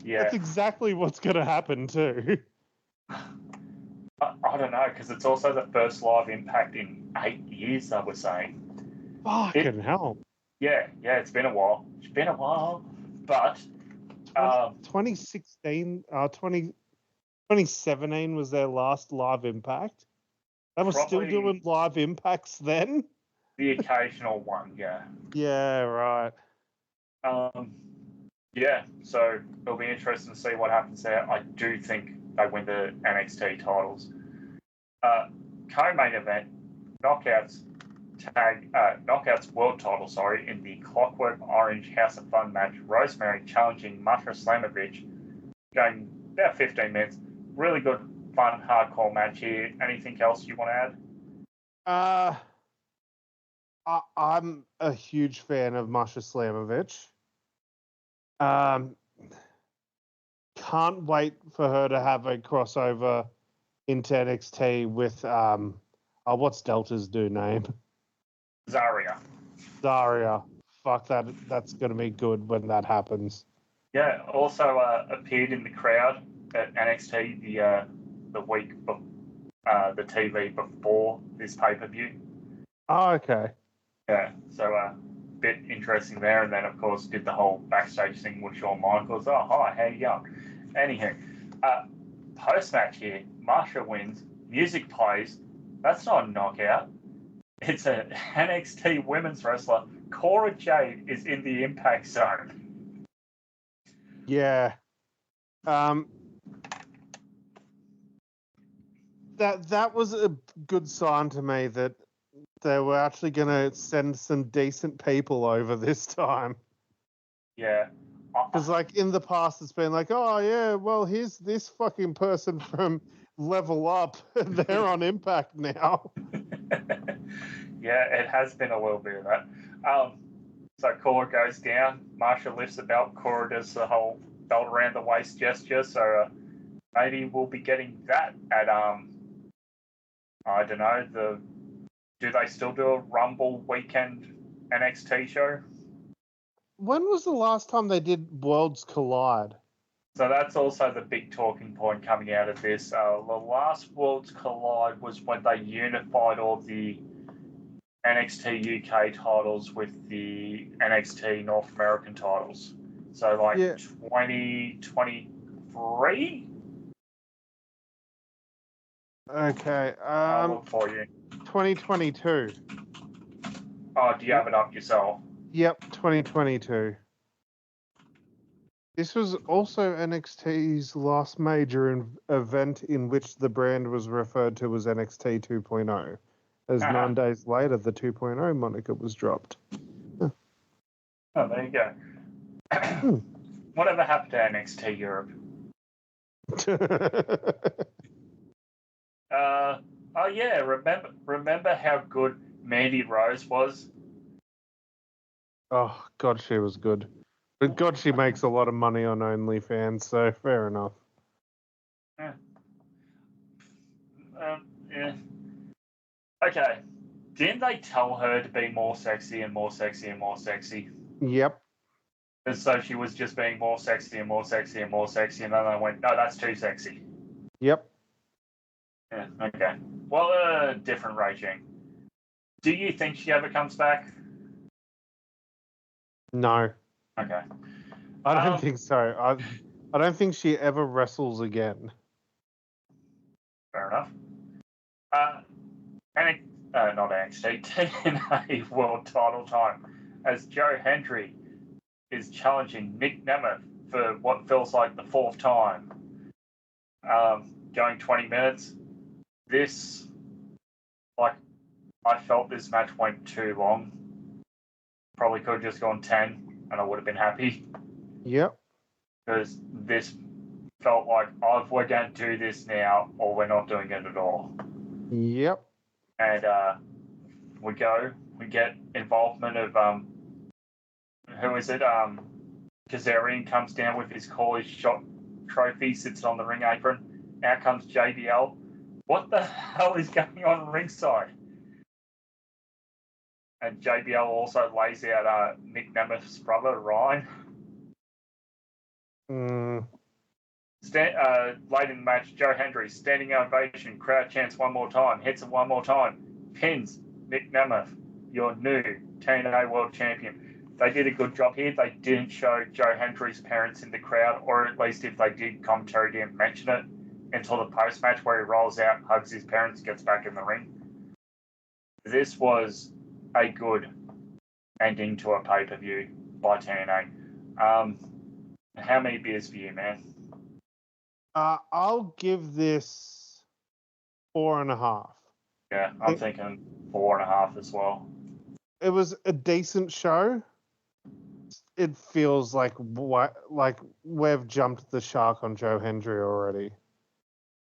Yeah. That's exactly what's going to happen too. I don't know, because it's also the first live Impact in 8 years, I was saying. Fucking hell. Yeah, it's been a while. But 2016, 2017 was their last live Impact. They were still doing live Impacts then? The occasional one, yeah. Yeah, right. Yeah, so it'll be interesting to see what happens there. I do think they win the NXT titles. Co-main event, Knockouts World title, in the Clockwork Orange House of Fun match. Rosemary challenging Masha Slamovich, going about 15 minutes. Really good, fun, hardcore match here. Anything else you want to add? I'm a huge fan of Masha Slamovich. Can't wait for her to have a crossover into NXT with what's Delta's new name? Zarya. Fuck that. That's gonna be good when that happens. Yeah. Also appeared in the crowd at NXT the week the TV before this pay-per-view. Oh, okay. Yeah. So bit interesting there, and then of course did the whole backstage thing with Shawn Michaels. Oh, hi, how you going? Anywho, post-match here, Masha wins, music plays. That's not a knockout. It's an NXT women's wrestler. Cora Jade is in the Impact Zone. Yeah. That was a good sign to me that they were actually going to send some decent people over this time. Yeah. Because, like, in the past, it's been like, oh, yeah, well, here's this fucking person from Level Up. They're on Impact now. Yeah, it has been a little bit of that. So Cora goes down. Masha lifts the belt. Cora does the whole belt around the waist gesture. So maybe we'll be getting that at, I don't know, do they still do a Rumble weekend NXT show? When was the last time they did Worlds Collide? So that's also the big talking point coming out of this. The last Worlds Collide was when they unified all the NXT UK titles with the NXT North American titles. So, like, Yeah. 2023? Okay. I'll look for you. 2022. Oh, do you have it up yourself? Yep, 2022. This was also NXT's last major event in which the brand was referred to as NXT 2.0, as 9 days later the 2.0 moniker was dropped. Oh, there you go. Whatever happened to NXT Europe? Oh yeah, remember how good Mandy Rose was? Oh, God, she was good. But God, she makes a lot of money on OnlyFans, so fair enough. Yeah. Yeah. Okay. Didn't they tell her to be more sexy and more sexy and more sexy? Yep. And so she was just being more sexy and more sexy and more sexy, and then I went, no, that's too sexy. Yep. Yeah, okay. Well, different regime. Do you think she ever comes back? No. Okay. I don't think so. I don't think she ever wrestles again. Fair enough. Not NXT, TNA World Title time, as Joe Hendry is challenging Nick Nemeth for what feels like the fourth time. Going 20 minutes. This, like, I felt this match went too long. Probably could have just gone 10 and I would have been happy. Yep. Because this felt like, oh, we're going to do this now or we're not doing it at all. Yep. And we get involvement of, who is it? Kazarian comes down with his Corley shot trophy, sits on the ring apron. Out comes JBL. What the hell is going on ringside? And JBL also lays out Nick Nemeth's brother, Ryan. Late in the match, Joe Hendry, standing ovation, crowd chants one more time, hits it one more time, pins Nick Nemeth, your new TNA World Champion. They did a good job here. They didn't show Joe Hendry's parents in the crowd, or at least if they did, commentary didn't mention it until the post-match where he rolls out, hugs his parents, gets back in the ring. This was a good ending to a pay-per-view by TNA. How many beers for you, man? I'll give this 4.5. Yeah, I'm thinking 4.5 as well. It was a decent show. It feels like we've jumped the shark on Joe Hendry already.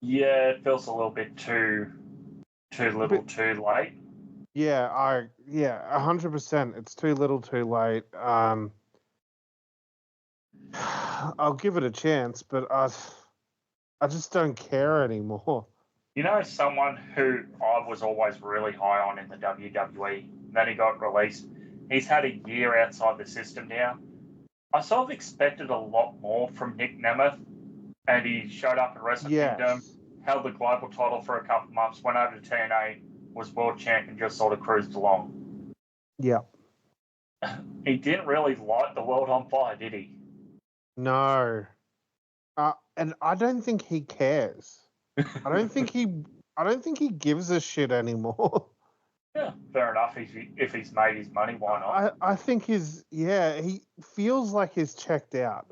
Yeah, it feels a little bit too little, too late. Yeah, 100%. It's too little, too late. I'll give it a chance, but I just don't care anymore. You know, someone who I was always really high on in the WWE, then he got released. He's had a year outside the system now. I sort of expected a lot more from Nick Nemeth, and he showed up at Wrestle Kingdom, held the global title for a couple months, went over to TNA, was world champion, just sort of cruised along. Yeah. He didn't really light the world on fire, did he? No. And I don't think he cares. I don't think he gives a shit anymore. Yeah, fair enough. If he's made his money, why not? I think he feels like he's checked out.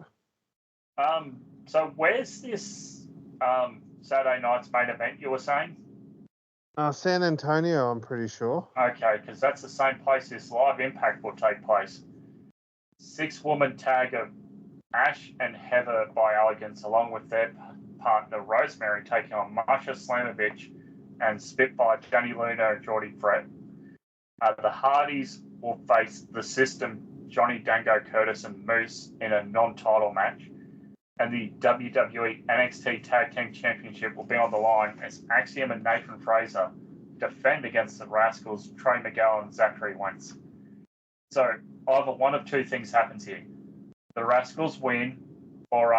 So where's this Saturday night's main event you were saying? San Antonio, I'm pretty sure. Okay, because that's the same place this live Impact will take place. 6-woman tag of Ash and Heather by Elegance, along with their partner Rosemary, taking on Masha Slamovich and Spitfire, Johnny Luna, and Geordie Fred. The Hardys will face the System, Johnny Dango Curtis and Moose in a non-title match. And the WWE NXT Tag Team Championship will be on the line as Axiom and Nathan Fraser defend against the Rascals, Trey Miguel and Zachary Wentz. So either one of two things happens here. The Rascals win, or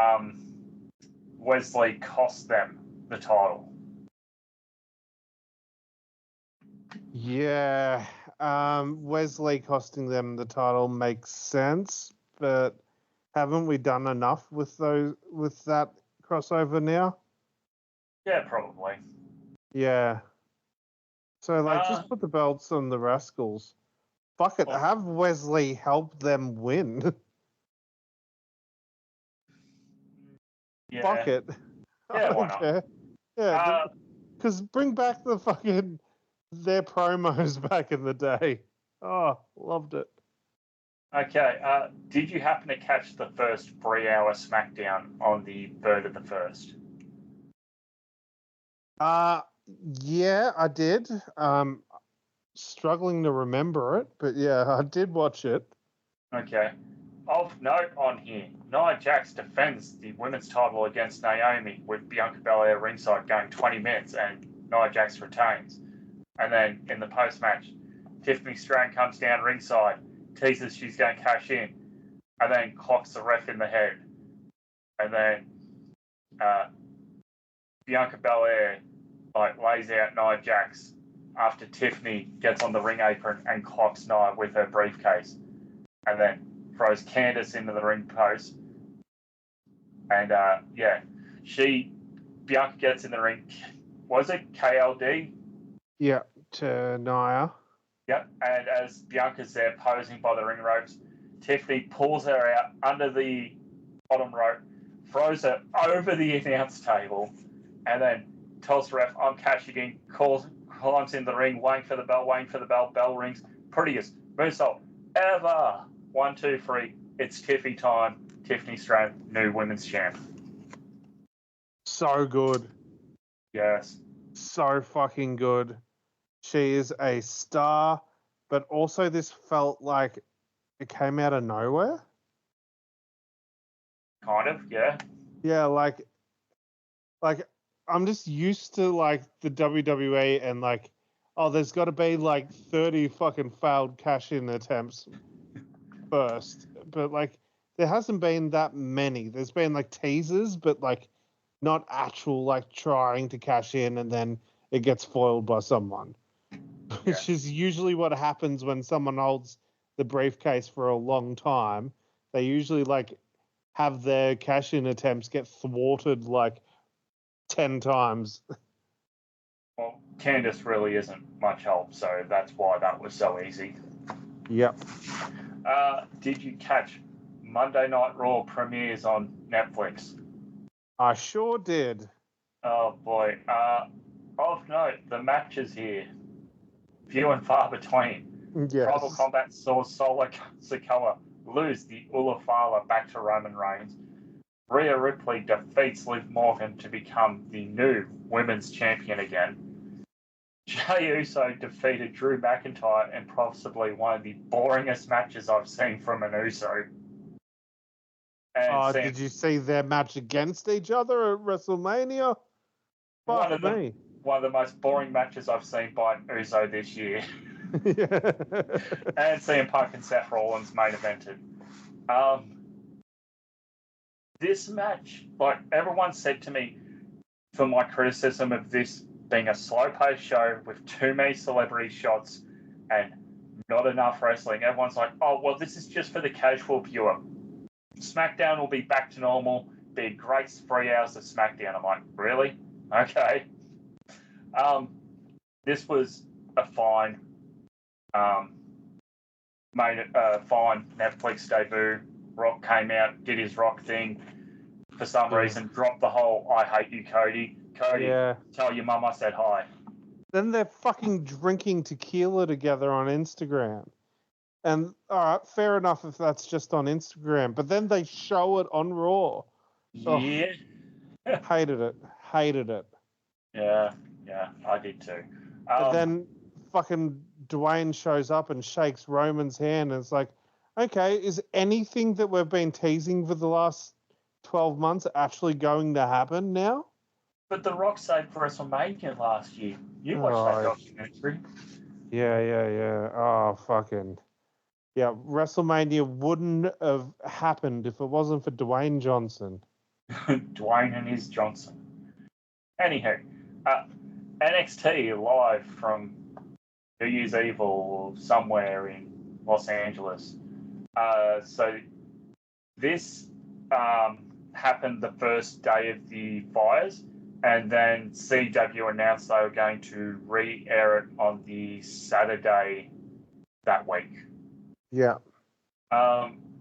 Wesley costs them the title. Yeah, Wesley costing them the title makes sense, but Haven't we done enough with that crossover now? Yeah, probably. Yeah. So just put the belts on the Rascals. Fuck it. Have Wesley help them win. Yeah. Fuck it. Yeah, why not? Care. Yeah, because bring back their promos back in the day. Oh, loved it. Okay, did you happen to catch the first 3-hour SmackDown on the 3rd of the 1st? Yeah, I did. Struggling to remember it, but yeah, I did watch it. Okay. Of note on here, Nia Jax defends the women's title against Naomi with Bianca Belair ringside going 20 minutes and Nia Jax retains. And then in the post-match, Tiffany Stratton comes down ringside, teases she's going to cash in, and then clocks the ref in the head. And then Bianca Belair lays out Nia Jax after Tiffany gets on the ring apron and clocks Nia with her briefcase. And then throws Candice into the ring post. And Bianca gets in the ring. Was it KLD? Yeah, to Nia. Yep, and as Bianca's there posing by the ring ropes, Tiffany pulls her out under the bottom rope, throws her over the announce table, and then tells the ref, I'm cashing in, climbs in the ring, waiting for the bell, bell rings. Prettiest moonsault ever. 1, 2, 3, it's Tiffy time. Tiffany Stratton, new women's champ. So good. Yes. So fucking good. She is a star, but also this felt like it came out of nowhere. Kind of, yeah. Yeah, like I'm just used to the WWE and there's got to be 30 fucking failed cash-in attempts first, but there hasn't been that many. There's been teasers, but not actual trying to cash in and then it gets foiled by someone. Which is usually what happens when someone holds the briefcase for a long time. They usually have their cash-in attempts get thwarted 10 times. Well, Candice really isn't much help, so that's why that was so easy. Yep. Did you catch Monday Night Raw premieres on Netflix? I sure did. Oh boy. Of note, the matches here, few and far between. Yes. Tribal Combat saw Solo Sikoa lose the Ulafala back to Roman Reigns. Rhea Ripley defeats Liv Morgan to become the new women's champion again. Jey Uso defeated Drew McIntyre in possibly one of the boringest matches I've seen from an Uso. And did you see their match against each other at WrestleMania? One of the most boring matches I've seen by an Uso this year. And CM Punk and Seth Rollins main evented. This match, everyone said to me for my criticism of this being a slow-paced show with too many celebrity shots and not enough wrestling, everyone's like, oh, well, this is just for the casual viewer. SmackDown will be back to normal, be a great 3 hours of SmackDown. I'm like, really? Okay. This was a fine fine Netflix debut. Rock came out, did his Rock thing. For some reason, dropped the whole "I hate you, Cody." Cody, tell your mum I said hi. Then they're fucking drinking tequila together on Instagram. And all right, fair enough if that's just on Instagram, but then they show it on Raw. Yeah. Hated it. Yeah, I did too. And then fucking Dwayne shows up and shakes Roman's hand, and it's like, okay, is anything that we've been teasing for the last 12 months actually going to happen now? But The Rock saved WrestleMania last year. You watched that documentary. Yeah. Oh, fucking. Yeah, WrestleMania wouldn't have happened if it wasn't for Dwayne Johnson. Dwayne and his Johnson. Anywho, NXT live from New Year's Eve or somewhere in Los Angeles. So this happened the first day of the fires, and then CW announced they were going to re-air it on the Saturday that week. Yeah.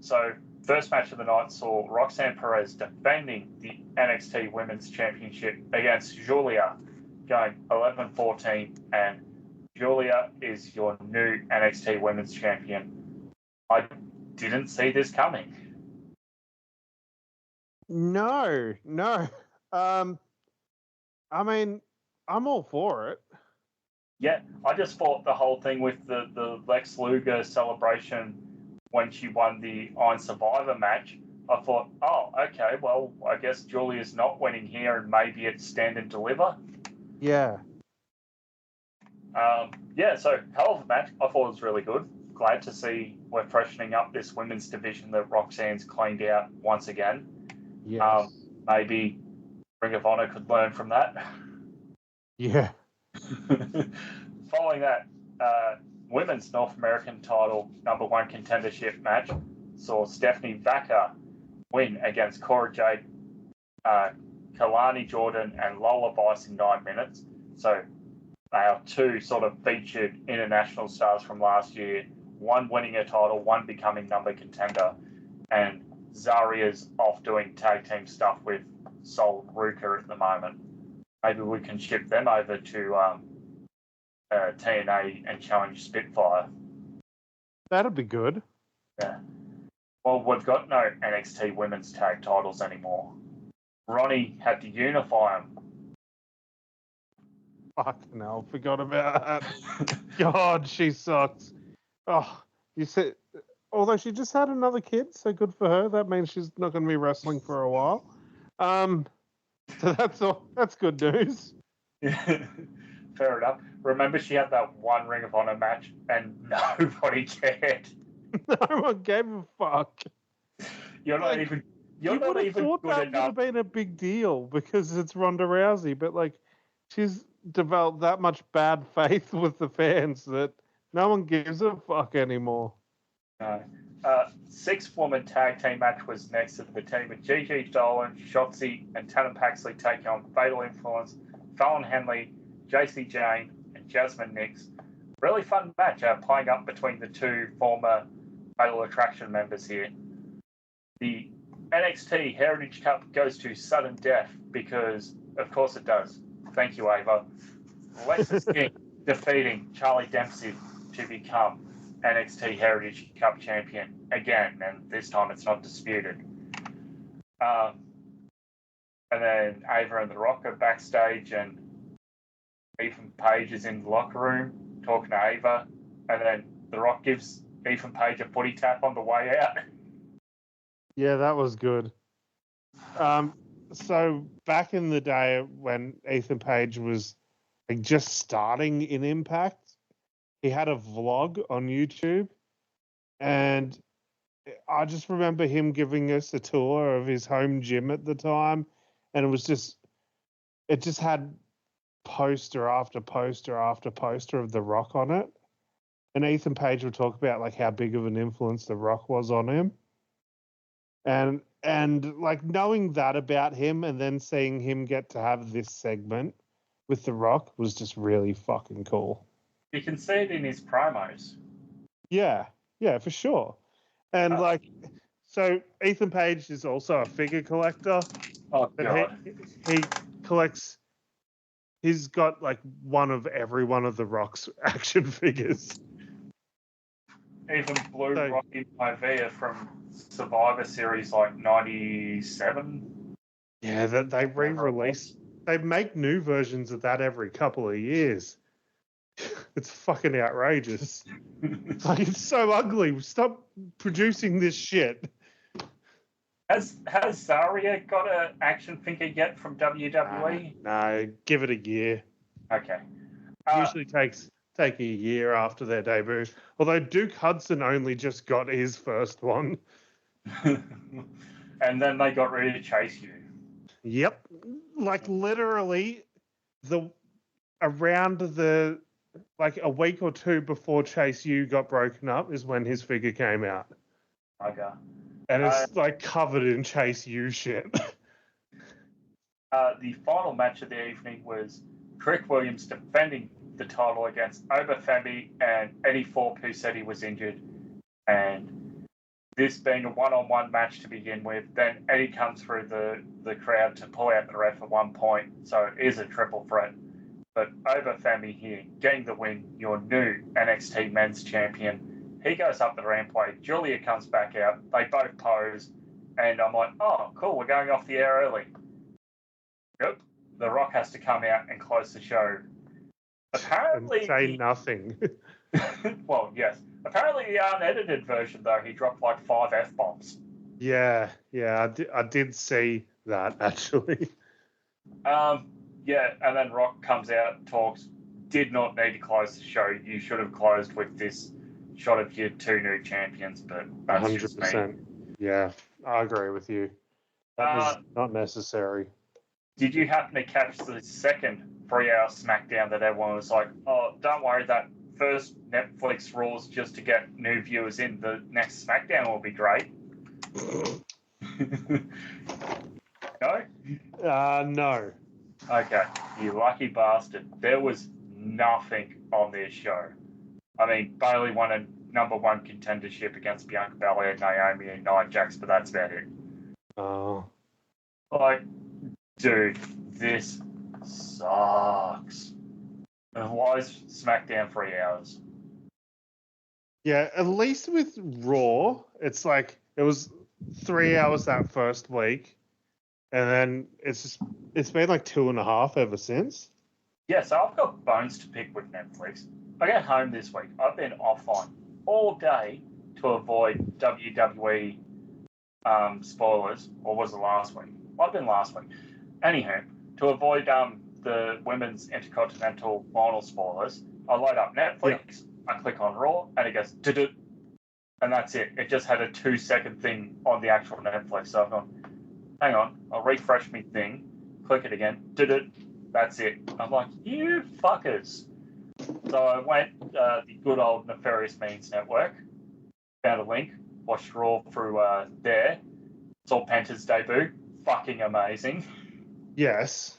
So first match of the night saw Roxanne Perez defending the NXT Women's Championship against Julia, going 11-14, and Julia is your new NXT Women's Champion. I didn't see this coming. No. I mean, I'm all for it. Yeah, I just thought the whole thing with the Lex Luger celebration when she won the Iron Survivor match, I thought, oh, okay, well, I guess Julia's not winning here, and maybe it's stand and deliver. Yeah. So hell of a match. I thought it was really good. Glad to see we're freshening up this women's division that Roxanne's cleaned out once again. Yes. Maybe Ring of Honor could learn from that. Yeah. Following that, women's North American title #1 contendership match saw Stephanie Vaca win against Cora Jade, Kalani Jordan, and Lola Vice in 9 minutes. So they are two sort of featured international stars from last year, one winning a title, one becoming number contender, and Zaria's off doing tag team stuff with Sol Ruka at the moment. Maybe we can ship them over to TNA and challenge Spitfire. That'd be good. Yeah. Well, we've got no NXT women's tag titles anymore. Ronnie had to unify them. Fucking hell, forgot about that. God, she sucks. Oh, you said, although she just had another kid, so good for her. That means she's not going to be wrestling for a while. So that's good news. Fair enough. Remember, she had that one Ring of Honor match, and nobody cared. No one gave a fuck. You're not even good that enough. Would have been a big deal because it's Ronda Rousey, but like, she's developed that much bad faith with the fans that no one gives a fuck anymore. No. 6-woman tag team match was next to the team with Gigi Dolan, Shotzi, and Tatum Paxley taking on Fatal Influence, Fallon Henley, JC Jane, and Jasmine Nix. Really fun match playing up between the two former Fatal Attraction members here. The NXT Heritage Cup goes to sudden death because, of course it does. Thank you, Ava. Lexis King defeating Charlie Dempsey to become NXT Heritage Cup champion again, and this time it's not disputed. And then Ava and The Rock are backstage, and Ethan Page is in the locker room talking to Ava, and then The Rock gives Ethan Page a footy tap on the way out. Yeah, that was good. So back in the day when Ethan Page was like just starting in Impact, he had a vlog on YouTube, and I just remember him giving us a tour of his home gym at the time, and it just had poster after poster after poster of The Rock on it. And Ethan Page would talk about like how big of an influence The Rock was on him. And like knowing that about him and then seeing him get to have this segment with The Rock was just really fucking cool. You can see it in his promos. Yeah, for sure. And so Ethan Page is also a figure collector. Oh, God. He collects, he's got like one of every one of The Rock's action figures. Even Blue Rocky Maivia from Survivor Series like 97. Yeah, that they re-release. They make new versions of that every couple of years. It's fucking outrageous. Like, it's so ugly. Stop producing this shit. Has Zaria got an action figure yet from WWE? No, give it a year. Okay. Usually take a year after their debut. Although Duke Hudson only just got his first one. And then they got ready to chase you. Yep. Like literally around like a week or two before Chase U got broken up is when his figure came out. Okay. And it's like covered in Chase U shit. The final match of the evening was Trick Williams defending the title against Obafemi and Eddie Thorpe, who said he was injured. And this being a one-on-one match to begin with, then Eddie comes through the crowd to pull out the ref at one point, so it is a triple threat. But Obafemi here, getting the win, your new NXT Men's Champion. He goes up the rampway, Julia comes back out, they both pose, and I'm like, oh, cool, we're going off the air early. Yep, The Rock has to come out and close the show. Apparently... And say nothing. Well, yes. Apparently the unedited version, though, he dropped like 5 F-bombs. Yeah, I did see that, actually. Yeah, and then Rock comes out, talks, did not need to close the show. You should have closed with this shot of your 2 new champions, but that's 100%. Just me. Yeah, I agree with you. That was not necessary. Did you happen to catch the second 3-hour SmackDown that everyone was like, oh, don't worry, that first Netflix Raw's just to get new viewers in. The next SmackDown will be great. No? No. Okay, you lucky bastard. There was nothing on this show. I mean, Bayley won a #1 contendership against Bianca Belair, Naomi, and Nia Jax, but that's about it. Oh. Like, dude, this sucks. And why is SmackDown 3 hours? Yeah, at least with Raw, it's like it was 3 hours that first week, and then it's been like 2.5 ever since. Yeah, so I've got bones to pick with Netflix. I get home this week. I've been offline all day to avoid WWE spoilers, or was it last week? Might have been last week. Anyhow, to avoid the women's Intercontinental final spoilers, I load up Netflix, I click on Raw, and it goes, and that's it. It just had a 2-second thing on the actual Netflix. So I've gone, hang on, I'll refresh my thing, click it again, that's it. I'm like, you fuckers. So I went the good old Nefarious Means Network, found a link, watched Raw through there, saw Penta's debut, fucking amazing. Yes.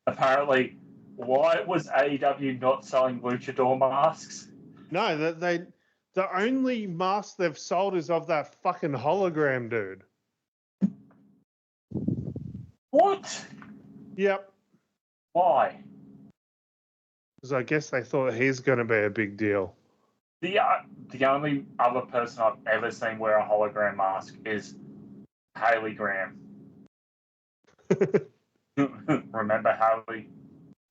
Apparently, why was AEW not selling luchador masks? No, the only mask they've sold is of that fucking hologram dude. What? Yep. Why? Because I guess they thought he's going to be a big deal. The only other person I've ever seen wear a hologram mask is Haley Graham. Remember Harley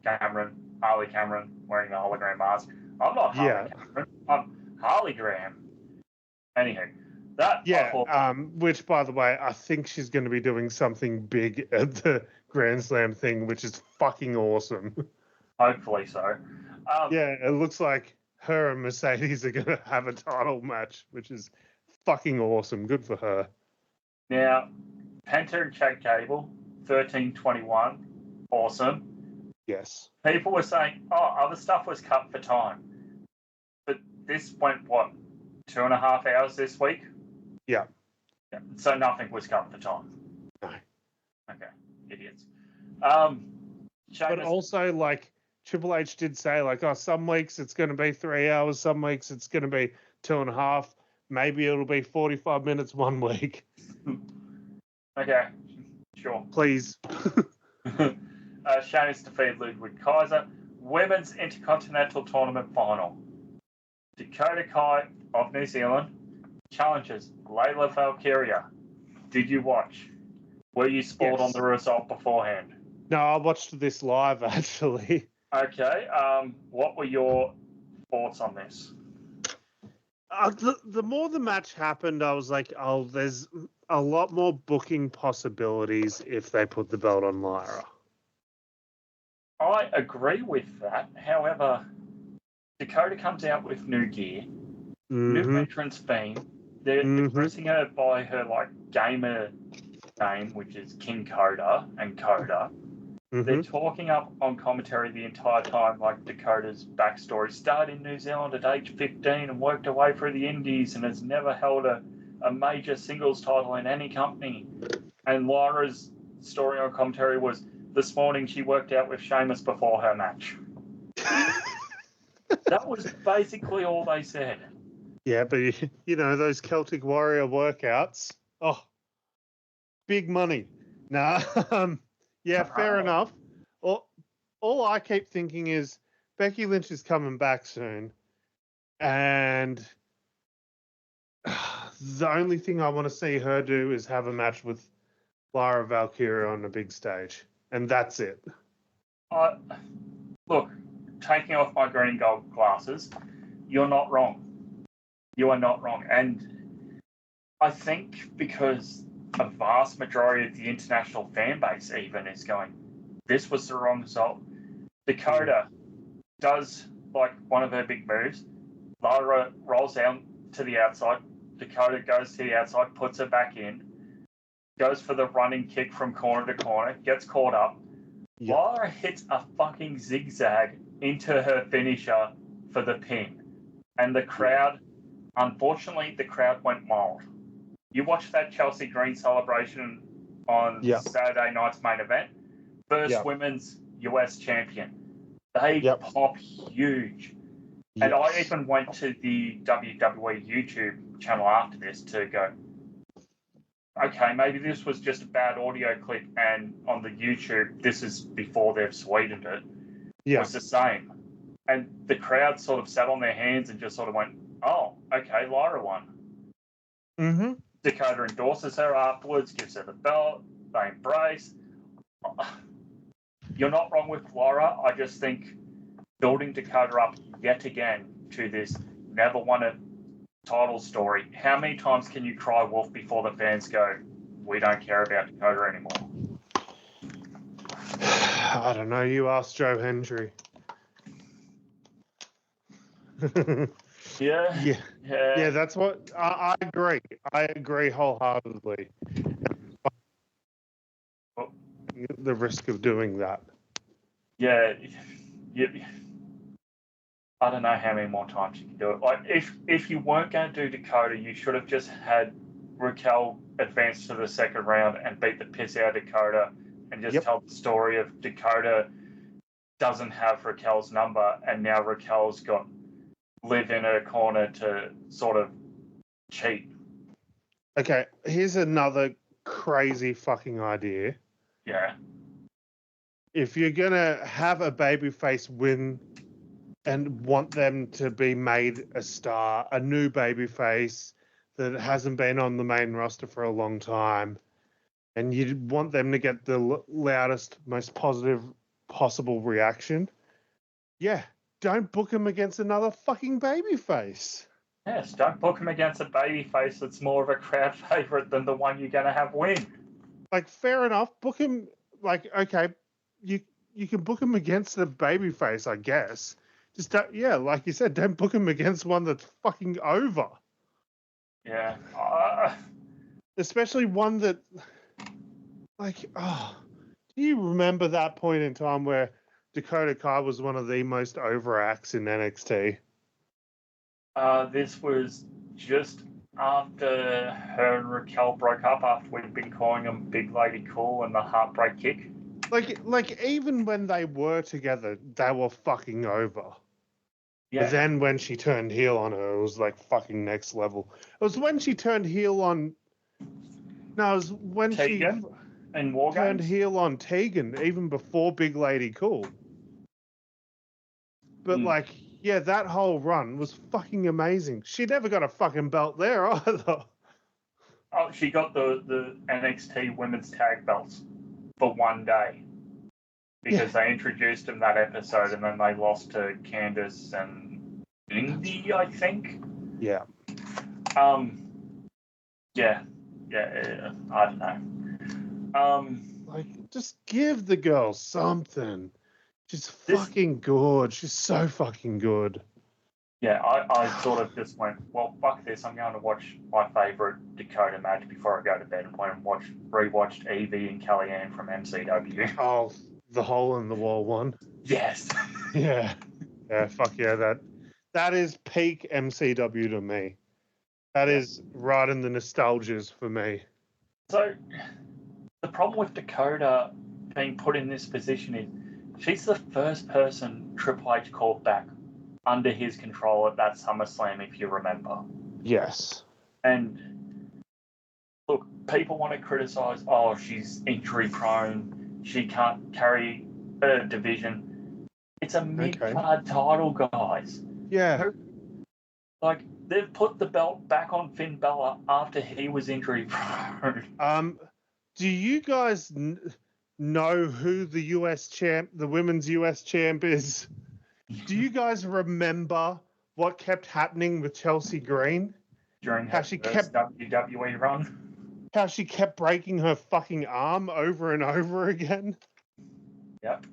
Cameron wearing the hologram mask? I'm not Harley Cameron. I'm Harley Graham. Anyhow, that which by the way, I think she's going to be doing something big at the Grand Slam thing, which is fucking awesome. Hopefully so. It looks like her and Mercedes are going to have a title match, which is fucking awesome. Good for her. Now, Penta and Chad Gable, 13-21, awesome. Yes. People were saying, other stuff was cut for time. But this went, 2.5 hours this week? Yeah. So nothing was cut for time. No. Okay, idiots. But also, like, Triple H did say, like, some weeks it's going to be 3 hours, some weeks it's going to be 2.5. Maybe it'll be 45 minutes one week. Okay, sure. Please. Sheamus defeated Ludwig Kaiser. Women's Intercontinental Tournament Final. Dakota Kai of New Zealand challenges Layla Valkyria. Did you watch? Were you spoiled on the result beforehand? No, I watched this live, actually. Okay, what were your thoughts on this? The more the match happened, I was like, there's a lot more booking possibilities if they put the belt on Lyra. I agree with that. However, Dakota comes out with new gear, new entrance theme. They're addressing her by her gamer name, which is King Coda and Coda. They're talking up on commentary the entire time, like Dakota's backstory. Started in New Zealand at age 15 and worked her way through the Indies and has never held a a major singles title in any company. And Lyra's story on commentary was, this morning she worked out with Sheamus before her match. That was basically all they said. Yeah, but you know, those Celtic Warrior workouts, oh, big money. Nah, yeah, fair enough. All I keep thinking is Becky Lynch is coming back soon, and the only thing I want to see her do is have a match with Lyra Valkyria on the big stage, and that's it. Look, taking off my green and gold glasses, you're not wrong. You are not wrong. And I think because a vast majority of the international fan base even is going, this was the wrong result. Dakota does like one of her big moves. Lyra rolls down to the outside. Dakota goes to the outside, puts her back in, goes for the running kick from corner to corner, gets caught up. Yep. Lyra hits a fucking zigzag into her finisher for the pin. And the crowd, unfortunately, the crowd went wild. You watch that Chelsea Green celebration on Saturday night's main event. First women's US champion. They pop huge. Yes. And I even went to the WWE YouTube channel after this to go, okay, maybe this was just a bad audio clip, and on the YouTube, this is before they've sweetened it, was the same. And the crowd sort of sat on their hands and just sort of went, oh, okay, Lyra won. Mm-hmm. Dakota endorses her afterwards, gives her the belt, they embrace. You're not wrong with Lyra. I just think building Dakota up yet again to this never won a title story. How many times can you cry wolf before the fans go, we don't care about Dakota anymore? I don't know. You ask Joe Hendry. Yeah, that's what I agree. I agree wholeheartedly. The risk of doing that. Yeah. I don't know how many more times you can do it. Like, if you weren't going to do Dakota, you should have just had Raquel advance to the second round and beat the piss out of Dakota and just tell the story of Dakota doesn't have Raquel's number and now Raquel's got Liv in her corner to sort of cheat. Okay, here's another crazy fucking idea. Yeah. If you're going to have a babyface win and want them to be made a star, a new babyface that hasn't been on the main roster for a long time, and you want them to get the loudest, most positive possible reaction, don't book him against another fucking babyface. Yes, don't book him against a babyface that's more of a crowd favorite than the one you're going to have win. Like, fair enough. Book him, like, okay, you can book him against a babyface, I guess. Just don't, like you said, don't book him against one that's fucking over. Yeah. Especially one that, like, do you remember that point in time where Dakota Kai was one of the most over acts in NXT? This was just after her and Raquel broke up, after we'd been calling them Big Lady Cool and the Heartbreak Kick. Like even when they were together, they were fucking over. Yeah. But then when she turned heel on her, it was like fucking next level. It was when she turned heel on... No, it was when Tegan she and War turned Games? heel on Tegan, even before Big Lady Cool. But that whole run was fucking amazing. She never got a fucking belt there either. Oh, she got the NXT women's tag belts for one day. Because they introduced them that episode and then they lost to Candice and Indy, I think. Yeah. I don't know. Just give the girl something. She's fucking good. She's so fucking good. Yeah, I sort of just went, well, fuck this. I'm going to watch my favourite Dakota match before I go to bed and rewatched Evie and Kellyanne from MCW. Oh, the hole in the wall one. Yes. Yeah. Yeah, fuck yeah. That is peak MCW to me. That is right in the nostalgias for me. So, the problem with Dakota being put in this position is she's the first person Triple H called back under his control at that SummerSlam, if you remember. Yes. And look, people want to criticize, oh, she's injury prone, she can't carry a division. It's a mid-card title, guys. Yeah. Like, they've put the belt back on Finn Balor after he was injury prone. Do you guys know who the US champ, the women's US champ is? Do you guys remember what kept happening with Chelsea Green? During her first WWE run? How she kept breaking her fucking arm over and over again? Yep.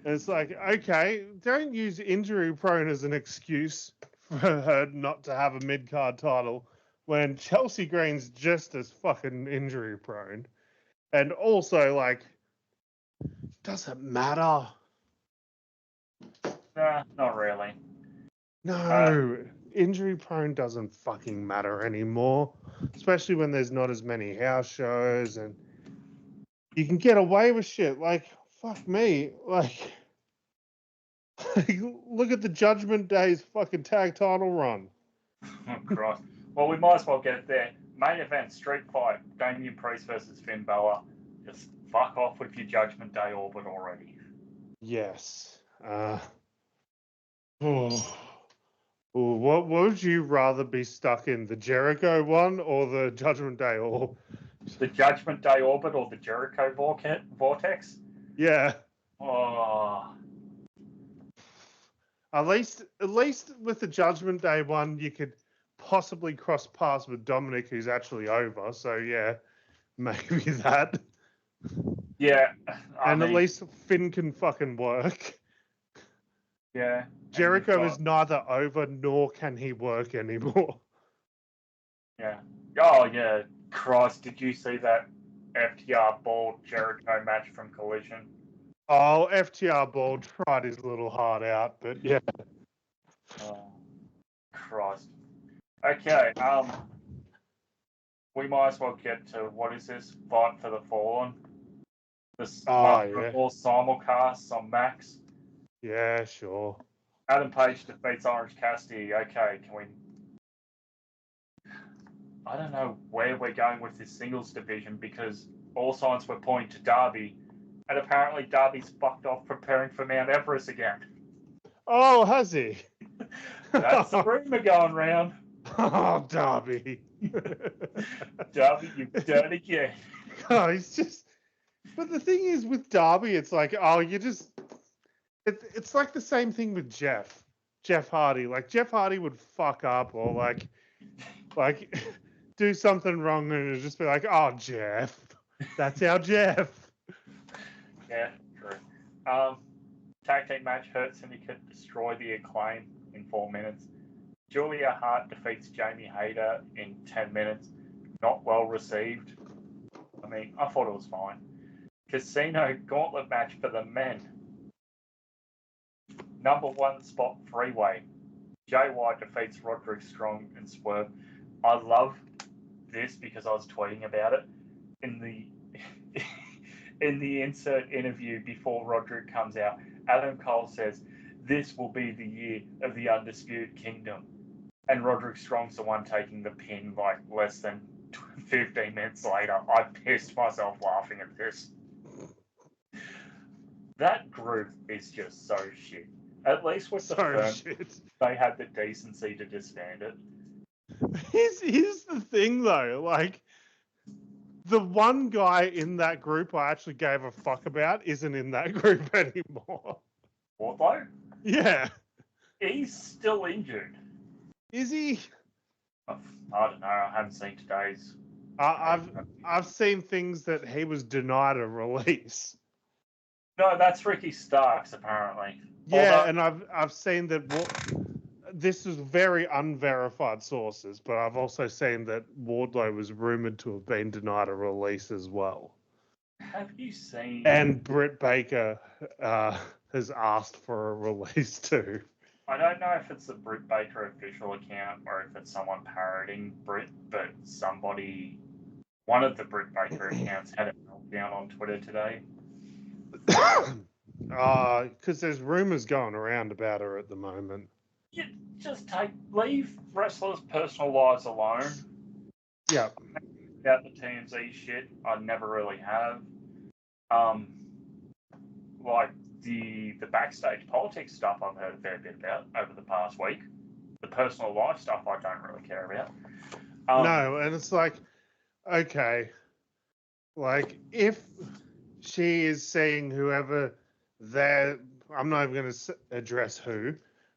And it's like, okay, don't use injury prone as an excuse for her not to have a mid-card title when Chelsea Green's just as fucking injury prone. And also, like, doesn't matter. Nah, not really. No, injury prone doesn't fucking matter anymore, especially when there's not as many house shows and you can get away with shit. Like, fuck me. Like look at the Judgment Day's fucking tag title run. Oh, Christ. Well, we might as well get there. Main event, street fight, Damian Priest versus Finn Balor. Just fuck off with your Judgment Day orbit already. Yes. What would you rather be stuck in, the Jericho one or the Judgment Day orb? The Judgment Day orbit or the Jericho vortex? Yeah. Oh. At least with the Judgment Day one, you could possibly cross paths with Dominic, who's actually over. So yeah, maybe that. Yeah. I mean, at least Finn can fucking work. Yeah. Jericho is neither over nor can he work anymore. Yeah. Oh, yeah. Christ, did you see that FTR Bald Jericho match from Collision? Oh, FTR Bald tried his little heart out, but yeah. Oh, Christ. Okay, we might as well get to, what is this? Fight for the Fallen? This all simulcast on Max. Yeah, sure. Adam Page defeats Orange Cassidy. Okay, can we... I don't know where we're going with this singles division because all signs were pointing to Darby, and apparently Darby's fucked off preparing for Mount Everest again. Oh, has he? That's the rumor going round. Oh, Darby. Darby, you've done it again. Oh, he's just... But the thing is, with Darby, it's like, oh, you just... It's like the same thing with Jeff Hardy. Like, Jeff Hardy would fuck up or, like do something wrong and it'd just be like, oh, Jeff. That's our Jeff. Yeah, true. Tag team match, Hurt Syndicate destroy the Acclaim in 4 minutes. Julia Hart defeats Jamie Hayter in 10 minutes. Not well received. I mean, I thought it was fine. Casino Gauntlet match for the men. Number 1 spot 3-way. Jay White defeats Roderick Strong and Swerve. I love this because I was tweeting about it. In the insert interview before Roderick comes out, Adam Cole says, "This will be the year of the Undisputed Kingdom." And Roderick Strong's the one taking the pin like less than 15 minutes later. I pissed myself laughing at this. That group is just so shit. At least with the firm, they had the decency to disband it. Here's the thing, though. Like, the one guy in that group I actually gave a fuck about isn't in that group anymore. Wardlow? Yeah. He's still injured. Is he? I don't know. I haven't seen today's. I've seen things that he was denied a release. No, that's Ricky Starks, apparently. Yeah, and I've seen that. This is very unverified sources, but I've also seen that Wardlow was rumored to have been denied a release as well. Have you seen? And Britt Baker has asked for a release too. I don't know if it's the Britt Baker official account or if it's someone parroting Britt, but one of the Britt Baker accounts had a meltdown on Twitter today. Because there's rumors going around about her at the moment. You just leave wrestlers' personal lives alone. Yeah. About the TMZ shit, I never really have. Like the backstage politics stuff I've heard a fair bit about over the past week. The personal life stuff I don't really care about. No, and it's like, okay, like if she is seeing whoever I'm not even going to address who,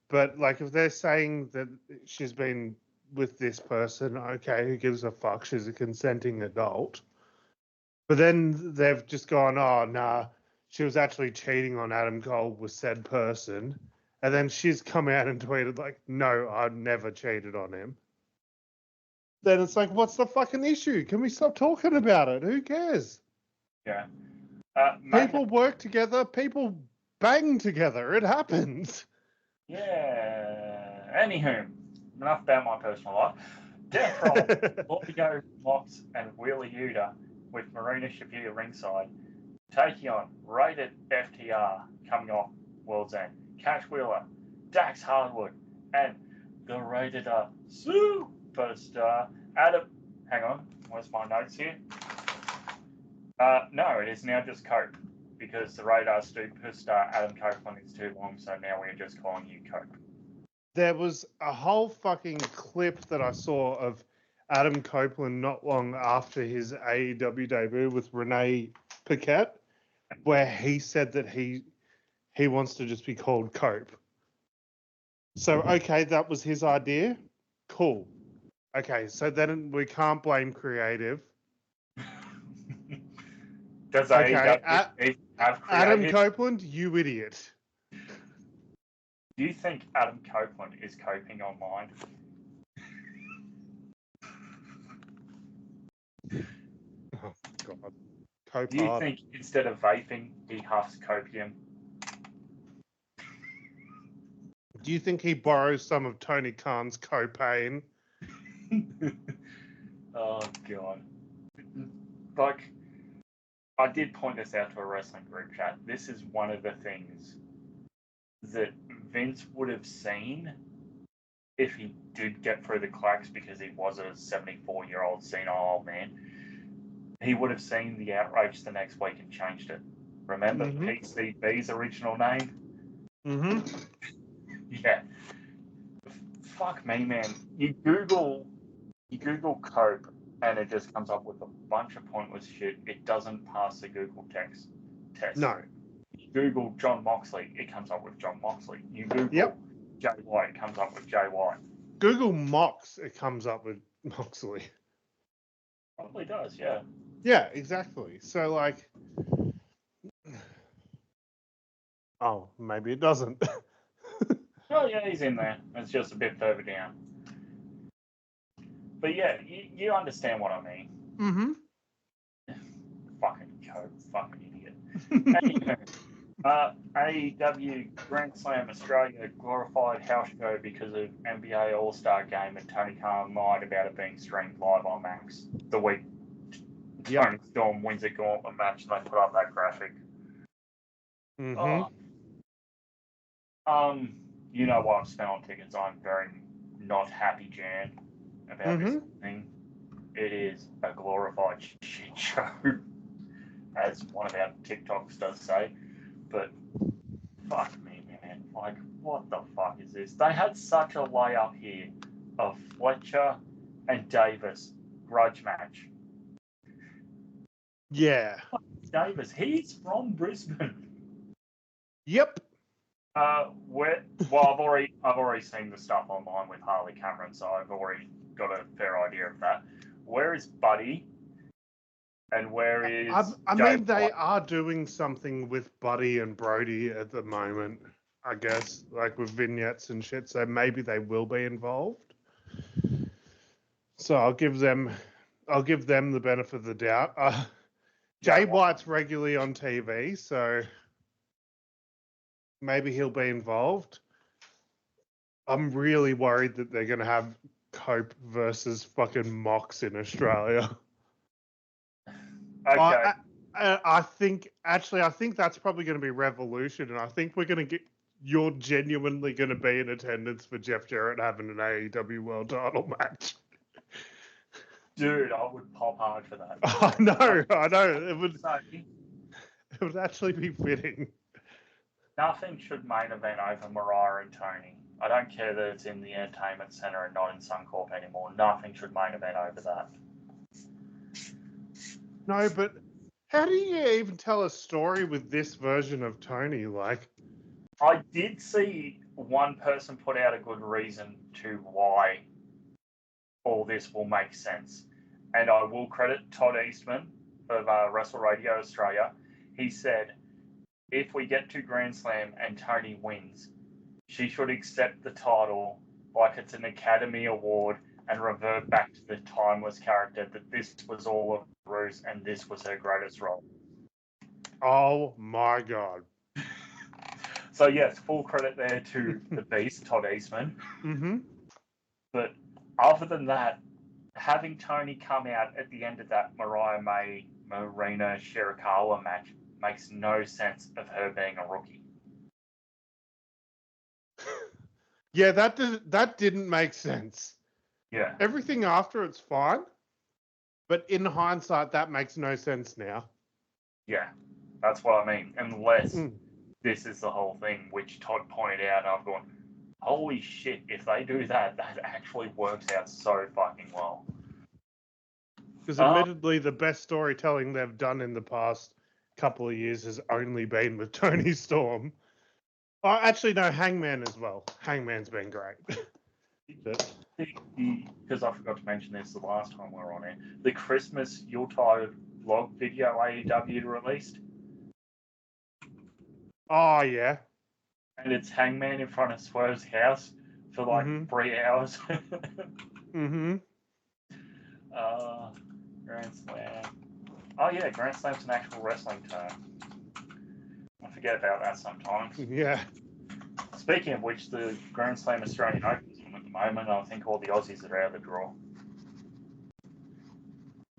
but like if they're saying that she's been with this person, okay, who gives a fuck? She's a consenting adult. But then they've just gone, oh, nah, she was actually cheating on Adam Cole with said person. And then she's come out and tweeted like, no, I never cheated on him. Then it's like, what's the fucking issue? Can we stop talking about it? Who cares? Yeah. People work together. People bang together. It happens. Yeah. Anywho, enough about my personal life. Death Roll, Lordigo, Mox, and Wheeler Yuta with Marina Shafir ringside, taking on Rated FTR coming off World's End, Katch Wheeler, Dax Hardwood, and the Rated Superstar Adam. Hang on, where's my notes here? No, it is now just Cope because the Radar Superstar Adam Copeland is too long, so now we're just calling you Cope. There was a whole fucking clip that I saw of Adam Copeland not long after his AEW debut with Renee Paquette, where he said that he wants to just be called Cope. So, okay, that was his idea. Cool. Okay, so then we can't blame creative. Does okay, AEW have creative? Adam Copeland, you idiot. Do you think Adam Copeland is coping online? Oh, God. Cope Do you hard. think instead of vaping, he huffs copium? Do you think he borrows some of Tony Khan's copain? Oh, God. Like, I did point this out to a wrestling group chat. This is one of the things that Vince would have seen if he did get through the cracks because he was a 74-year-old senile old man. He would have seen the outrage the next week and changed it. Remember PCB's original name? Mm-hmm. Yeah. Fuck me, man. You Google Cope and it just comes up with a bunch of pointless shit. It doesn't pass the Google test. No. You Google John Moxley, it comes up with John Moxley. You Google Jay White, it comes up with Jay White. Google Mox, it comes up with Moxley. Probably does, yeah. Yeah, exactly. So, like, oh, maybe it doesn't. Oh, yeah, he's in there. It's just a bit further down. But yeah, you understand what I mean. Mm-hmm. Fucking Cope, fucking idiot. Anyway, AEW Grand Slam Australia glorified house show because of NBA All-Star Game, and Tony Khan lied about it being streamed live on Max the week Tony Storm wins a gauntlet match, and they put up that graphic. Mm-hmm. You know what I've spent on tickets. I'm very not happy, Jan, about this thing. It is a glorified shit show, as one of our TikToks does say. But fuck me, man. Like, what the fuck is this? They had such a layup here of Fletcher and Davis grudge match. Yeah. Davis, he's from Brisbane. Yep. I've already seen the stuff online with Harley Cameron, so I've already got a fair idea of that. Where is Buddy? And where is I mean, they are doing something with Buddy and Brody at the moment, I guess, like with vignettes and shit, so maybe they will be involved. So I'll give them the benefit of the doubt. Jay White's regularly on TV, so maybe he'll be involved. I'm really worried that they're going to have Cope versus fucking Mox in Australia. Okay. I think that's probably going to be Revolution, and I think we're going to you're genuinely going to be in attendance for Jeff Jarrett having an AEW World Title match. Dude, I would pop hard for that. I know. It would actually be fitting. Nothing should main event over Mariah and Tony. I don't care that it's in the Entertainment Centre and not in Suncorp anymore. Nothing should main event over that. No, but how do you even tell a story with this version of Tony? Like, I did see one person put out a good reason to why all this will make sense. And I will credit Todd Eastman of Wrestle Radio Australia. He said, if we get to Grand Slam and Tony wins, she should accept the title like it's an Academy Award and revert back to the timeless character that this was all a ruse and this was her greatest role. Oh my God. So yes, full credit there to the beast, Todd Eastman. Mm-hmm. But other than that, having Tony come out at the end of that Mariah May Marina Shirakawa match makes no sense of her being a rookie. Yeah, that didn't make sense. Yeah. Everything after it's fine, but in hindsight, that makes no sense now. Yeah, that's what I mean. Unless this is the whole thing, which Todd pointed out, and I've gone, holy shit, if they do that, that actually works out so fucking well. Because admittedly, the best storytelling they've done in the past couple of years has only been with Tony Storm. Oh, actually, no, Hangman as well. Hangman's been great. Because I forgot to mention this the last time we were on it, the Christmas Yuletide vlog video AEW released. Oh, yeah. And it's Hangman in front of Swerve's house for like 3 hours. Mm-hmm. Grand Slam. Oh, yeah, Grand Slam's an actual wrestling term. I forget about that sometimes. Yeah. Speaking of which, the Grand Slam Australian Open is on at the moment. I think all the Aussies are out of the draw.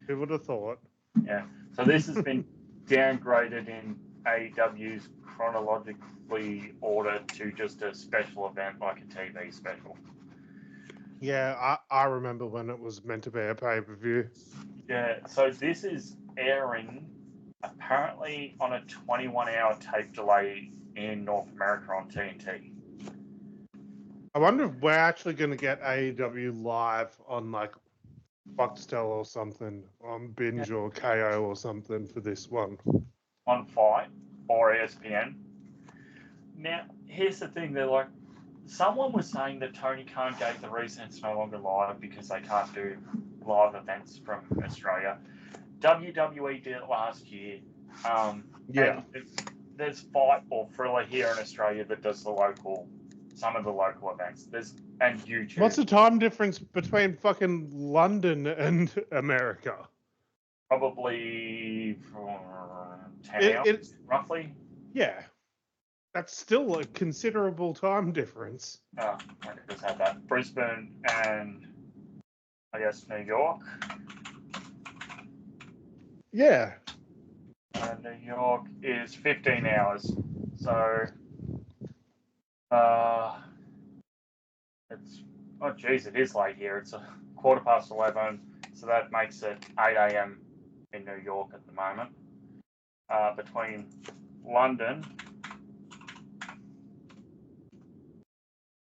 Who would have thought? Yeah. So this has been downgraded in AEW's chronologically order to just a special event like a TV special. Yeah, I remember when it was meant to be a pay-per-view. Yeah, so this is airing apparently on a 21-hour tape delay in North America on TNT. I wonder if we're actually going to get AEW live on like Foxtel or something, on Binge or KO or something for this one. On Fight or ESPN. Now, here's the thing, they're like, someone was saying that Tony Khan gave the reason it's no longer live because they can't do live events from Australia. WWE did it last year. Yeah. There's Fight or Thriller here in Australia that does some of the local events. And YouTube. What's the time difference between fucking London and America? Probably 10 hours, roughly. Yeah. That's still a considerable time difference. I just had that. Brisbane and, I guess, New York. Yeah. New York is 15 hours. So, it is late here. It's 11:15, so that makes it 8 a.m. in New York at the moment. Between London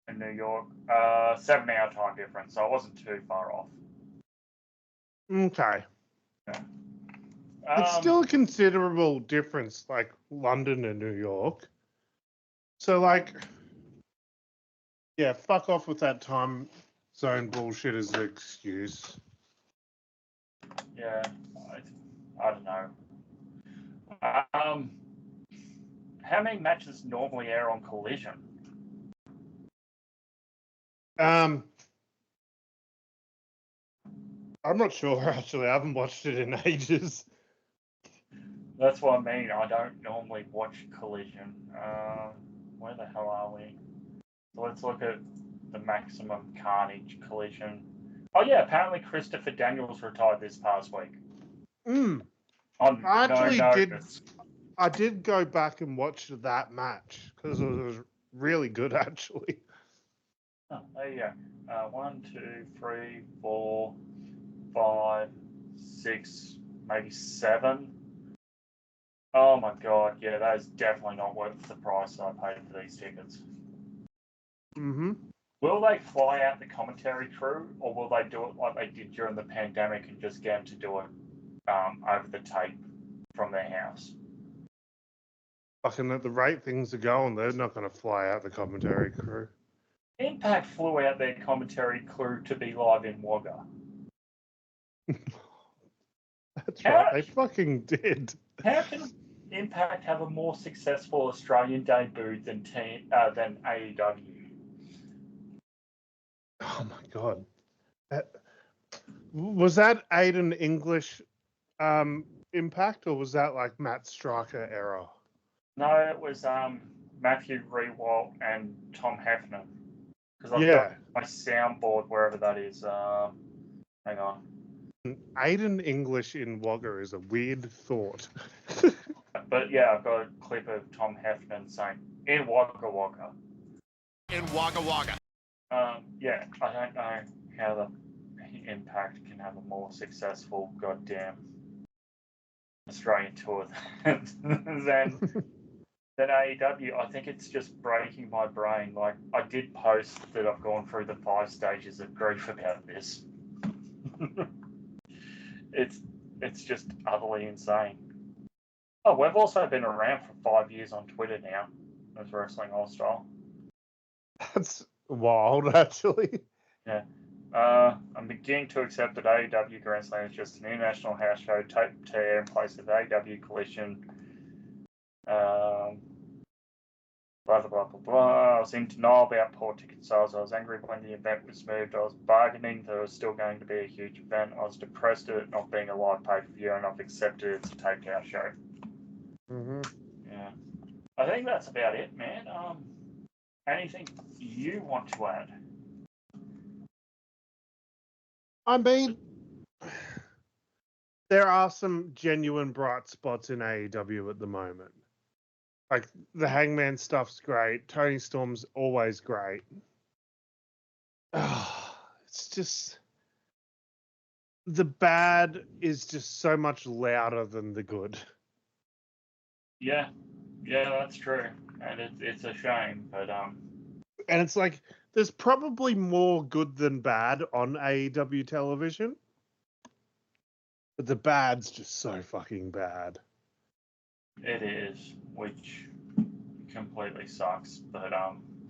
and New York, 7-hour time difference, so I wasn't too far off. Okay. Yeah. It's still a considerable difference, like London and New York. So, like, yeah, fuck off with that time zone bullshit as an excuse. Yeah, I don't know. How many matches normally air on Collision? I'm not sure, actually. I haven't watched it in ages. That's what I mean. I don't normally watch Collision. Where the hell are we? So let's look at the Maximum Carnage Collision. Oh yeah, apparently Christopher Daniels retired this past week. Mm. On I actually no did. notice. I did go back and watch that match because it was really good, actually. Oh, there you go. 1, 2, 3, 4, 5, 6, maybe 7. Oh my god, yeah, that is definitely not worth the price I paid for these tickets. Mm-hmm. Will they fly out the commentary crew, or will they do it like they did during the pandemic and just get them to do it over the tape from their house? Fucking at the rate things are going, they're not going to fly out the commentary crew. Impact flew out their commentary crew to be live in Wagga. That's right, they fucking did. How can Impact have a more successful Australian debut than AEW? Oh my god. Was that Aiden English Impact, or was that like Matt Striker era? No, it was Matthew Rewalt and Tom Hefner. Because I've got my soundboard wherever that is. Hang on. Aiden English in Wagga is a weird thought. But yeah, I've got a clip of Tom Hefner saying, in Wagga Wagga. In Wagga Wagga. Yeah, I don't know how the Impact can have a more successful goddamn Australian tour than AEW. I think it's just breaking my brain. Like, I did post that I've gone through the 5 stages of grief about this. It's just utterly insane. Oh, we've also been around for 5 years on Twitter now as Wrestling All Style. That's wild, actually. Yeah. I'm beginning to accept that AEW Grand Slam is just an international house show taped to air in place of AEW Collision. Blah, blah, blah, blah, blah. I was in denial about poor ticket sales. I was angry when the event was moved. I was bargaining that it was still going to be a huge event. I was depressed at it not being a live pay-per-view, and I've accepted it's a taped house show. Mm-hmm. Yeah. I think that's about it, man. Anything you want to add? I mean, there are some genuine bright spots in AEW at the moment. Like, the Hangman stuff's great. Tony Storm's always great. It's just... The bad is just so much louder than the good. Yeah, that's true. And it's a shame, but... And it's like, there's probably more good than bad on AEW television. But the bad's just so fucking bad. It is, which completely sucks. But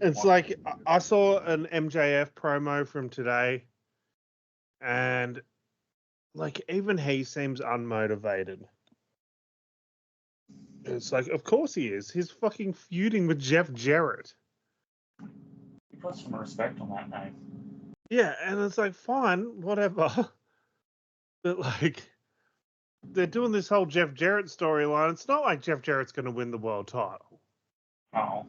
it's like I saw an MJF promo from today, and like even he seems unmotivated. It's like, of course he is. He's fucking feuding with Jeff Jarrett. You put some respect on that name. Yeah, and it's like, fine, whatever. But like, they're doing this whole Jeff Jarrett storyline. It's not like Jeff Jarrett's going to win the world title. Oh.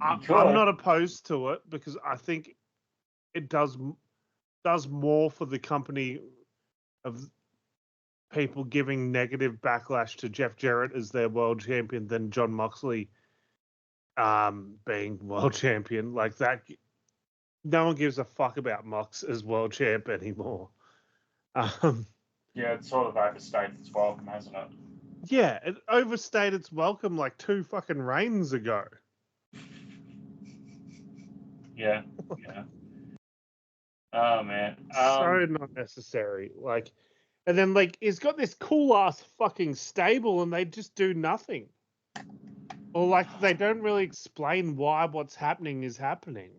I'm not opposed to it because I think it does more for the company of people giving negative backlash to Jeff Jarrett as their world champion than Jon Moxley being world champion. Like that, no one gives a fuck about Mox as world champ anymore. Yeah, it's sort of overstated its welcome, hasn't it? Yeah, it overstayed its welcome like 2 fucking reigns ago. Yeah. Oh, man. So not necessary. Like, and then, like, he's got this cool-ass fucking stable and they just do nothing. Or, like, they don't really explain why what's happening is happening.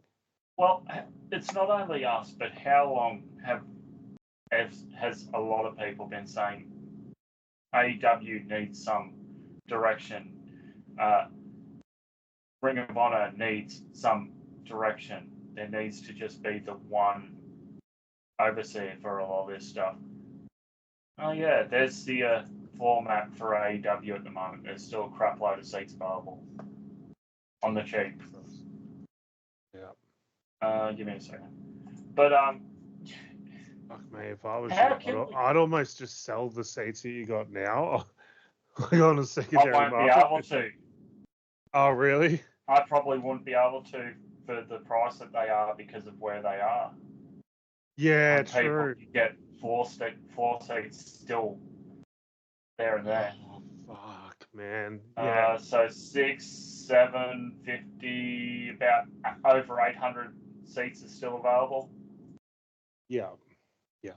Well, it's not only us, but how long has a lot of people been saying AEW needs some direction. Ring of Honor needs some direction. There needs to just be the one overseer for all of this stuff. Oh yeah, there's the format for AEW at the moment. There's still a crap load of seats available on the cheap. Yeah. Give me a second. But Fuck me, if I was How you, can we- I'd almost just sell the seats that you got now. Like on a I secondary won't be market. able to. Oh, really? I probably wouldn't be able to for the price that they are because of where they are. Yeah, And people true. can get four seats still there and there. Oh, fuck, man. Yeah. So 6, 7, 50, about over 800 seats are still available. Yeah. Yeah.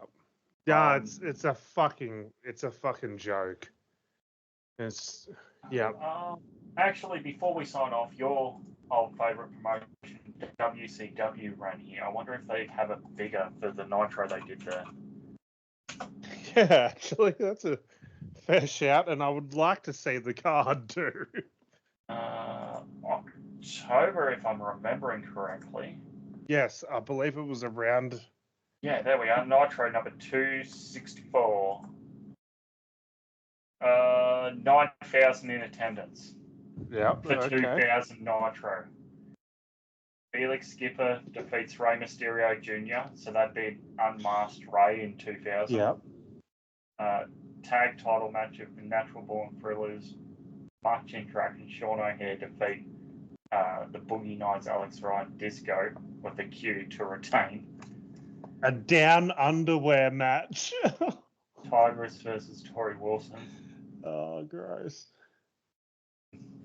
Yeah, Um, it's a fucking joke. It's yeah. Actually, before we sign off, your old favourite promotion, WCW, ran here. I wonder if they have a bigger for the Nitro they did there. Yeah, actually, that's a fair shout, and I would like to see the card too. October, if I'm remembering correctly. Yes, I believe it was around. Yeah, there we are. Nitro number 264. 9,000 in attendance Yeah. for Okay. 2,000 Nitro. Felix Skipper defeats Rey Mysterio Jr., so that'd be unmasked Rey in 2000. Yeah. Tag title match of Natural Born Thrillers. Much interaction. Sean O'Haire defeat the Boogie Nights Alex Ryan Disco with a Q to retain. A down underwear match. Tigress versus Tori Wilson. Oh, gross.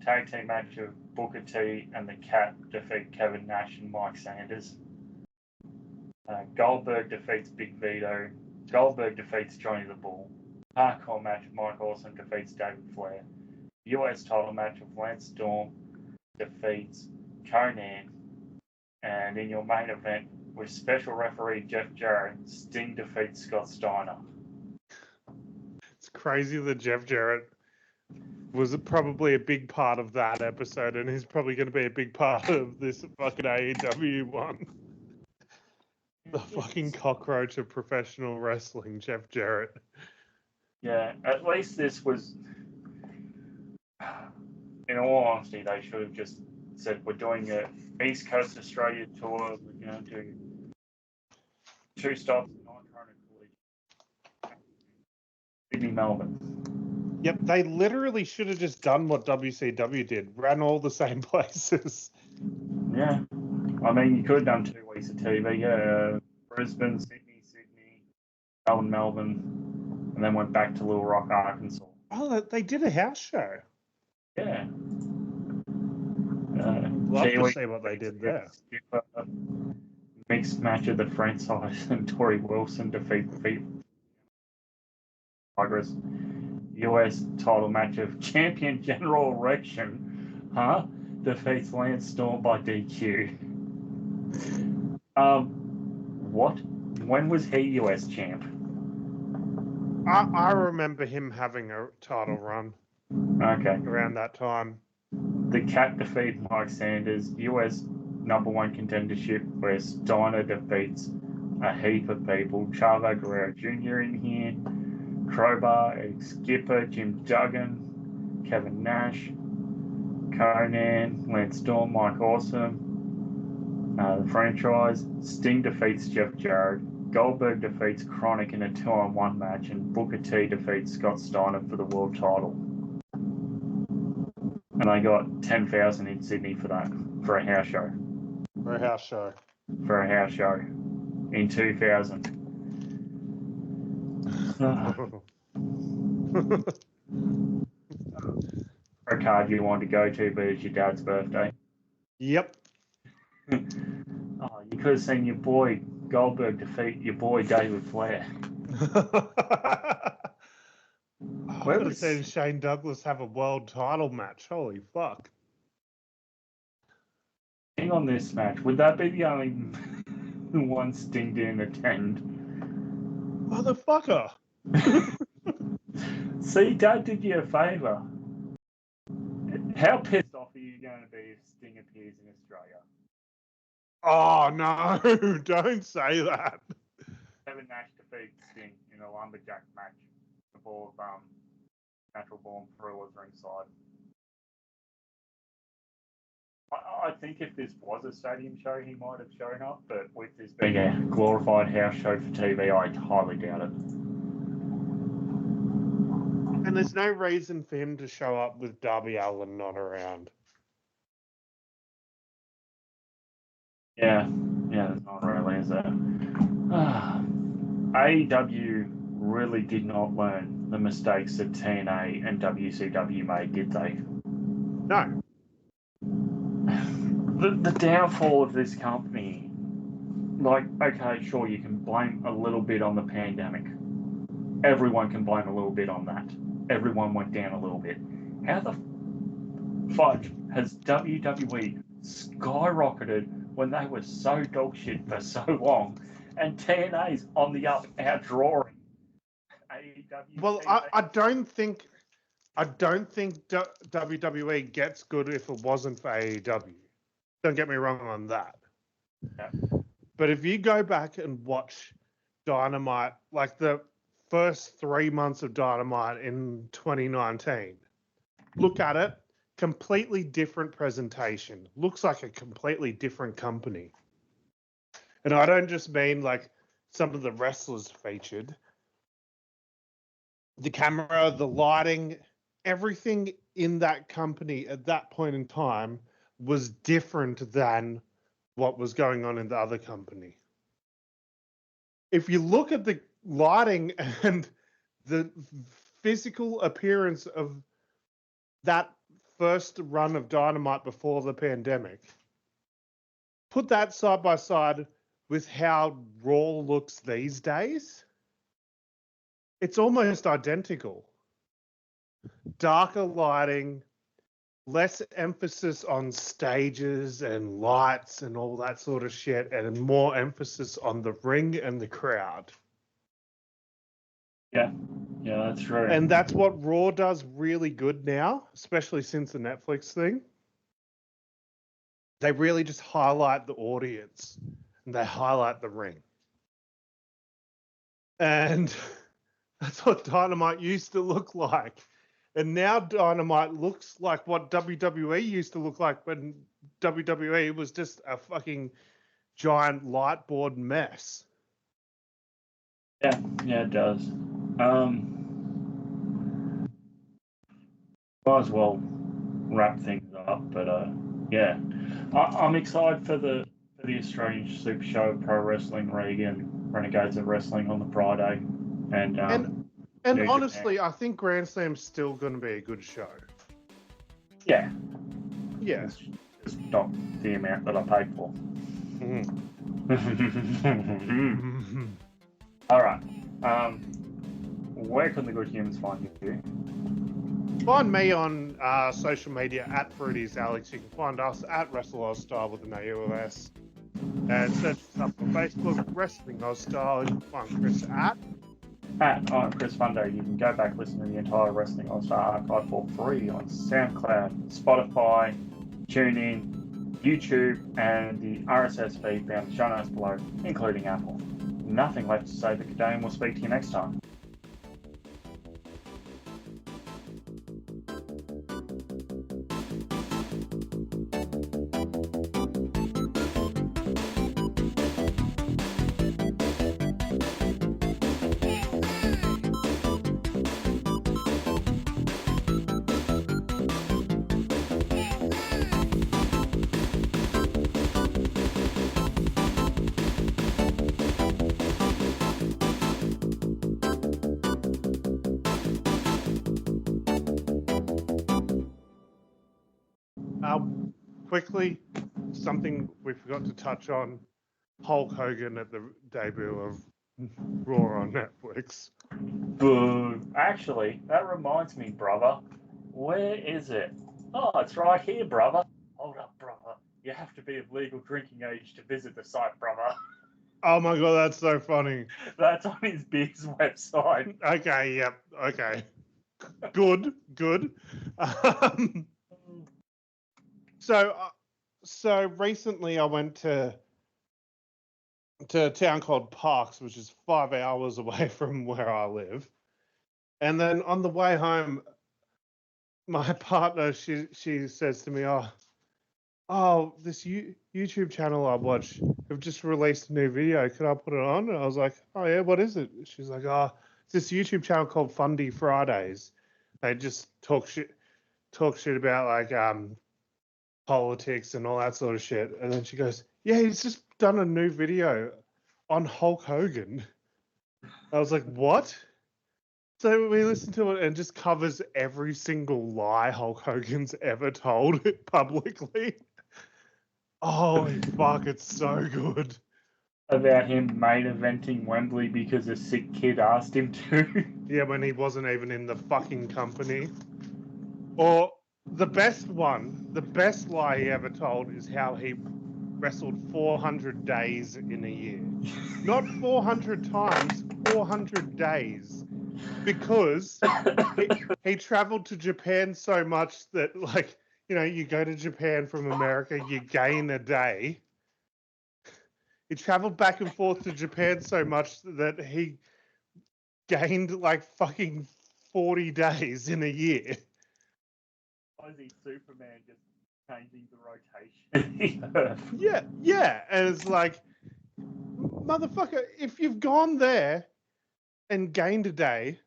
Tag team match of Booker T and the Cat defeat Kevin Nash and Mike Sanders. Goldberg defeats Big Vito. Goldberg defeats Johnny the Bull. Hardcore match of Mike Awesome defeats David Flair. US title match of Lance Storm defeats Conan. And in your main event, with special referee Jeff Jarrett, Sting defeats Scott Steiner. It's crazy that Jeff Jarrett was probably a big part of that episode, and he's probably going to be a big part of this fucking AEW one. The fucking cockroach of professional wrestling, Jeff Jarrett. Yeah, at least this was, in all honesty, they should have just said, we're doing a East Coast Australia tour, we're going to do 2 stops in Nitro and Sydney, Melbourne. Yep, they literally should have just done what WCW did, ran all the same places. Yeah, I mean, you could have done 2 weeks of TV, Brisbane, Sydney, Melbourne, and then went back to Little Rock, Arkansas. Oh, they did a house show. Yeah. Love to see what they did there. Mixed match of the franchise and Tori Wilson defeat Tigress. US title match of Champion General Erection, defeats Lance Storm by DQ. What? When was he US champ? I remember him having a title run. Okay. Around that time. The Cat defeats Mike Sanders. US #1 contendership where Steiner defeats a heap of people. Chavo Guerrero Jr. in here. Crowbar, Skipper, Jim Duggan, Kevin Nash, Conan, Lance Storm, Mike Awesome, the franchise. Sting defeats Jeff Jarrett. Goldberg defeats Chronic in a 2-on-1 match, and Booker T defeats Scott Steiner for the world title. And they got 10,000 in Sydney for that, for a house show. For a house show. For a house show in 2000. A card you want to go to, but it's your dad's birthday. Yep. Oh, you could have seen your boy Goldberg defeat your boy David Flair. I could have seen Shane Douglas have a world title match. Holy fuck. Hang on this match. Would that be the only one Sting didn't attend? Motherfucker. See, Dad did you a favour. How pissed off are you going to be if Sting appears in Australia? Oh, no. Don't say that. Kevin Nash defeats Sting in a lumberjack match before Natural Born Thrillers ringside. I think if this was a stadium show, he might have shown up, but with this being a glorified house show for TV, I highly doubt it. And there's no reason for him to show up with Darby Allin not around. Yeah, there's not really, is there? AEW really did not learn the mistakes that TNA and WCW made, did they? No. The downfall of this company, like, okay, sure, you can blame a little bit on the pandemic. Everyone can blame a little bit on that. Everyone went down a little bit. How the fudge has WWE skyrocketed when they were so dog shit for so long, and TNA's on the up, outdrawing AEW? Well, I don't think WWE gets good if it wasn't for AEW. Don't get me wrong on that. Yeah. But if you go back and watch Dynamite, like the first 3 months of Dynamite in 2019, look at it, completely different presentation. Looks like a completely different company. And I don't just mean like some of the wrestlers featured. The camera, the lighting, everything in that company at that point in time was different than what was going on in the other company. If you look at the lighting and the physical appearance of that first run of Dynamite before the pandemic, put that side by side with how Raw looks these days, it's almost identical. Darker lighting, less emphasis on stages and lights and all that sort of shit, and more emphasis on the ring and the crowd. Yeah, that's true. And that's what Raw does really good now, especially since the Netflix thing. They really just highlight the audience and they highlight the ring. And that's what Dynamite used to look like. And now Dynamite looks like what WWE used to look like when WWE was just a fucking giant light board mess. Yeah, it does. Might as well wrap things up, but yeah, I'm excited for the Australian Super Show, Pro Wrestling League, and Renegades of Wrestling on the Friday, and honestly, I think Grand Slam's still going to be a good show. Yeah. It's just not the amount that I paid for. Mm-hmm. All right. Where can the good humans find you? Find me on social media at Fruity's Alex. You can find us at Wrestle Oz Style with an AUS. And search us up on Facebook, Wrestling Oz Style. You can find Chris at I'm Chris Fundo. You can go back listen to the entire Wrestling Oz Style archive for free on SoundCloud, Spotify, TuneIn, YouTube, and the RSS feed found in the show notes below, including Apple. Nothing left to say but good day, and we'll speak to you next time. Quickly, something we forgot to touch on, Hulk Hogan at the debut of Raw on Netflix. Boo. Actually, that reminds me, brother. Where is it? Oh, it's right here, brother. Hold up, brother. You have to be of legal drinking age to visit the site, brother. Oh my god, that's so funny. That's on his Big's website. Okay, yep, okay. Good. So recently I went to a town called Parks, which is 5 hours away from where I live. And then on the way home, my partner, she says to me, "Oh, oh, this YouTube channel I watch have just released a new video. Could I put it on? And I was like, oh yeah, what is it? She's like, oh, it's this YouTube channel called Fundy Fridays. They just talk shit about like politics and all that sort of shit. And then she goes, yeah, he's just done a new video on Hulk Hogan. I was like, what? So we listened to it and it just covers every single lie Hulk Hogan's ever told publicly. Holy fuck, it's so good. About him main eventing Wembley because a sick kid asked him to. Yeah, when he wasn't even in the fucking company. Or the best lie he ever told is how he wrestled 400 days in a year. Not 400 times, 400 days. Because he traveled to Japan so much that, like, you know, you go to Japan from America, you gain a day. He traveled back and forth to Japan so much that he gained like fucking 40 days in a year. Aussie Superman just changing the rotation. Yeah. And it's like, motherfucker, if you've gone there and gained a day,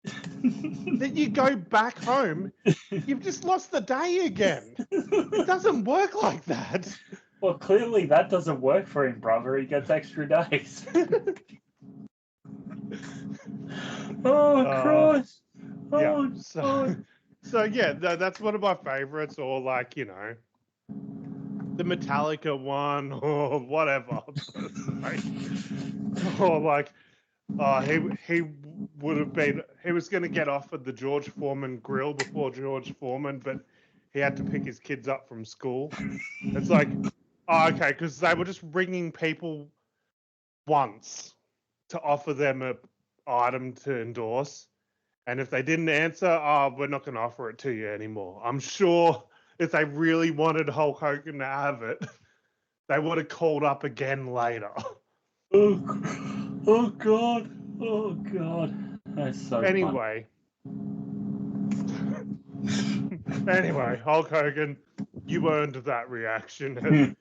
then you go back home, you've just lost the day again. It doesn't work like that. Well, clearly that doesn't work for him, brother. He gets extra days. Oh, Christ. Oh, yeah. So yeah, that's one of my favorites, or like, you know, the Metallica one, or whatever. Or like, he would have been, he was going to get offered the George Foreman grill before George Foreman, but he had to pick his kids up from school. It's like, oh, okay, because they were just ringing people once to offer them a item to endorse. And if they didn't answer, we're not going to offer it to you anymore. I'm sure if they really wanted Hulk Hogan to have it, they would have called up again later. Oh God. Oh, God. That's so Anyway, Hulk Hogan, you earned that reaction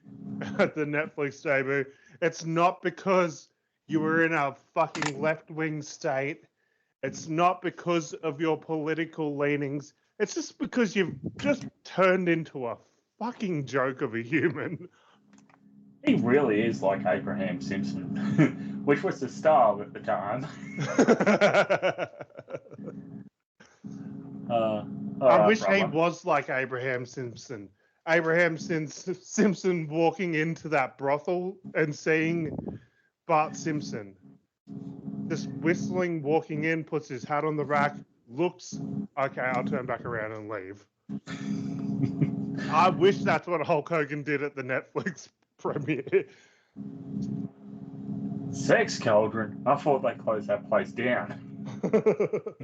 at the Netflix debut. It's not because you were in a fucking left-wing state. It's not because of your political leanings. It's just because you've just turned into a fucking joke of a human. He really is like Abraham Simpson, which was the star at the time. I wish he was like Abraham Simpson. Abraham Simpson walking into that brothel and seeing Bart Simpson just whistling, walking in, puts his hat on the rack, looks, okay, I'll turn back around and leave. I wish that's what Hulk Hogan did at the Netflix premiere. Sex Cauldron. I thought they closed that place down.